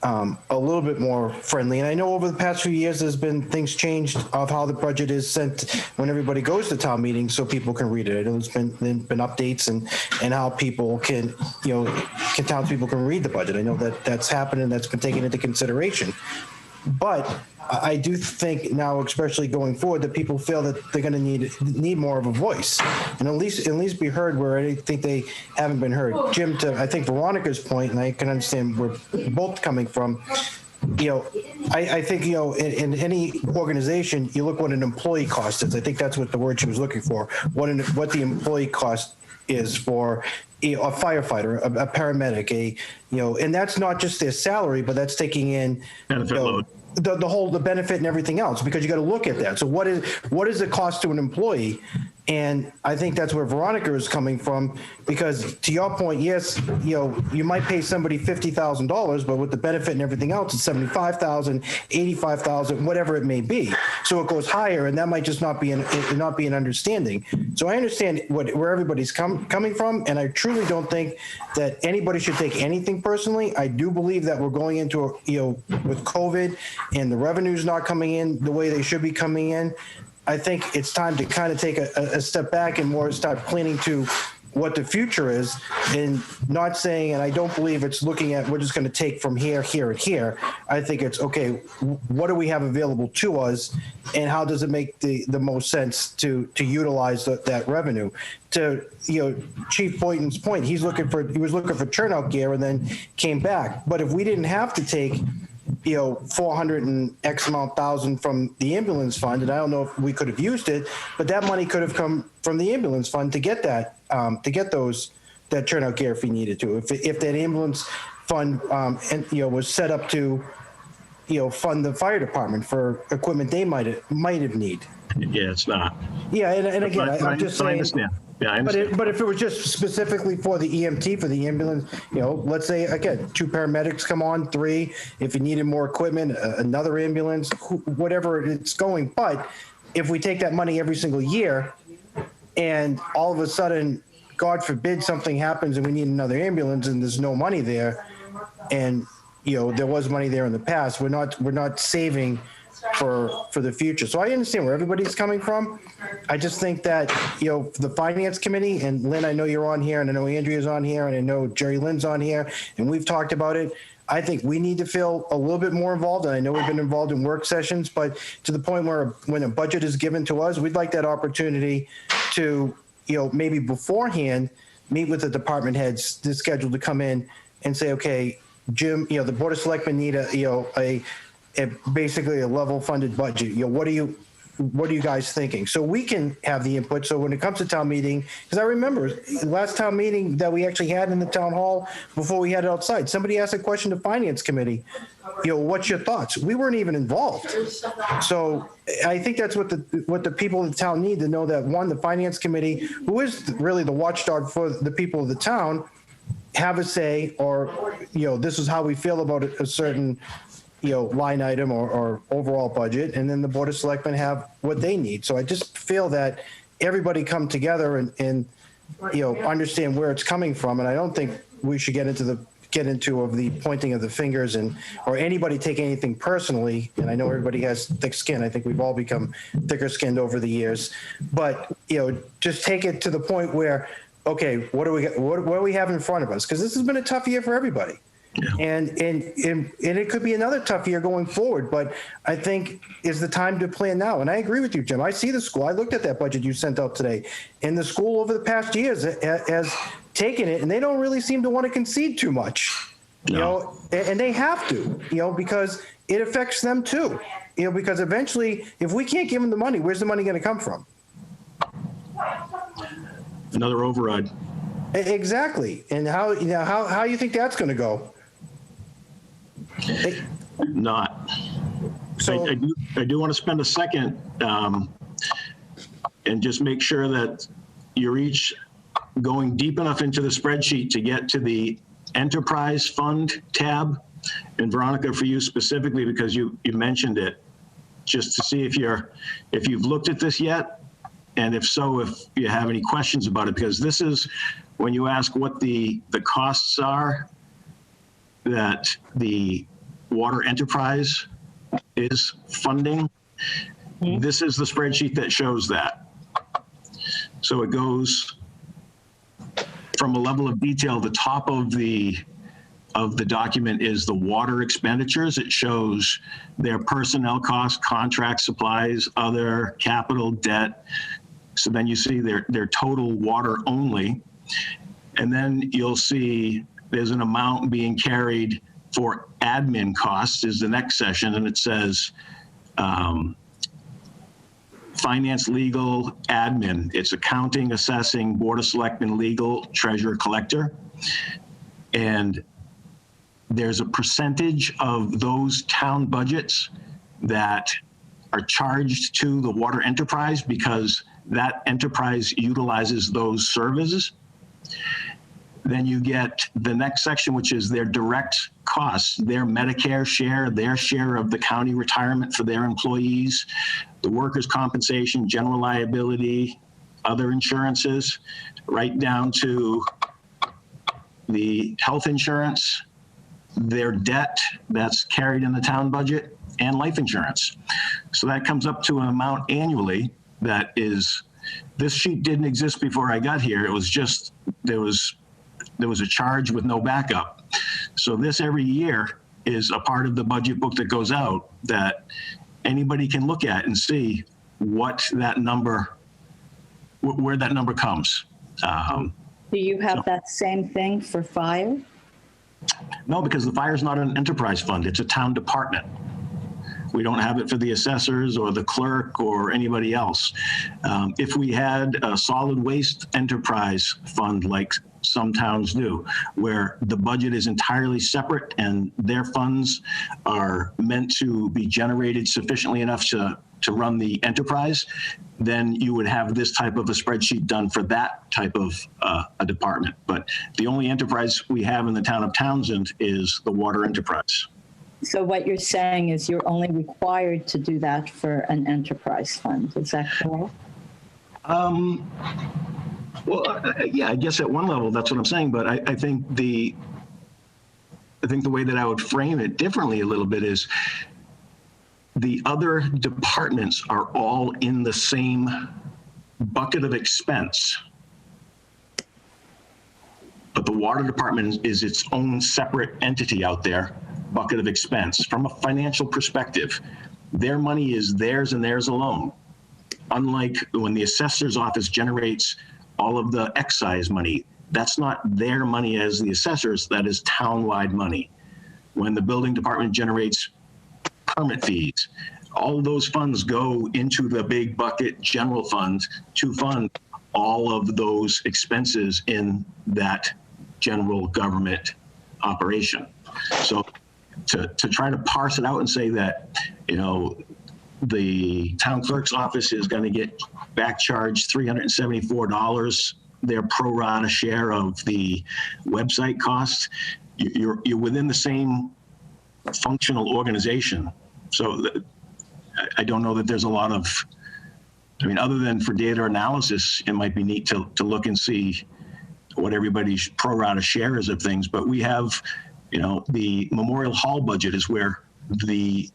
Speaker 5: a little bit more friendly. And I know over the past few years, there's been things changed of how the budget is sent when everybody goes to town meetings so people can read it. I know there's been updates and how people can townspeople can read the budget. I know that's happened and that's been taken into consideration. But I do think now, especially going forward, that people feel that they're going to need more of a voice, and at least be heard where I think they haven't been heard. Jim, to I think Veronica's point, and I can understand where we're both coming from. I think in any organization, you look what an employee cost is. I think that's what the word she was looking for. What the employee cost is for a firefighter, a paramedic, and that's not just their salary, but that's taking in
Speaker 4: benefit load.
Speaker 5: The benefit and everything else, because you got to look at that. So what is the cost to an employee? And I think that's where Veronica is coming from, because to your point, yes, you might pay somebody $50,000, but with the benefit and everything else, it's $75,000, $85,000, whatever it may be. So it goes higher, and that might just not be an understanding. So I understand where everybody's coming from, and I truly don't think that anybody should take anything personally. I do believe that we're going into with COVID and the revenues not coming in the way they should be coming in. I think it's time to kind of take a step back and more start planning to what the future is, and not saying, and I don't believe it's looking at we're just going to take from here, here, and here. I think it's, okay, what do we have available to us, and how does it make the most sense to utilize that revenue? To Chief Boynton's point, he was looking for turnout gear and then came back. But if we didn't have to take 400 and X amount thousand from the ambulance fund, and I don't know if we could have used it, but that money could have come from the ambulance fund to get that, that turnout gear if we needed to. If that ambulance fund, was set up to, fund the fire department for equipment they might have need.
Speaker 4: Yeah, it's not.
Speaker 5: Yeah, and again, I'm just saying.
Speaker 4: I understand. Yeah, I understand.
Speaker 5: But if it was just specifically for the EMT, for the ambulance, let's say, again, 2 paramedics come on, 3, if you needed more equipment, another ambulance, whatever it's going. But if we take that money every single year and all of a sudden, God forbid, something happens and we need another ambulance and there's no money there, and, there was money there in the past, we're not saving for the future. So I understand where everybody's coming from. I just think that, the finance committee, and Lynn, I know you're on here, and I know Andrea's on here, and I know Jerry Lynn's on here, and we've talked about it. I think we need to feel a little bit more involved. And I know we've been involved in work sessions, but to the point where when a budget is given to us, we'd like that opportunity to, maybe beforehand, meet with the department heads that's scheduled to come in and say, okay, Jim, the Board of Selectmen need basically a level funded budget. What are you guys thinking? So we can have the input. So when it comes to town meeting, because I remember the last town meeting that we actually had in the town hall before we had it outside, somebody asked a question to Finance Committee, what's your thoughts? We weren't even involved. So I think that's what the people of the town need to know, that one, the Finance Committee, who is really the watchdog for the people of the town, have a say, or, this is how we feel about a certain line item or overall budget, and then the Board of Selectmen have what they need. So I just feel that everybody come together and understand where it's coming from. And I don't think we should get into the pointing of the fingers or anybody take anything personally. And I know everybody has thick skin. I think we've all become thicker skinned over the years, but just take it to the point where, okay, what do we have in front of us? Because this has been a tough year for everybody. Yeah. And it could be another tough year going forward, but I think is the time to plan now. And I agree with you, Jim. I see the school. I looked at that budget you sent out today, and the school over the past years has taken it, and they don't really seem to want to concede too much, and they have to, because it affects them too, because eventually, if we can't give them the money, where's the money going to come from?
Speaker 4: Another override.
Speaker 5: Exactly. And how you think that's going to go?
Speaker 4: Not. So I do want to spend a second and just make sure that you're each going deep enough into the spreadsheet to get to the enterprise fund tab. And Veronica, for you specifically, because you mentioned it, just to see if you've looked at this yet, and if so, if you have any questions about it, because this is when you ask what the costs are that the water enterprise is funding. Mm-hmm. This is the spreadsheet that shows that. So it goes from a level of detail. The top of the document is the water expenditures. It shows their personnel costs, contract supplies, other capital debt. So then you see their total water only. And then you'll see there's an amount being carried for admin costs is the next section. And it says finance, legal, admin. It's accounting, assessing, Board of Selectmen, legal, treasurer, collector. And there's a percentage of those town budgets that are charged to the water enterprise because that enterprise utilizes those services. Then you get the next section, which is their direct costs, their Medicare share, their share of the county retirement for their employees, the workers' compensation, general liability, other insurances, right down to the health insurance, their debt that's carried in the town budget, and life insurance. So that comes up to an amount annually that is, this sheet didn't exist before I got here. It was just, there was a charge with no backup. So this every year is a part of the budget book that goes out that anybody can look at and see what that number, where that number comes.
Speaker 1: Do you have that same thing for fire?
Speaker 4: No, because the fire is not an enterprise fund. It's a town department. We don't have it for the assessors or the clerk or anybody else. If we had a solid waste enterprise fund like some towns do, where the budget is entirely separate and their funds are meant to be generated sufficiently enough to run the enterprise, then you would have this type of a spreadsheet done for that type of a department. But the only enterprise we have in the town of Townsend is the water enterprise.
Speaker 1: So what you're saying is you're only required to do that for an enterprise fund. Is that correct?
Speaker 4: Well, yeah, I guess at one level that's what I'm saying, but I think the way that I would frame it differently a little bit is the other departments are all in the same bucket of expense, but the water department is its own separate entity out there, bucket of expense. From a financial perspective, their money is theirs and theirs alone. Unlike when the assessor's office generates all of the excise money, that's not their money as the assessors, that is town-wide money. When the building department generates permit fees, all those funds go into the big bucket general fund to fund all of those expenses in that general government operation. So to try to parse it out and say that, you know, the town clerk's office is going to get back charged $374, their pro rata share of the website costs, you're within the same functional organization. So I don't know that there's a lot of, I mean, other than for data analysis, it might be neat to look and see what everybody's pro rata share is of things. But we have, you know, the Memorial Hall budget is where the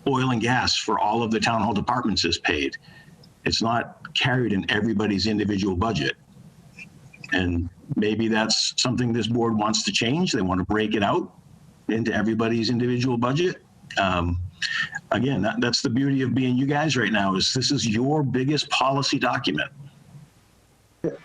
Speaker 4: oil and gas for all of the town hall departments is paid. It's not carried in everybody's individual budget. And maybe that's something this board wants to change. They want to break it out into everybody's individual budget. Again, that's the beauty of being you guys right now, is this is your biggest policy document.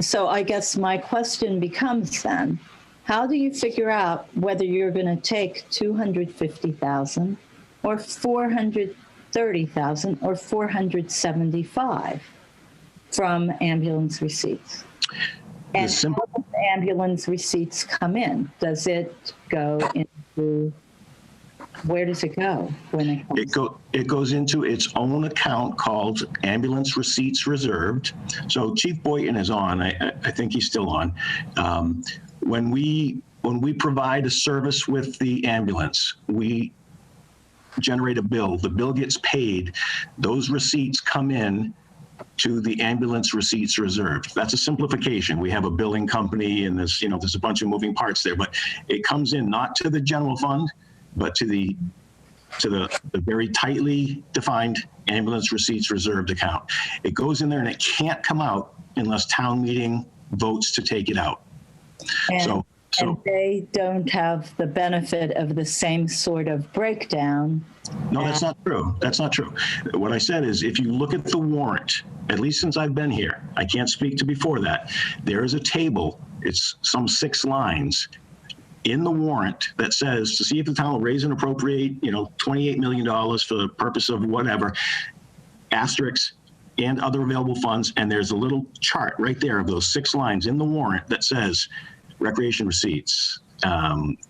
Speaker 1: So I guess my question becomes then, how do you figure out whether you're going to take 250,000 or 430,000 or 475 from ambulance receipts? And how do the ambulance receipts come in? Does it go into, where does it go when it comes?
Speaker 4: It goes into its own account called Ambulance Receipts Reserved. So Chief Boynton is on. I think he's still on. When we provide a service with the ambulance, we generate a bill. The bill gets paid. Those receipts come in to the Ambulance Receipts Reserved. That's a simplification. We have a billing company and there's a bunch of moving parts there, but it comes in not to the general fund, but to the very tightly defined Ambulance Receipts Reserved account. It goes in there and it can't come out unless town meeting votes to take it out.
Speaker 1: And they don't have the benefit of the same sort of breakdown.
Speaker 4: No, that's not true. That's not true. What I said is, if you look at the warrant, at least since I've been here, I can't speak to before that, there is a table, it's some 6 lines in the warrant that says to see if the town will raise and appropriate, $28 million for the purpose of whatever, asterisks and other available funds. And there's a little chart right there of those 6 lines in the warrant that says recreation receipts,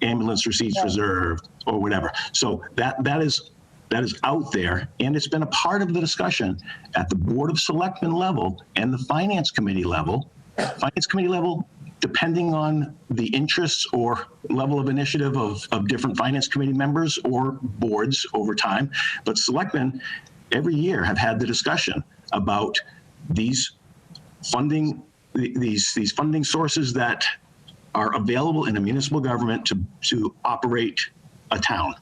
Speaker 4: ambulance receipts reserved, or whatever. So that is out there, and it's been a part of the discussion at the Board of Selectmen level and the Finance Committee level. Finance Committee level, depending on the interests or level of initiative of different Finance Committee members or boards over time. But Selectmen every year have had the discussion about these funding, these funding sources that are available in a municipal government to operate a town.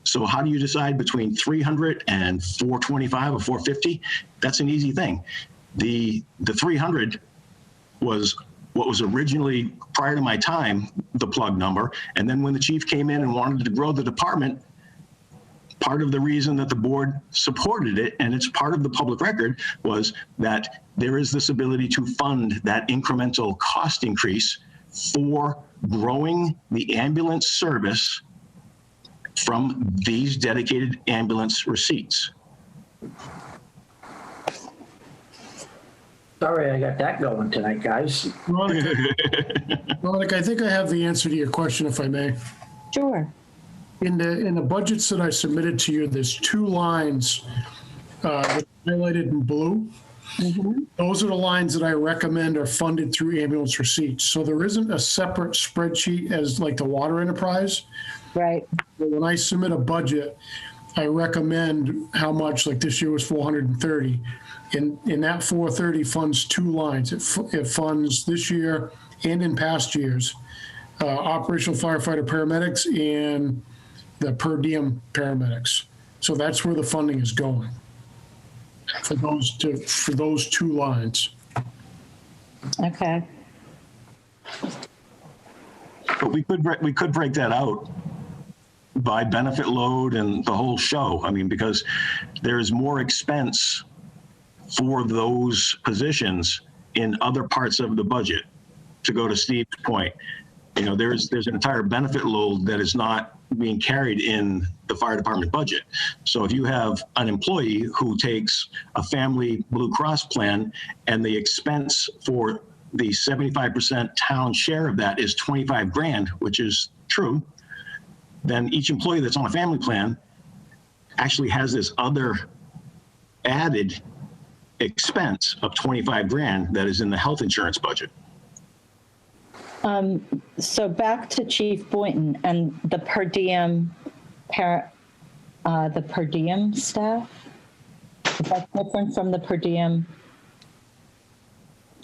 Speaker 4: So how do you decide between 300 and 425 or 450? That's an easy thing. The 300 was what was originally, prior to my time, the plug number. And then when the chief came in and wanted to grow the department, part of the reason that the board supported it, and it's part of the public record, was that there is this ability to fund that incremental cost increase for growing the ambulance service from these dedicated ambulance receipts.
Speaker 2: Sorry, I got that going tonight, guys.
Speaker 13: Monica, I think I have the answer to your question, if I may.
Speaker 1: Sure.
Speaker 13: In the budgets that I submitted to you, there's 2 lines that are highlighted in blue. Mm-hmm. Those are the lines that I recommend are funded through ambulance receipts. So there isn't a separate spreadsheet as like the water enterprise.
Speaker 1: Right.
Speaker 13: But when I submit a budget, I recommend how much, like this year was 430. In that 430 funds 2 lines. It funds this year and in past years, operational firefighter paramedics and the per diem paramedics. So that's where the funding is going for those 2 lines.
Speaker 1: Okay.
Speaker 4: But we could break that out by benefit load and the whole show. I mean, because there's more expense for those positions in other parts of the budget. To go to Steve's point, you know, there's an entire benefit load that is not being carried in the fire department budget. So if you have an employee who takes a family Blue Cross plan and the expense for the 75% town share of that is 25 grand, which is true, then each employee that's on a family plan actually has this other added expense of 25 grand that is in the health insurance budget.
Speaker 1: So back to Chief Boynton and the per diem staff. Is that different from the per diem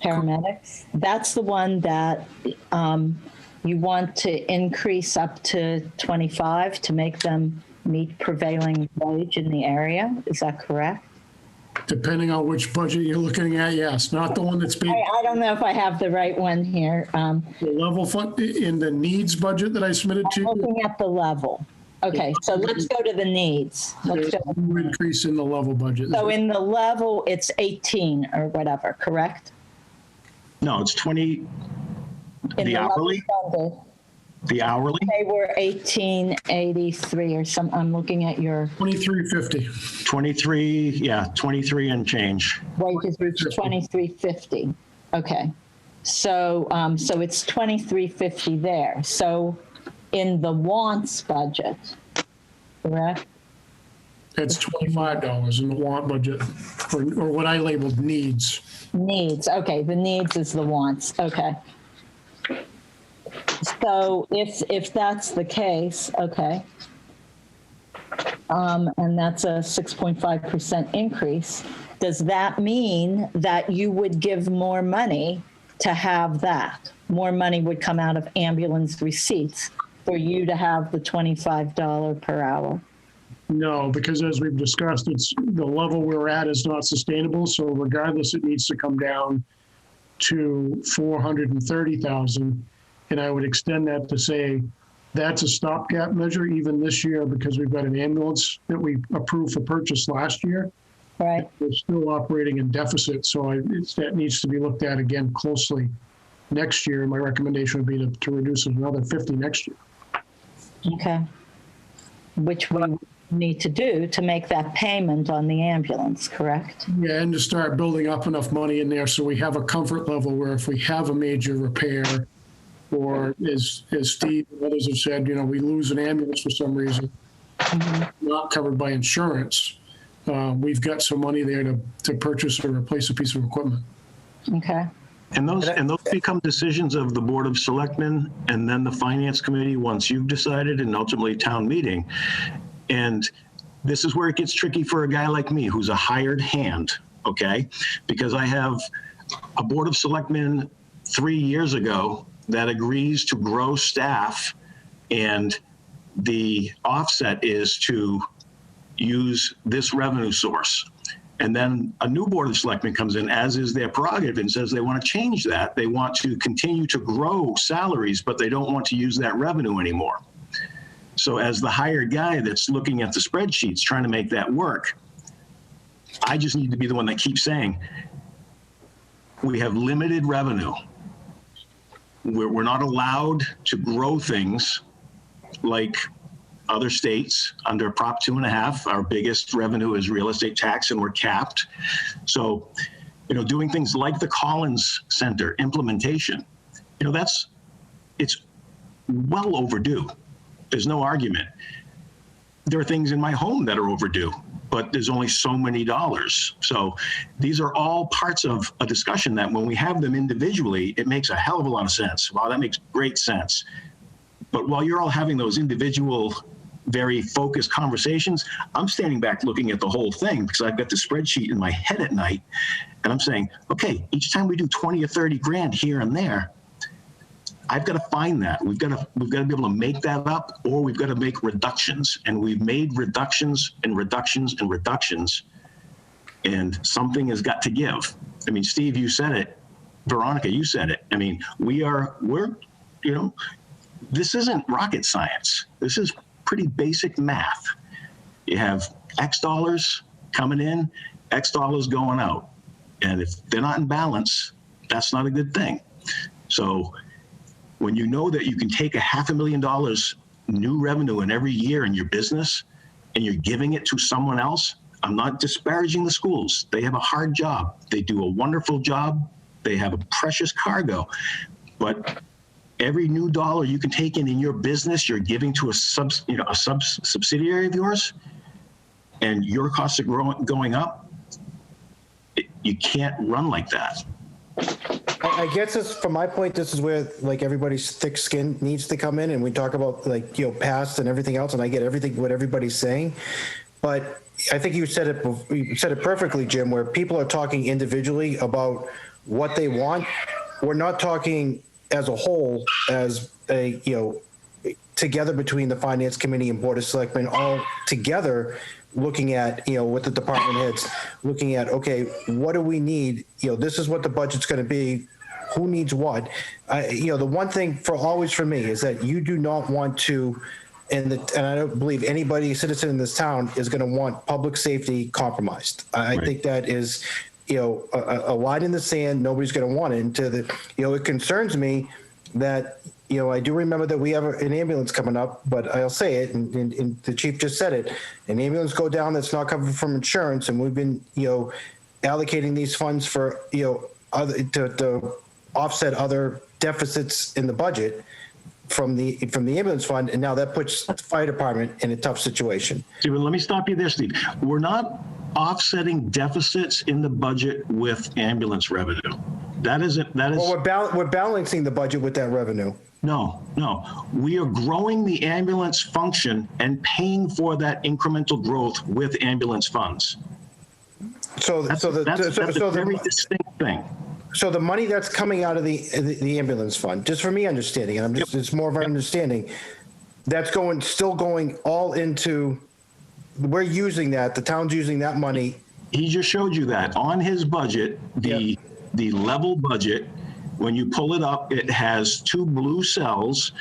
Speaker 1: paramedics? That's the one that you want to increase up to 25 to make them meet prevailing wage in the area. Is that correct?
Speaker 13: Depending on which budget you're looking at, yes, not the one that's being.
Speaker 1: I don't know if I have the right one here.
Speaker 13: The level fund in the needs budget that I submitted to you.
Speaker 1: I'm looking at the level. Okay, so let's go to the needs.
Speaker 13: There's no increase in the level budget.
Speaker 1: So in the level, it's 18 or whatever, correct?
Speaker 4: No, it's 20,
Speaker 1: In
Speaker 4: the hourly?
Speaker 1: funded,
Speaker 4: The hourly?
Speaker 1: They were 1883 or some, I'm looking at your
Speaker 13: 2350.
Speaker 4: 23, yeah, 23 and change.
Speaker 1: wages, reached 2350. Okay. So, so it's 2350 there. So in the wants budget, correct?
Speaker 13: It's $25 in the want budget, or what I labeled needs.
Speaker 1: Needs, okay, the needs is the wants, okay. So if that's the case, okay. And that's a 6.5% increase, does that mean that you would give more money to have that? More money would come out of ambulance receipts for you to have the $25 per hour?
Speaker 13: No, because as we've discussed, it's the level we're at is not sustainable. So regardless, it needs to come down to 430,000. And I would extend that to say that's a stopgap measure even this year because we've got an ambulance that we approved for purchase last year.
Speaker 1: Right.
Speaker 13: We're still operating in deficit. So that needs to be looked at again closely next year. And my recommendation would be to reduce it another 50 next year.
Speaker 1: Okay. Which we need to do to make that payment on the ambulance, correct?
Speaker 13: Yeah, and to start building up enough money in there so we have a comfort level where if we have a major repair, or as Steve and others have said, you know, we lose an ambulance for some reason, not covered by insurance, we've got some money there to purchase or replace a piece of equipment.
Speaker 1: Okay.
Speaker 4: And those become decisions of the Board of Selectmen and then the Finance Committee once you've decided, and ultimately town meeting. And this is where it gets tricky for a guy like me who's a hired hand, okay? Because I have a Board of Selectmen 3 years ago that agrees to grow staff, and the offset is to use this revenue source. And then a new Board of Selectmen comes in, as is their prerogative, and says they want to change that. They want to continue to grow salaries, but they don't want to use that revenue anymore. So as the hired guy that's looking at the spreadsheets, trying to make that work, I just need to be the one that keeps saying, we have limited revenue. We're not allowed to grow things like other states under Prop 2.5. Our biggest revenue is real estate tax, and we're capped. So, you know, doing things like the Collins Center implementation, you know, it's well overdue. There's no argument. There are things in my home that are overdue, but there's only so many dollars. So these are all parts of a discussion that when we have them individually, it makes a hell of a lot of sense. Wow, that makes great sense. But while you're all having those individual, very focused conversations, I'm standing back looking at the whole thing because I've got the spreadsheet in my head at night. And I'm saying, okay, each time we do 20 or 30 grand here and there, I've got to find that. We've got to be able to make that up, or we've got to make reductions. And we've made reductions and reductions and reductions, and something has got to give. I mean, Steve, you said it. Veronica, you said it. I mean, we're, you know, this isn't rocket science. This is pretty basic math. You have X dollars coming in, X dollars going out. And if they're not in balance, that's not a good thing. So when you know that you can take $500,000 new revenue in every year in your business and you're giving it to someone else, I'm not disparaging the schools. They have a hard job. They do a wonderful job. They have a precious cargo. But every new dollar you can take in your business, you're giving to a subsidiary of yours, and your costs are going up. You can't run like that.
Speaker 5: I guess this, from my point, this is where like everybody's thick skin needs to come in, and we talk about like, you know, past and everything else, and I get everything what everybody's saying, but I think you said it perfectly, Jim, where people are talking individually about what they want. We're not talking as a whole, as a, you know, together between the Finance Committee and Board of Selectmen, all together looking at, you know, with the department heads, looking at, okay, what do we need? You know, this is what the budget's going to be. Who needs what? You know, the one thing always for me is that you do not want to, and I don't believe anybody, citizen in this town, is going to want public safety compromised. I think that is, you know, a line in the sand. Nobody's going to want it. You know, it concerns me that, you know, I do remember that we have an ambulance coming up, but I'll say it, and the chief just said it, an ambulance go down that's not covered from insurance, and we've been, you know, allocating these funds for, you know, to offset other deficits in the budget from the ambulance fund, and now that puts the fire department in a tough situation.
Speaker 4: Stephen, let me stop you there, Steve. We're not offsetting deficits in the budget with ambulance revenue. That is.
Speaker 5: Well, we're balancing the budget with that revenue.
Speaker 4: No. We are growing the ambulance function and paying for that incremental growth with ambulance funds. That's a very distinct thing.
Speaker 5: So the money that's coming out of the ambulance fund, just for me understanding, and it's more of an understanding, that's still going all into, we're using that, the town's using that money.
Speaker 4: He just showed you that on his budget, the level budget, when you pull it up, it has two blue cells,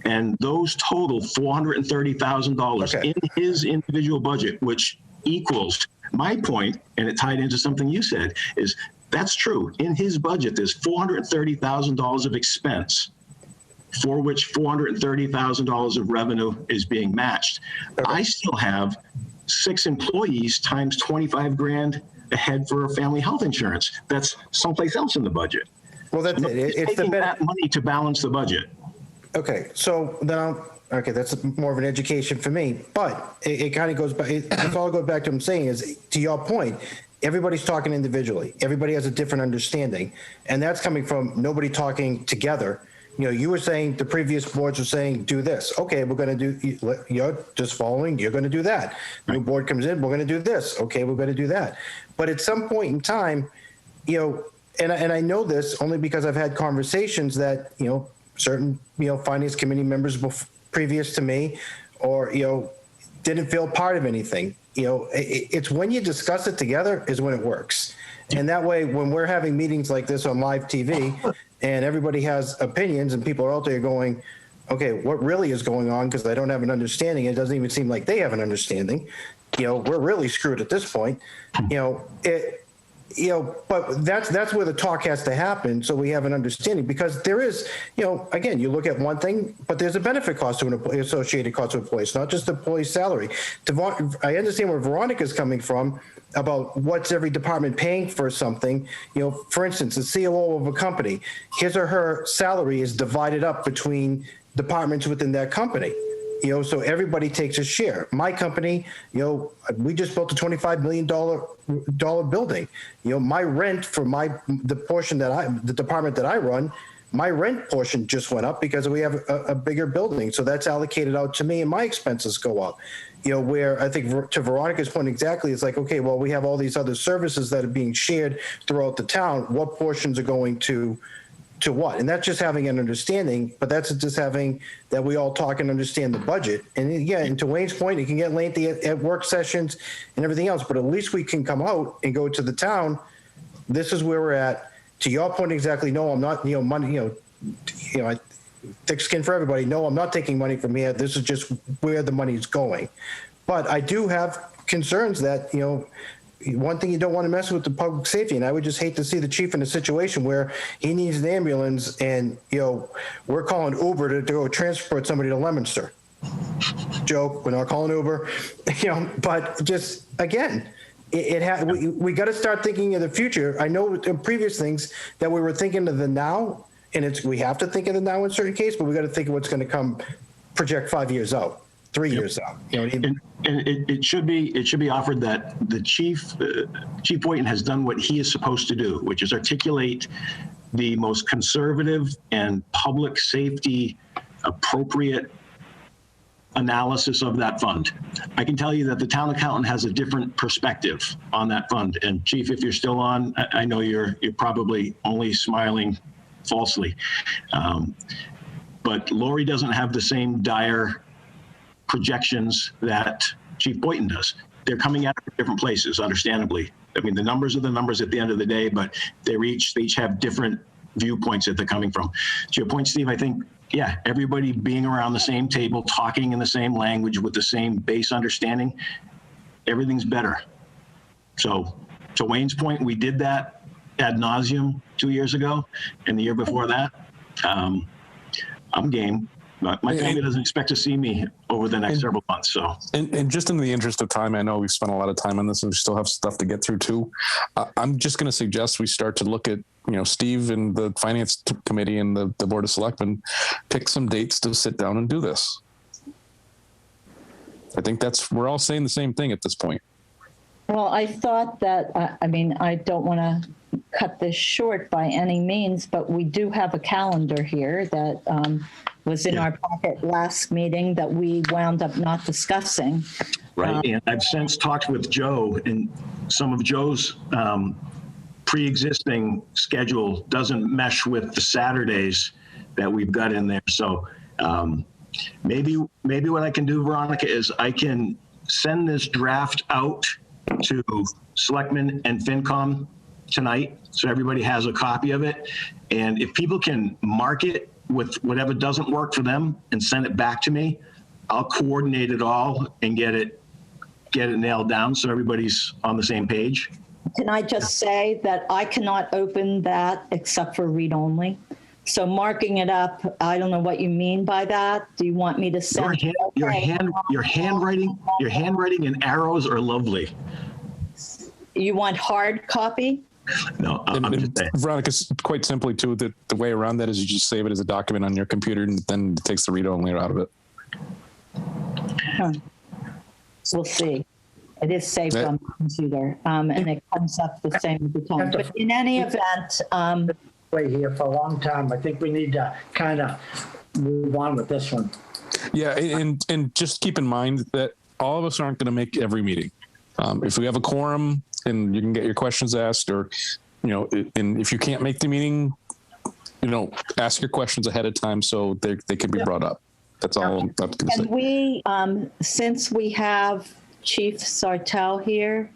Speaker 4: and those total $430,000 in his individual budget, which equals my point, and it tied into something you said, is that's true. In his budget, there's $430,000 of expense, for which $430,000 of revenue is being matched. I still have 6 employees times 25 grand ahead for family health insurance. That's someplace else in the budget.
Speaker 5: Well, that's it's
Speaker 4: taking that money to balance the budget.
Speaker 5: Okay, so then that's more of an education for me, but it kind of goes back. It's all goes back to what I'm saying is, to your point, everybody's talking individually. Everybody has a different understanding, and that's coming from nobody talking together. You know, you were saying the previous boards were saying, do this. Okay, we're going to do, you're just following, you're going to do that. New board comes in, we're going to do this. Okay, we're going to do that. But at some point in time, you know, and I know this only because I've had conversations that, you know, certain, you know, finance committee members previous to me, or, you know, didn't feel part of anything. You know, it's when you discuss it together is when it works. And that way, when we're having meetings like this on live TV and everybody has opinions and people are out there going, okay, what really is going on? Because I don't have an understanding. It doesn't even seem like they have an understanding. You know, we're really screwed at this point. But that's where the talk has to happen, so we have an understanding, because there is, you know, again, you look at one thing, but there's a benefit cost to an employee, associated cost to employees, not just the employee's salary. I understand where Veronica's coming from about what's every department paying for something. You know, for instance, the COO of a company, his or her salary is divided up between departments within that company. You know, so everybody takes a share. My company, you know, we just built a $25 million building. You know, my rent for the department that I run, my rent portion just went up because we have a bigger building. So that's allocated out to me, and my expenses go up. You know, where I think to Veronica's point exactly, it's like, okay, well, we have all these other services that are being shared throughout the town. What portions are going to what? And that's just having an understanding, but that's just having that we all talk and understand the budget. And yeah, and to Wayne's point, it can get lengthy at work sessions and everything else, but at least we can come out and go to the town. This is where we're at. To your point exactly, no, I'm not, you know, money, thick skin for everybody. No, I'm not taking money from here. This is just where the money's going. But I do have concerns that, one thing you don't want to mess with the public safety, and I would just hate to see the chief in a situation where he needs an ambulance and, we're calling Uber to go transport somebody to Leominster. Joke, we're not calling Uber, but just, again, we got to start thinking of the future. I know in previous things that we were thinking of the now, and we have to think of the now in certain cases, but we got to think of what's going to come, project 5 years out. 3 years out.
Speaker 4: And it should be offered that the Chief Boynton has done what he is supposed to do, which is articulate the most conservative and public safety appropriate analysis of that fund. I can tell you that the town accountant has a different perspective on that fund. And Chief, if you're still on, I know you're probably only smiling falsely, but Lori doesn't have the same dire projections that Chief Boynton does. They're coming at it from different places, understandably. I mean, the numbers are the numbers at the end of the day, but they each have different viewpoints that they're coming from. To your point, Steve, I think, yeah, everybody being around the same table, talking in the same language with the same base understanding, everything's better. So to Wayne's point, we did that ad nauseum 2 years ago, and the year before that. I'm game. My family doesn't expect to see me over the next several months. So,
Speaker 3: and just in the interest of time, I know we've spent a lot of time on this and we still have stuff to get through too. I'm just going to suggest we start to look at, Steve and the finance committee and the board of selectmen, pick some dates to sit down and do this. I think we're all saying the same thing at this point.
Speaker 1: Well, I thought that, I don't want to cut this short by any means, but we do have a calendar here that was in our pocket last meeting that we wound up not discussing.
Speaker 4: Right, and I've since talked with Joe, and some of Joe's pre-existing schedule doesn't mesh with the Saturdays that we've got in there. So maybe what I can do, Veronica, is I can send this draft out to Selectmen and FinCom tonight, so everybody has a copy of it. And if people can mark it with whatever doesn't work for them and send it back to me, I'll coordinate it all and get it nailed down so everybody's on the same page.
Speaker 1: Can I just say that I cannot open that except for read only? So marking it up, I don't know what you mean by that. Do you want me to send
Speaker 4: your handwriting and arrows are lovely.
Speaker 1: You want hard copy?
Speaker 4: No, I'm just saying.
Speaker 3: Veronica, quite simply too, the way around that is you just save it as a document on your computer and then it takes the read only out of it.
Speaker 1: Huh. We'll see. It is saved on the computer, and it comes up the same every time. But in any event,
Speaker 2: wait here for a long time. I think we need to kind of move on with this one.
Speaker 3: Yeah, and just keep in mind that all of us aren't going to make every meeting. If we have a quorum and you can get your questions asked, or and if you can't make the meeting, ask your questions ahead of time so they can be brought up. That's all I'm going to say.
Speaker 1: And we, since we have Chief Sartell here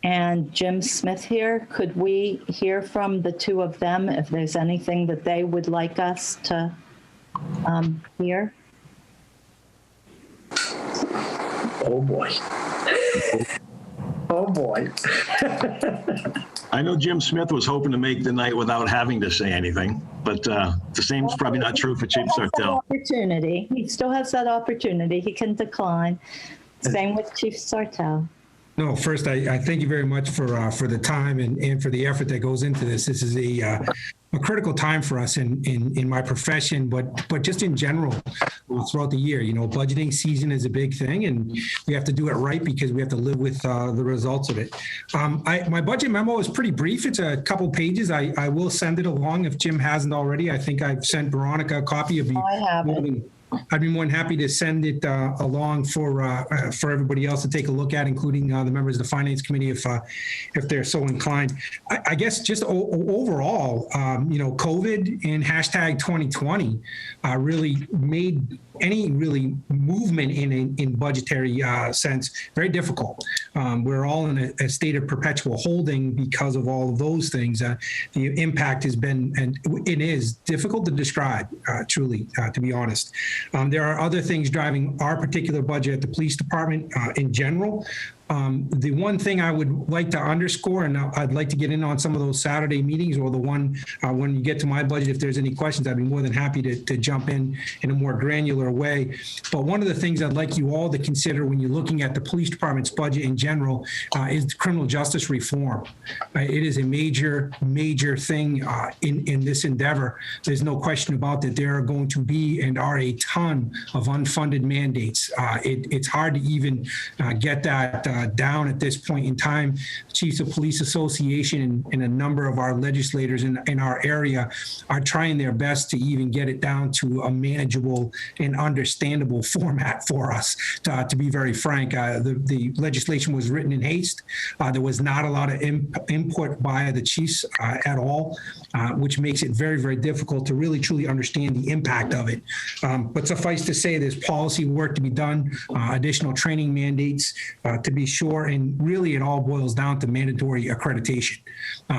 Speaker 1: and Jim Smith here, could we hear from the two of them if there's anything that they would like us to hear?
Speaker 2: Oh boy. Oh boy.
Speaker 4: I know Jim Smith was hoping to make the night without having to say anything, but the same is probably not true for Chief Sartell.
Speaker 1: He still has that opportunity. He can decline. Same with Chief Sartell.
Speaker 14: No, first, I thank you very much for the time and for the effort that goes into this. This is a critical time for us in my profession, but just in general throughout the year. Budgeting season is a big thing, and we have to do it right because we have to live with the results of it. My budget memo is pretty brief. It's a couple pages. I will send it along if Jim hasn't already. I think I've sent Veronica a copy of it.
Speaker 1: I have it.
Speaker 14: I'd be more than happy to send it along for everybody else to take a look at, including the members of the Finance Committee if they're so inclined. I guess just overall, COVID and hashtag 2020 really made any really movement in budgetary sense very difficult. we're all in a state of perpetual holding because of all of those things. The impact has been, and it is difficult to describe, truly, to be honest. There are other things driving our particular budget at the police department in general. The one thing I would like to underscore, and I'd like to get in on some of those Saturday meetings, or the one when you get to my budget, if there's any questions, I'd be more than happy to jump in a more granular way. But one of the things I'd like you all to consider when you're looking at the police department's budget in general is criminal justice reform. It is a major, major thing in this endeavor. There's no question about that. There are going to be and are a ton of unfunded mandates. It's hard to even get that down at this point in time. Chiefs of Police Association and a number of our legislators in our area are trying their best to even get it down to a manageable and understandable format for us. To be very frank, the legislation was written in haste. There was not a lot of input by the chiefs at all, which makes it very, very difficult to really truly understand the impact of it. But suffice to say, there's policy work to be done, additional training mandates to be sure, and really it all boils down to mandatory accreditation.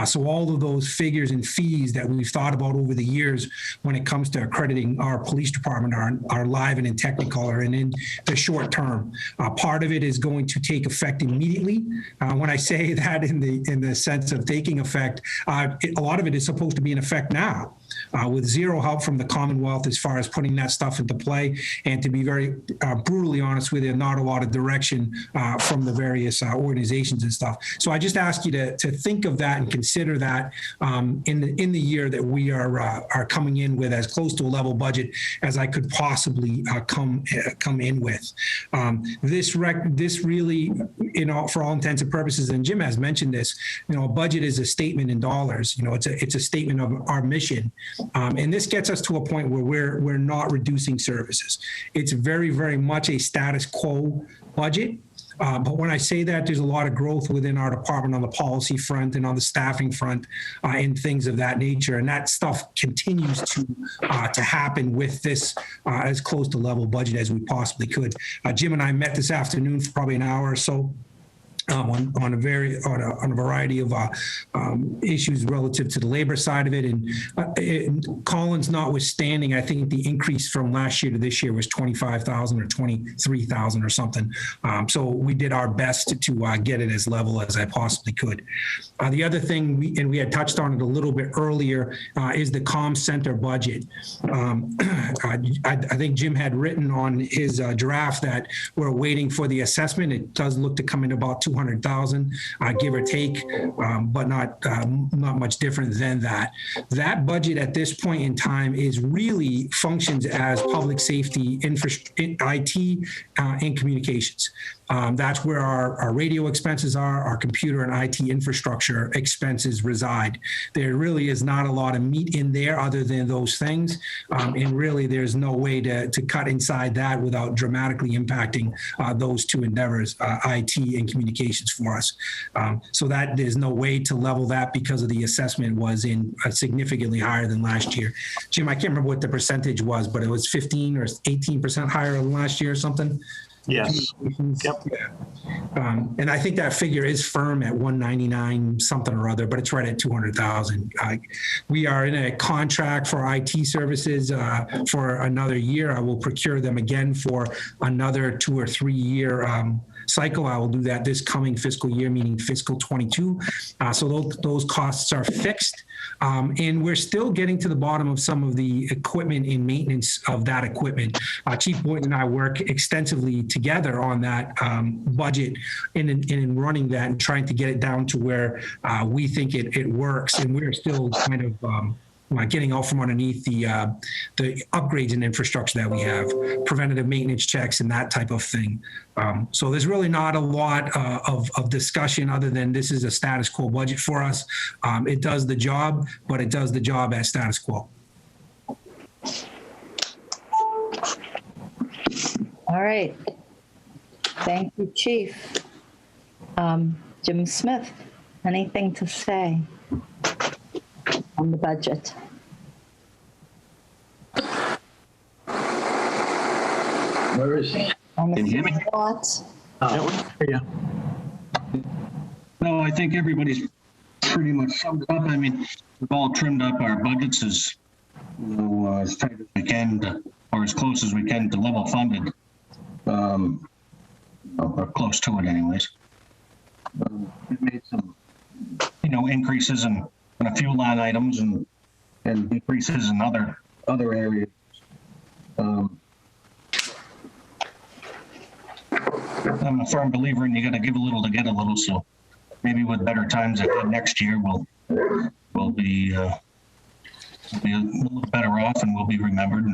Speaker 14: So all of those figures and fees that we've thought about over the years when it comes to accrediting our police department are live and in technicolor and in the short term. Part of it is going to take effect immediately. When I say that in the sense of taking effect, a lot of it is supposed to be in effect now. With zero help from the Commonwealth as far as putting that stuff into play, and to be very brutally honest with you, not a lot of direction from the various organizations and stuff. So I just ask you to think of that and consider that in the year that we are coming in with as close to a level budget as I could possibly come in with. This really, for all intents and purposes, and Jim has mentioned this, a budget is a statement in dollars. It's a statement of our mission. And this gets us to a point where we're not reducing services. It's very, very much a status quo budget. But when I say that, there's a lot of growth within our department on the policy front and on the staffing front and things of that nature. And that stuff continues to happen with this as close to level budget as we possibly could. Jim and I met this afternoon for probably an hour or so. On a variety of issues relative to the labor side of it, and Collins notwithstanding, I think the increase from last year to this year was 25,000 or 23,000 or something. So we did our best to get it as level as I possibly could. The other thing, we had touched on it a little bit earlier, is the comm center budget. I think Jim had written on his draft that we're waiting for the assessment. It does look to come in about 200,000, give or take, but not much different than that. That budget at this point in time is really functions as public safety, IT, and communications. That's where our radio expenses are, our computer and IT infrastructure expenses reside. There really is not a lot of meat in there other than those things. And really there's no way to cut inside that without dramatically impacting those two endeavors, IT and communications for us. So that there's no way to level that because of the assessment was in significantly higher than last year. Jim, I can't remember what the percentage was, but it was 15 or 18% higher than last year or something.
Speaker 4: Yes. Yep.
Speaker 14: And I think that figure is firm at 199 something or other, but it's right at 200,000. We are in a contract for IT services for another year. I will procure them again for another 2 or 3 year cycle. I will do that this coming fiscal year, meaning fiscal 22. So those costs are fixed. And we're still getting to the bottom of some of the equipment and maintenance of that equipment. Chief Boynton and I work extensively together on that budget in running that and trying to get it down to where we think it works. And we're still kind of getting out from underneath the upgrades in infrastructure that we have, preventative maintenance checks and that type of thing. So there's really not a lot of discussion other than this is a status quo budget for us. It does the job, but it does the job at status quo.
Speaker 1: All right. Thank you, Chief. Jim Smith, anything to say on the budget?
Speaker 2: Where is he?
Speaker 1: On the
Speaker 4: Can you hear me?
Speaker 1: thoughts?
Speaker 4: Yeah.
Speaker 15: No, I think everybody's pretty much summed it up. I mean, we've all trimmed up our budgets as, as tight as we can, or as close as we can to level funded, or close to it anyways. We've made some, increases in a few line items and decreases in other areas. I'm a firm believer in you got to give a little to get a little. So maybe with better times next year, we'll be a little better off, and we'll be remembered.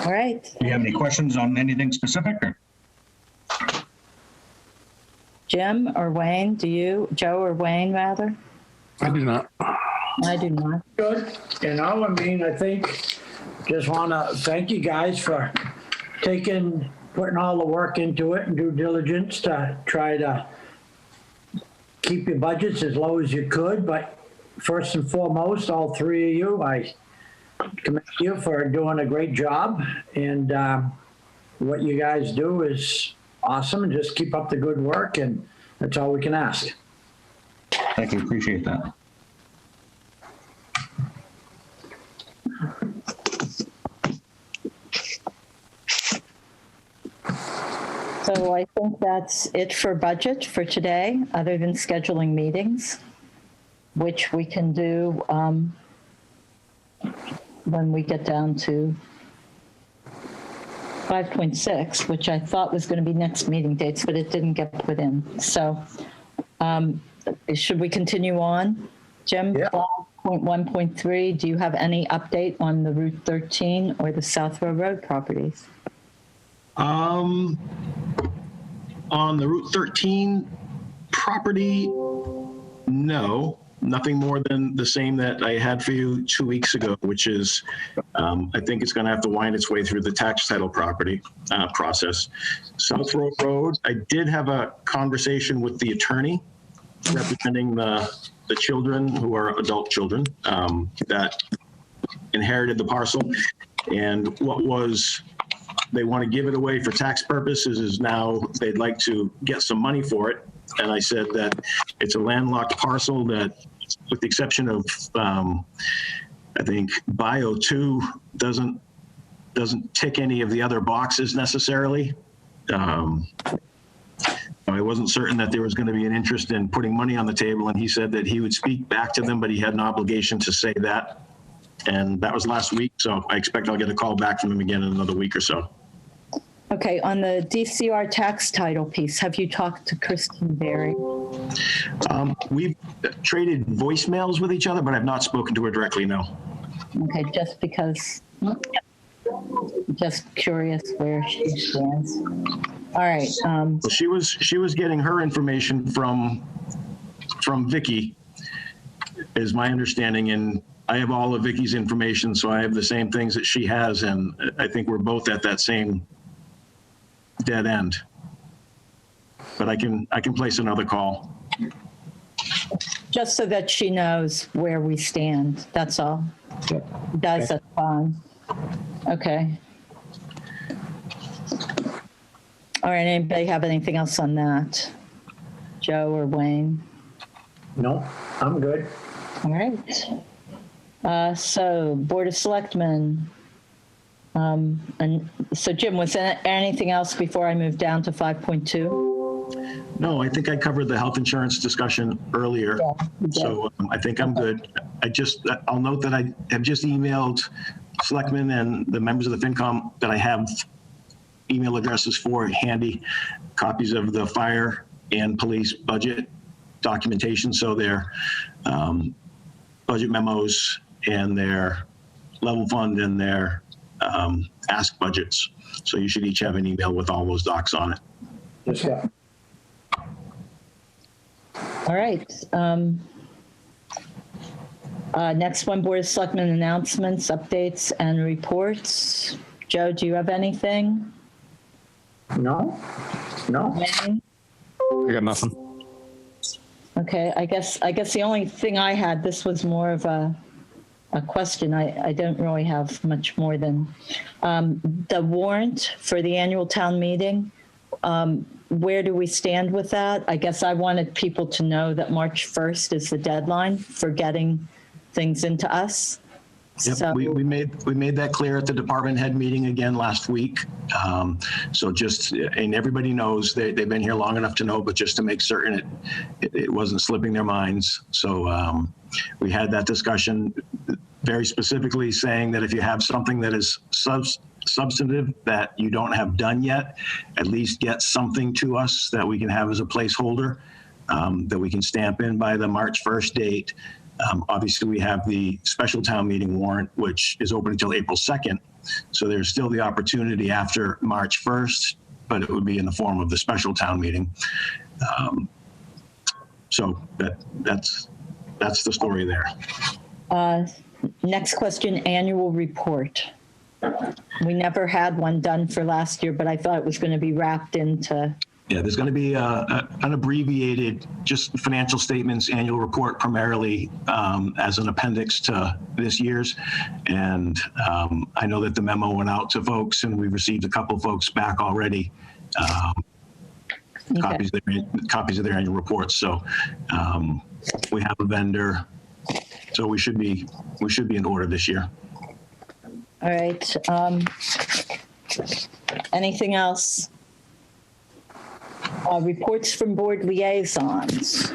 Speaker 1: All right.
Speaker 15: Do you have any questions on anything specific? Or?
Speaker 1: Jim or Wayne, Joe or Wayne rather?
Speaker 3: I do not.
Speaker 1: I do not.
Speaker 2: Good. I think just want to thank you guys for putting all the work into it and due diligence to try to keep your budgets as low as you could. But first and foremost, all three of you, I commend you for doing a great job. And what you guys do is awesome. And just keep up the good work. And that's all we can ask.
Speaker 15: Thank you. Appreciate that.
Speaker 1: So I think that's it for budget for today, other than scheduling meetings, which we can do when we get down to 5.6, which I thought was going to be next meeting dates, but it didn't get put in. So should we continue on? Jim,
Speaker 2: yeah.
Speaker 1: 5.1.3, do you have any update on the Route 13 or the South Road properties?
Speaker 4: On the Route 13 property, no, nothing more than the same that I had for you 2 weeks ago, which is I think it's going to have to wind its way through the tax title property process. South Road, I did have a conversation with the attorney representing the children who are adult children that inherited the parcel, and they want to give it away for tax purposes, is now they'd like to get some money for it. And I said that it's a landlocked parcel that, with the exception of, I think Bio 2 doesn't tick any of the other boxes necessarily. I wasn't certain that there was going to be an interest in putting money on the table, and he said that he would speak back to them, but he had an obligation to say that. And that was last week, so I expect I'll get a call back from him again in another week or so.
Speaker 1: Okay, on the DCR tax title piece, have you talked to Kristen Berry?
Speaker 4: We've traded voicemails with each other, but I've not spoken to her directly, no.
Speaker 1: Okay, just because, just curious where she stands. All right.
Speaker 4: Well, she was getting her information from Vicky, is my understanding, and I have all of Vicky's information, so I have the same things that she has, and I think we're both at that same dead end. But I can place another call.
Speaker 1: Just so that she knows where we stand, that's all. That's fine. Okay. All right, anybody have anything else on that? Joe or Wayne?
Speaker 2: No, I'm good.
Speaker 1: All right. So Board of Selectmen. And so Jim, was there anything else before I move down to 5.2?
Speaker 4: No, I think I covered the health insurance discussion earlier. Yeah, so I think I'm good. I'll note that I have just emailed Selectmen and the members of the FinCom that I have email addresses for handy, copies of the fire and police budget documentation. So their budget memos and their level fund and their ask budgets. So you should each have an email with all those docs on it.
Speaker 2: Yes, yeah.
Speaker 1: All right. Next one, Board of Selectmen announcements, updates, and reports. Joe, do you have anything?
Speaker 2: No.
Speaker 3: I got nothing.
Speaker 1: Okay, I guess the only thing I had, this was more of a a question. I don't really have much more than the warrant for the annual town meeting. Where do we stand with that? I guess I wanted people to know that March 1st is the deadline for getting things into us.
Speaker 4: Yep,
Speaker 1: So,
Speaker 4: we made that clear at the department head meeting again last week. So just, and everybody knows, they've been here long enough to know, but just to make certain it wasn't slipping their minds. So we had that discussion, very specifically saying that if you have something that is substantive that you don't have done yet, at least get something to us that we can have as a placeholder, that we can stamp in by the March 1st date. Obviously, we have the special town meeting warrant, which is open until April 2nd. So there's still the opportunity after March 1st, but it would be in the form of the special town meeting. So that's the story there.
Speaker 1: next question, annual report. We never had one done for last year, but I thought it was going to be wrapped into.
Speaker 4: Yeah, there's going to be an abbreviated, just financial statements, annual report primarily as an appendix to this year's. And I know that the memo went out to folks and we've received a couple folks back already. Copies of their annual reports. So we have a vendor. So we should be in order this year.
Speaker 1: All right. Anything else? Reports from board liaisons.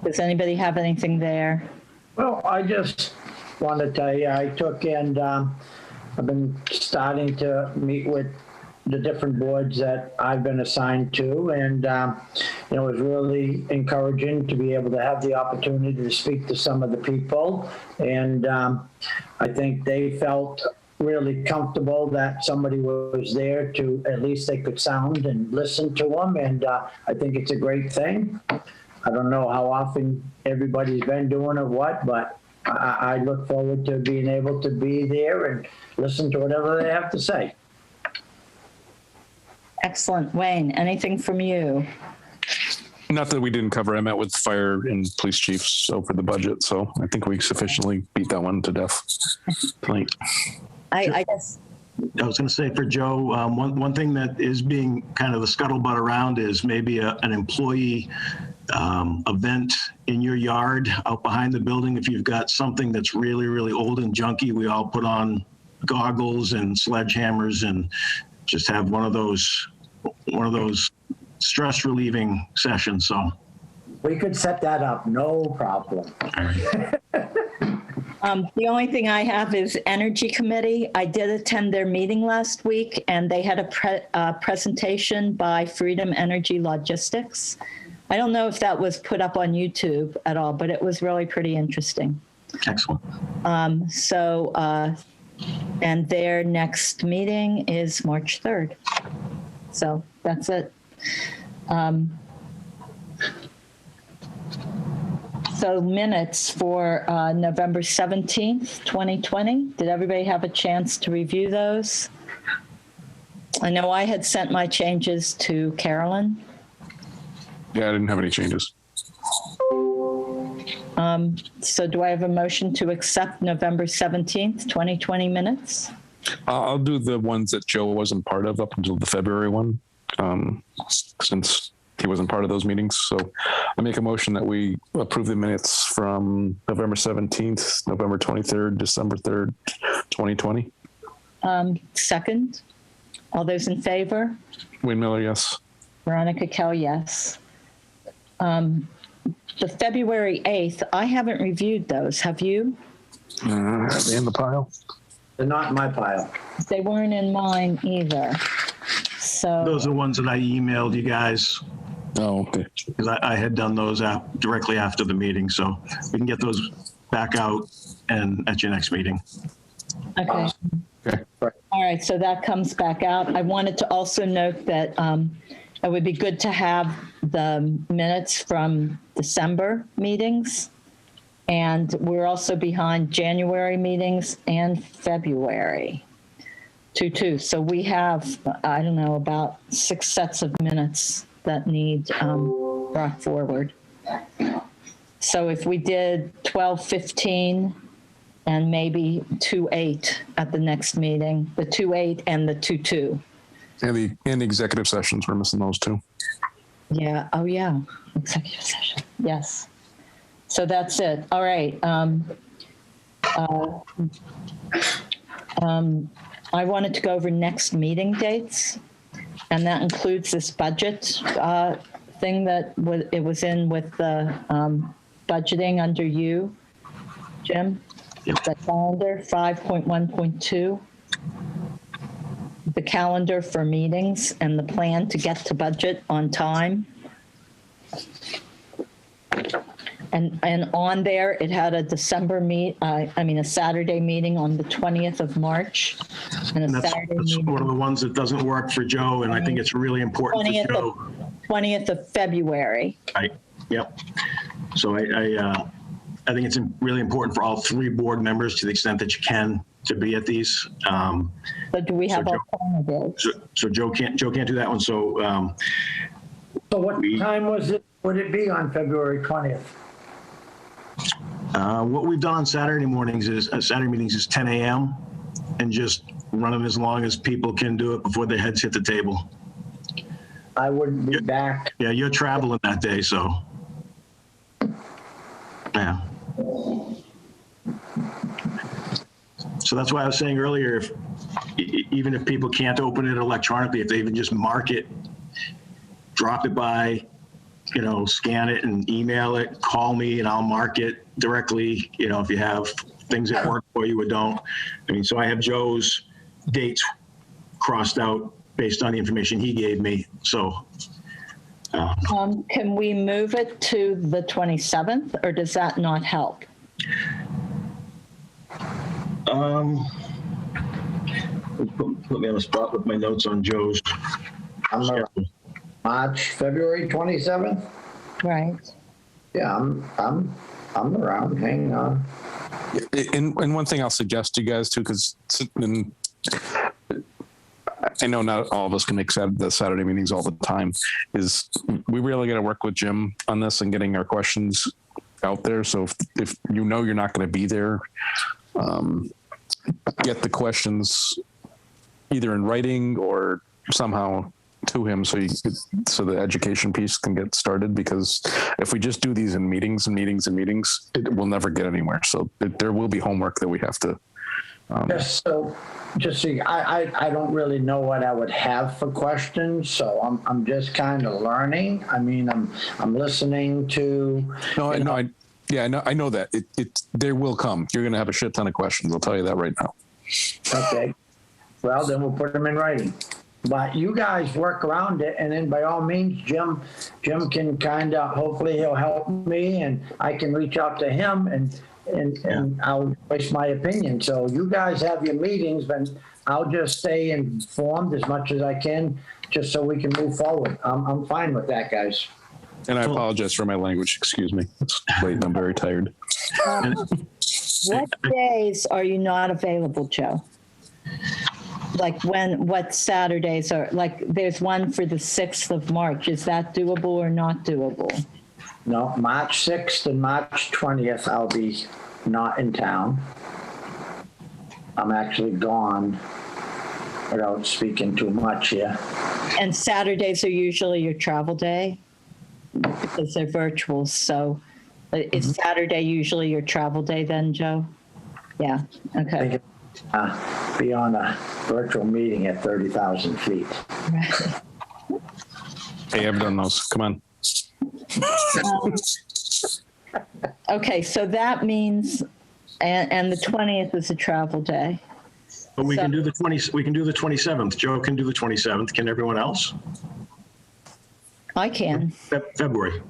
Speaker 1: Does anybody have anything there?
Speaker 2: Well, I just wanted to tell you, I took and I've been starting to meet with the different boards that I've been assigned to, and it was really encouraging to be able to have the opportunity to speak to some of the people, and I think they felt really comfortable that somebody was there to, at least they could sound and listen to them, and I think it's a great thing. I don't know how often everybody's been doing it, but I look forward to being able to be there and listen to whatever they have to say.
Speaker 1: Excellent. Wayne, anything from you?
Speaker 3: Not that we didn't cover. I met with fire and police chiefs over the budget, so I think we sufficiently beat that one to death tonight.
Speaker 1: I guess.
Speaker 4: I was going to say for Joe, one thing that is being kind of the scuttlebutt around is maybe an employee event in your yard out behind the building. If you've got something that's really, really old and junky, we all put on goggles and sledgehammers and just have one of those stress relieving sessions. So
Speaker 2: we could set that up, no problem.
Speaker 1: The only thing I have is Energy Committee. I did attend their meeting last week, and they had a presentation by Freedom Energy Logistics. I don't know if that was put up on YouTube at all, but it was really pretty interesting.
Speaker 4: Excellent.
Speaker 1: And their next meeting is March 3rd. So that's it. So minutes for November 17th, 2020. Did everybody have a chance to review those? I know I had sent my changes to Carolyn.
Speaker 3: Yeah, I didn't have any changes.
Speaker 1: So do I have a motion to accept November 17th, 2020 minutes?
Speaker 3: I'll do the ones that Joe wasn't part of up until the February one, since he wasn't part of those meetings. So I make a motion that we approve the minutes from November 17th, November 23rd, December 3rd, 2020.
Speaker 1: Second. All those in favor?
Speaker 3: Wayne Miller, yes.
Speaker 1: Veronica Kell, yes. The February 8th, I haven't reviewed those. Have you?
Speaker 3: Are they in the pile?
Speaker 2: They're not in my pile.
Speaker 1: They weren't in mine either. So
Speaker 4: those are the ones that I emailed you guys.
Speaker 3: Oh, okay.
Speaker 4: Because I had done those directly after the meeting, so we can get those back out and at your next meeting.
Speaker 1: Okay.
Speaker 3: Okay.
Speaker 1: All right, so that comes back out. I wanted to also note that it would be good to have the minutes from December meetings. And we're also behind January meetings and February too. So we have, I don't know, about 6 sets of minutes that need brought forward. So if we did 12/15 and maybe 2-8 at the next meeting, the 2-8 and the 2-2.
Speaker 3: And the executive sessions, we're missing those too.
Speaker 1: Yeah. Oh, yeah. Executive session. Yes. So that's it. All right. I wanted to go over next meeting dates, and that includes this budget thing that it was in with the budgeting under you, Jim.
Speaker 4: Yep.
Speaker 1: The calendar 5.1.2. The calendar for meetings and the plan to get to budget on time. And on there, it had a a Saturday meeting on the 20th of March. And
Speaker 4: that's
Speaker 1: Saturday
Speaker 4: one
Speaker 1: meeting
Speaker 4: of the ones that doesn't work for Joe, and I think it's really important for Joe.
Speaker 1: 20th of February.
Speaker 4: Yep. So I think it's really important for all three board members, to the extent that you can, to be at these.
Speaker 1: So do we have alternatives?
Speaker 4: So Joe can't do that one. So
Speaker 2: what time would it be on February 20th?
Speaker 4: What we've done on Saturday meetings is 10 a.m. and just run them as long as people can do it before their heads hit the table.
Speaker 2: I wouldn't be back.
Speaker 4: Yeah, you're traveling that day, so yeah. So that's why I was saying earlier, even if people can't open it electronically, if they even just mark it, drop it by, scan it and email it, call me and I'll mark it directly, if you have things that work for you or don't. So I have Joe's dates crossed out based on the information he gave me. So.
Speaker 1: Can we move it to the 27th, or does that not help?
Speaker 4: Put me on the spot with my notes on Joe's.
Speaker 2: February 27th?
Speaker 1: Right.
Speaker 2: Yeah, I'm around. Hang on.
Speaker 3: And one thing I'll suggest to you guys too, because I know not all of us can make the Saturday meetings all the time, is we really got to work with Jim on this and getting our questions out there. So if you're not going to be there, get the questions either in writing or somehow to him so the education piece can get started, because if we just do these in meetings, it will never get anywhere. So there will be homework that we have to.
Speaker 2: Just see, I don't really know what I would have for questions, so I'm just kind of learning. I'm listening to.
Speaker 3: I know that it there will come. You're going to have a shit ton of questions. I'll tell you that right now.
Speaker 2: Okay. Well, then we'll put them in writing. But you guys work around it, and then by all means, Jim can kind of, hopefully he'll help me, and I can reach out to him and I'll voice my opinion. So you guys have your meetings, but I'll just stay informed as much as I can, just so we can move forward. I'm fine with that, guys.
Speaker 3: And I apologize for my language. Excuse me. It's late and I'm very tired.
Speaker 1: What days are you not available, Joe? Like what Saturdays are, like there's one for the 6th of March. Is that doable or not doable?
Speaker 2: No, March 6th and March 20th, I'll be not in town. I'm actually gone without speaking too much here.
Speaker 1: And Saturdays are usually your travel day because they're virtual. So is Saturday usually your travel day then, Joe? Yeah. Okay.
Speaker 2: Be on a virtual meeting at 30,000 feet.
Speaker 1: Right.
Speaker 3: Hey, I've done those. Come on.
Speaker 1: Okay, so that means, and the 20th is a travel day.
Speaker 4: But we can do the 27th. Joe can do the 27th. Can everyone else?
Speaker 1: I can.
Speaker 4: February.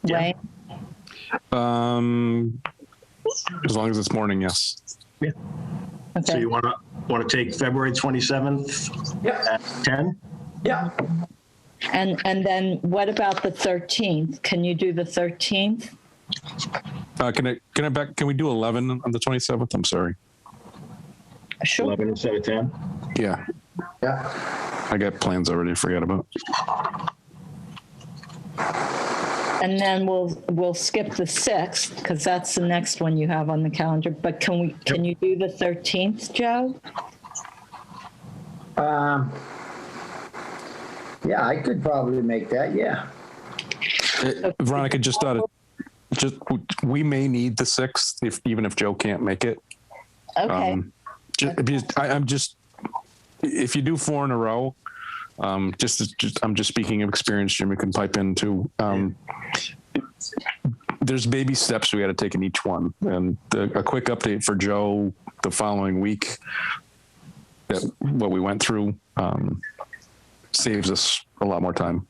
Speaker 1: Wayne?
Speaker 3: As long as it's morning, yes.
Speaker 4: Yeah.
Speaker 1: Okay.
Speaker 4: So you want to take February 27th at 10?
Speaker 2: Yeah.
Speaker 1: And then what about the 13th? Can you do the 13th?
Speaker 3: Can we do 11 on the 27th? I'm sorry.
Speaker 1: Sure.
Speaker 4: 11 instead of 10?
Speaker 3: Yeah.
Speaker 2: Yeah.
Speaker 3: I got plans already to forget about.
Speaker 1: And then we'll skip the 6th because that's the next one you have on the calendar. But can you do the 13th, Joe?
Speaker 2: Yeah, I could probably make that, yeah.
Speaker 3: Veronica, we may need the 6th even if Joe can't make it.
Speaker 1: Okay.
Speaker 3: If you do 4 in a row, I'm just speaking of experience, Jimmy can pipe in too. There's baby steps we got to take in each one. And a quick update for Joe the following week, what we went through saves us a lot more time.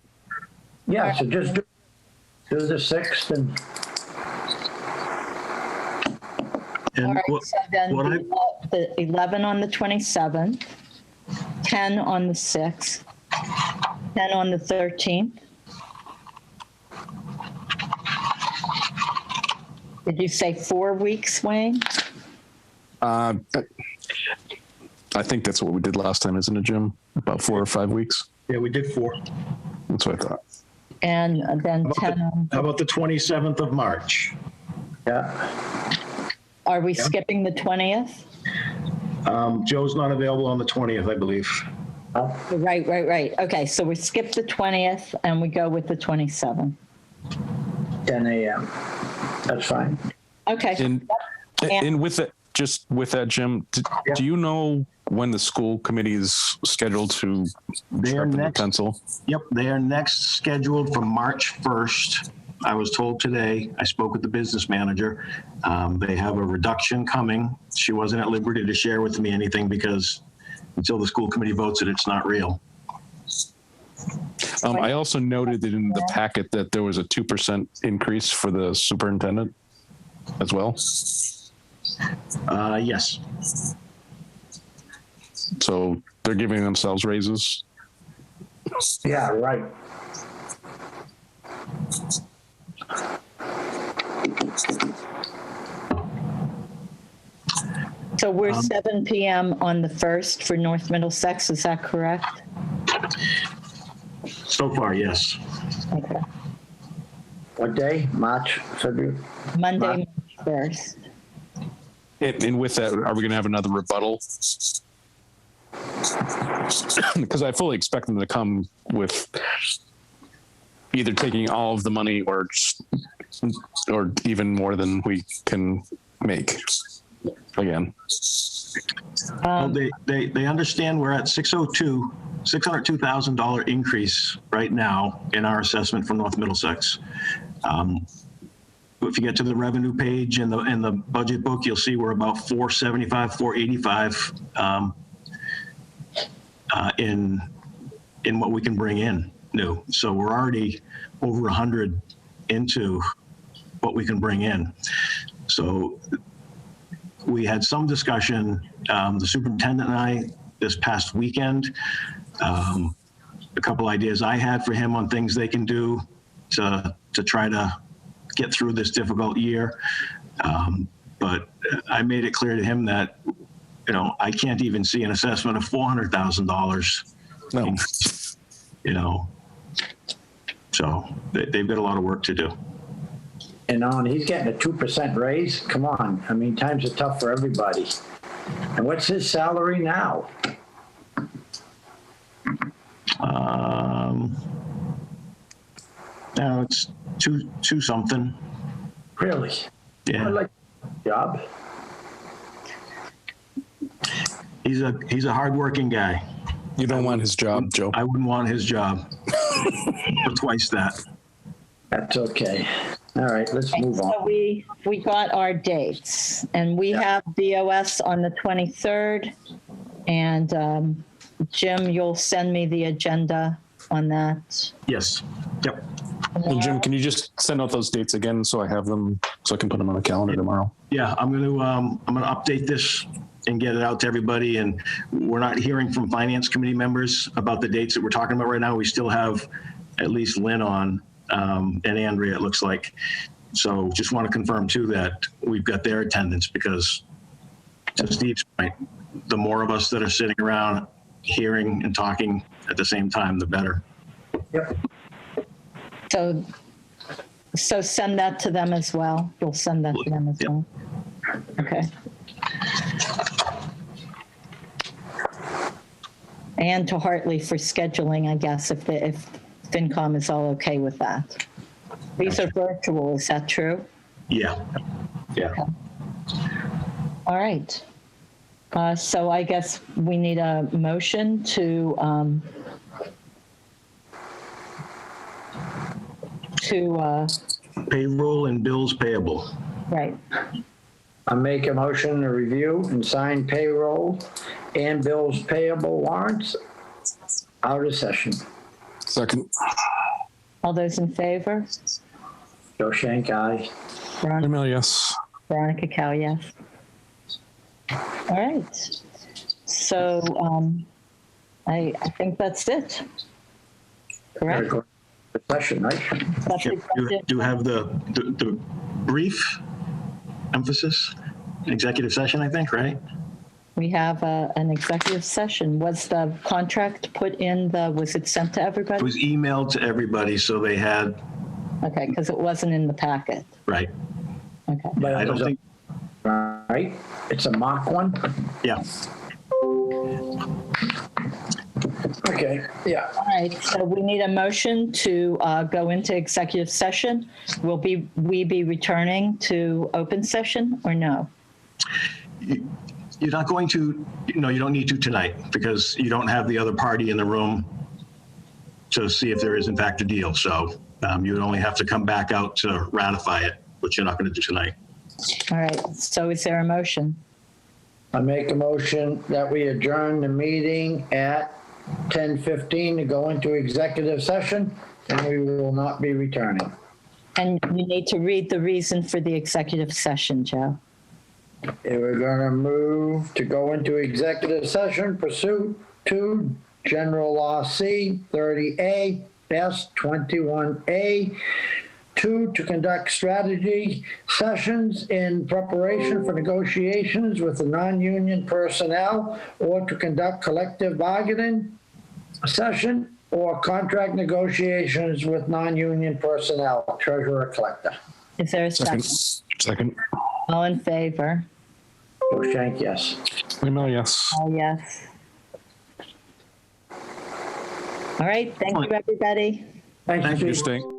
Speaker 2: Yeah, so just do the 6th
Speaker 1: All right, so then the 11 on the 27th, 10 on the 6th, 10 on the 13th. Did you say 4 weeks, Wayne?
Speaker 3: I think that's what we did last time, isn't it, Jim? About 4 or 5 weeks.
Speaker 4: Yeah, we did 4.
Speaker 3: That's what I thought.
Speaker 1: And then 10.
Speaker 4: How about the 27th of March?
Speaker 2: Yeah.
Speaker 1: Are we skipping the 20th?
Speaker 4: Joe's not available on the 20th, I believe.
Speaker 1: Right. Okay, so we skip the 20th and we go with the 27th.
Speaker 2: 10 a.m. That's fine.
Speaker 1: Okay.
Speaker 3: And with that, Jim, do you know when the school committee is scheduled to sharpen the pencil?
Speaker 4: Yep, they are next scheduled for March 1st. I was told today, I spoke with the business manager. They have a reduction coming. She wasn't at liberty to share with me anything because until the school committee votes it, it's not real.
Speaker 3: I also noted that in the packet that there was a 2% increase for the superintendent as well.
Speaker 4: Yes.
Speaker 3: So they're giving themselves raises.
Speaker 2: Yeah, right.
Speaker 1: So we're 7 p.m. on the 1st for North Middlesex, is that correct?
Speaker 4: So far, yes.
Speaker 1: Okay.
Speaker 2: What day? March, February?
Speaker 1: Monday, March 1st.
Speaker 3: And with that, are we going to have another rebuttal? Because I fully expect them to come with either taking all of the money or even more than we can make. Again,
Speaker 4: well, they understand we're at $602,000 increase right now in our assessment for North Middlesex. If you get to the revenue page in the budget book, you'll see we're about 475, 485 in what we can bring in new. So we're already over 100 into what we can bring in. So we had some discussion, the superintendent and I, this past weekend, a couple ideas I had for him on things they can do to try to get through this difficult year. But I made it clear to him that, I can't even see an assessment of $400,000.
Speaker 3: No.
Speaker 4: So they've got a lot of work to do.
Speaker 2: And he's getting a 2% raise. Come on. I mean, times are tough for everybody. And what's his salary now?
Speaker 4: Now it's two something.
Speaker 2: Really?
Speaker 4: Yeah.
Speaker 2: I like the job.
Speaker 4: He's a hardworking guy.
Speaker 3: You don't want his job, Joe.
Speaker 4: I wouldn't want his job for twice that.
Speaker 2: That's okay. All right, let's move on.
Speaker 1: So we got our dates, and we have BOS on the 23rd, and Jim, you'll send me the agenda on that.
Speaker 4: Yes. Yep.
Speaker 3: And Jim, can you just send out those dates again so I have them, so I can put them on the calendar tomorrow?
Speaker 4: Yeah, I'm gonna update this and get it out to everybody. And we're not hearing from finance committee members about the dates that we're talking about right now. We still have at least Lynn on and Andrea, it looks like. So just want to confirm too that we've got their attendance, because to Steve's point, the more of us that are sitting around hearing and talking at the same time, the better.
Speaker 2: Yep.
Speaker 1: So So send that to them as well. You'll send that to them as well. Okay. And to Hartley for scheduling, I guess, if FinCom is all okay with that. These are virtual, is that true?
Speaker 4: Yeah. Yeah.
Speaker 1: Okay. All right. So I guess we need a motion to
Speaker 4: Payroll and bills payable.
Speaker 1: right.
Speaker 2: I make a motion to review and sign payroll and bills payable warrants out of session.
Speaker 3: Second.
Speaker 1: All those in favor?
Speaker 2: Joe Shank, aye.
Speaker 3: Email, yes.
Speaker 1: Veronica Cal, yes. All right. So I think that's it. Correct?
Speaker 2: Session, right?
Speaker 1: That's
Speaker 4: Do
Speaker 1: executive.
Speaker 4: you have the brief emphasis? Executive session, I think, right?
Speaker 1: We have an executive session. Was the contract put in was it sent to everybody?
Speaker 4: It was emailed to everybody, so they had,
Speaker 1: Okay, because it wasn't in the packet.
Speaker 4: right.
Speaker 1: Okay.
Speaker 2: But
Speaker 4: I
Speaker 2: it
Speaker 4: don't
Speaker 2: was
Speaker 4: think,
Speaker 2: right? It's a mock one?
Speaker 4: yeah.
Speaker 2: Okay, yeah.
Speaker 1: All right, so we need a motion to go into executive session. Will we be returning to open session or no?
Speaker 4: You're not going to, no, you don't need to tonight because you don't have the other party in the room to see if there is in fact a deal. So you would only have to come back out to ratify it, which you're not going to do tonight.
Speaker 1: All right, so is there a motion?
Speaker 2: I make a motion that we adjourn the meeting at 10:15 to go into executive session, and we will not be returning.
Speaker 1: And you need to read the reason for the executive session, Joe.
Speaker 2: We're going to move to go into executive session pursuant to General Law C 30A S 21A. 2, to conduct strategy sessions in preparation for negotiations with the non-union personnel, or to conduct collective bargaining session or contract negotiations with non-union personnel, treasurer collector.
Speaker 1: Is there a second?
Speaker 3: Second.
Speaker 1: All in favor?
Speaker 2: Joe Shank, yes.
Speaker 3: Email, yes.
Speaker 1: Oh, yes. All right, thank you, everybody.
Speaker 2: Thank you.
Speaker 3: Interesting.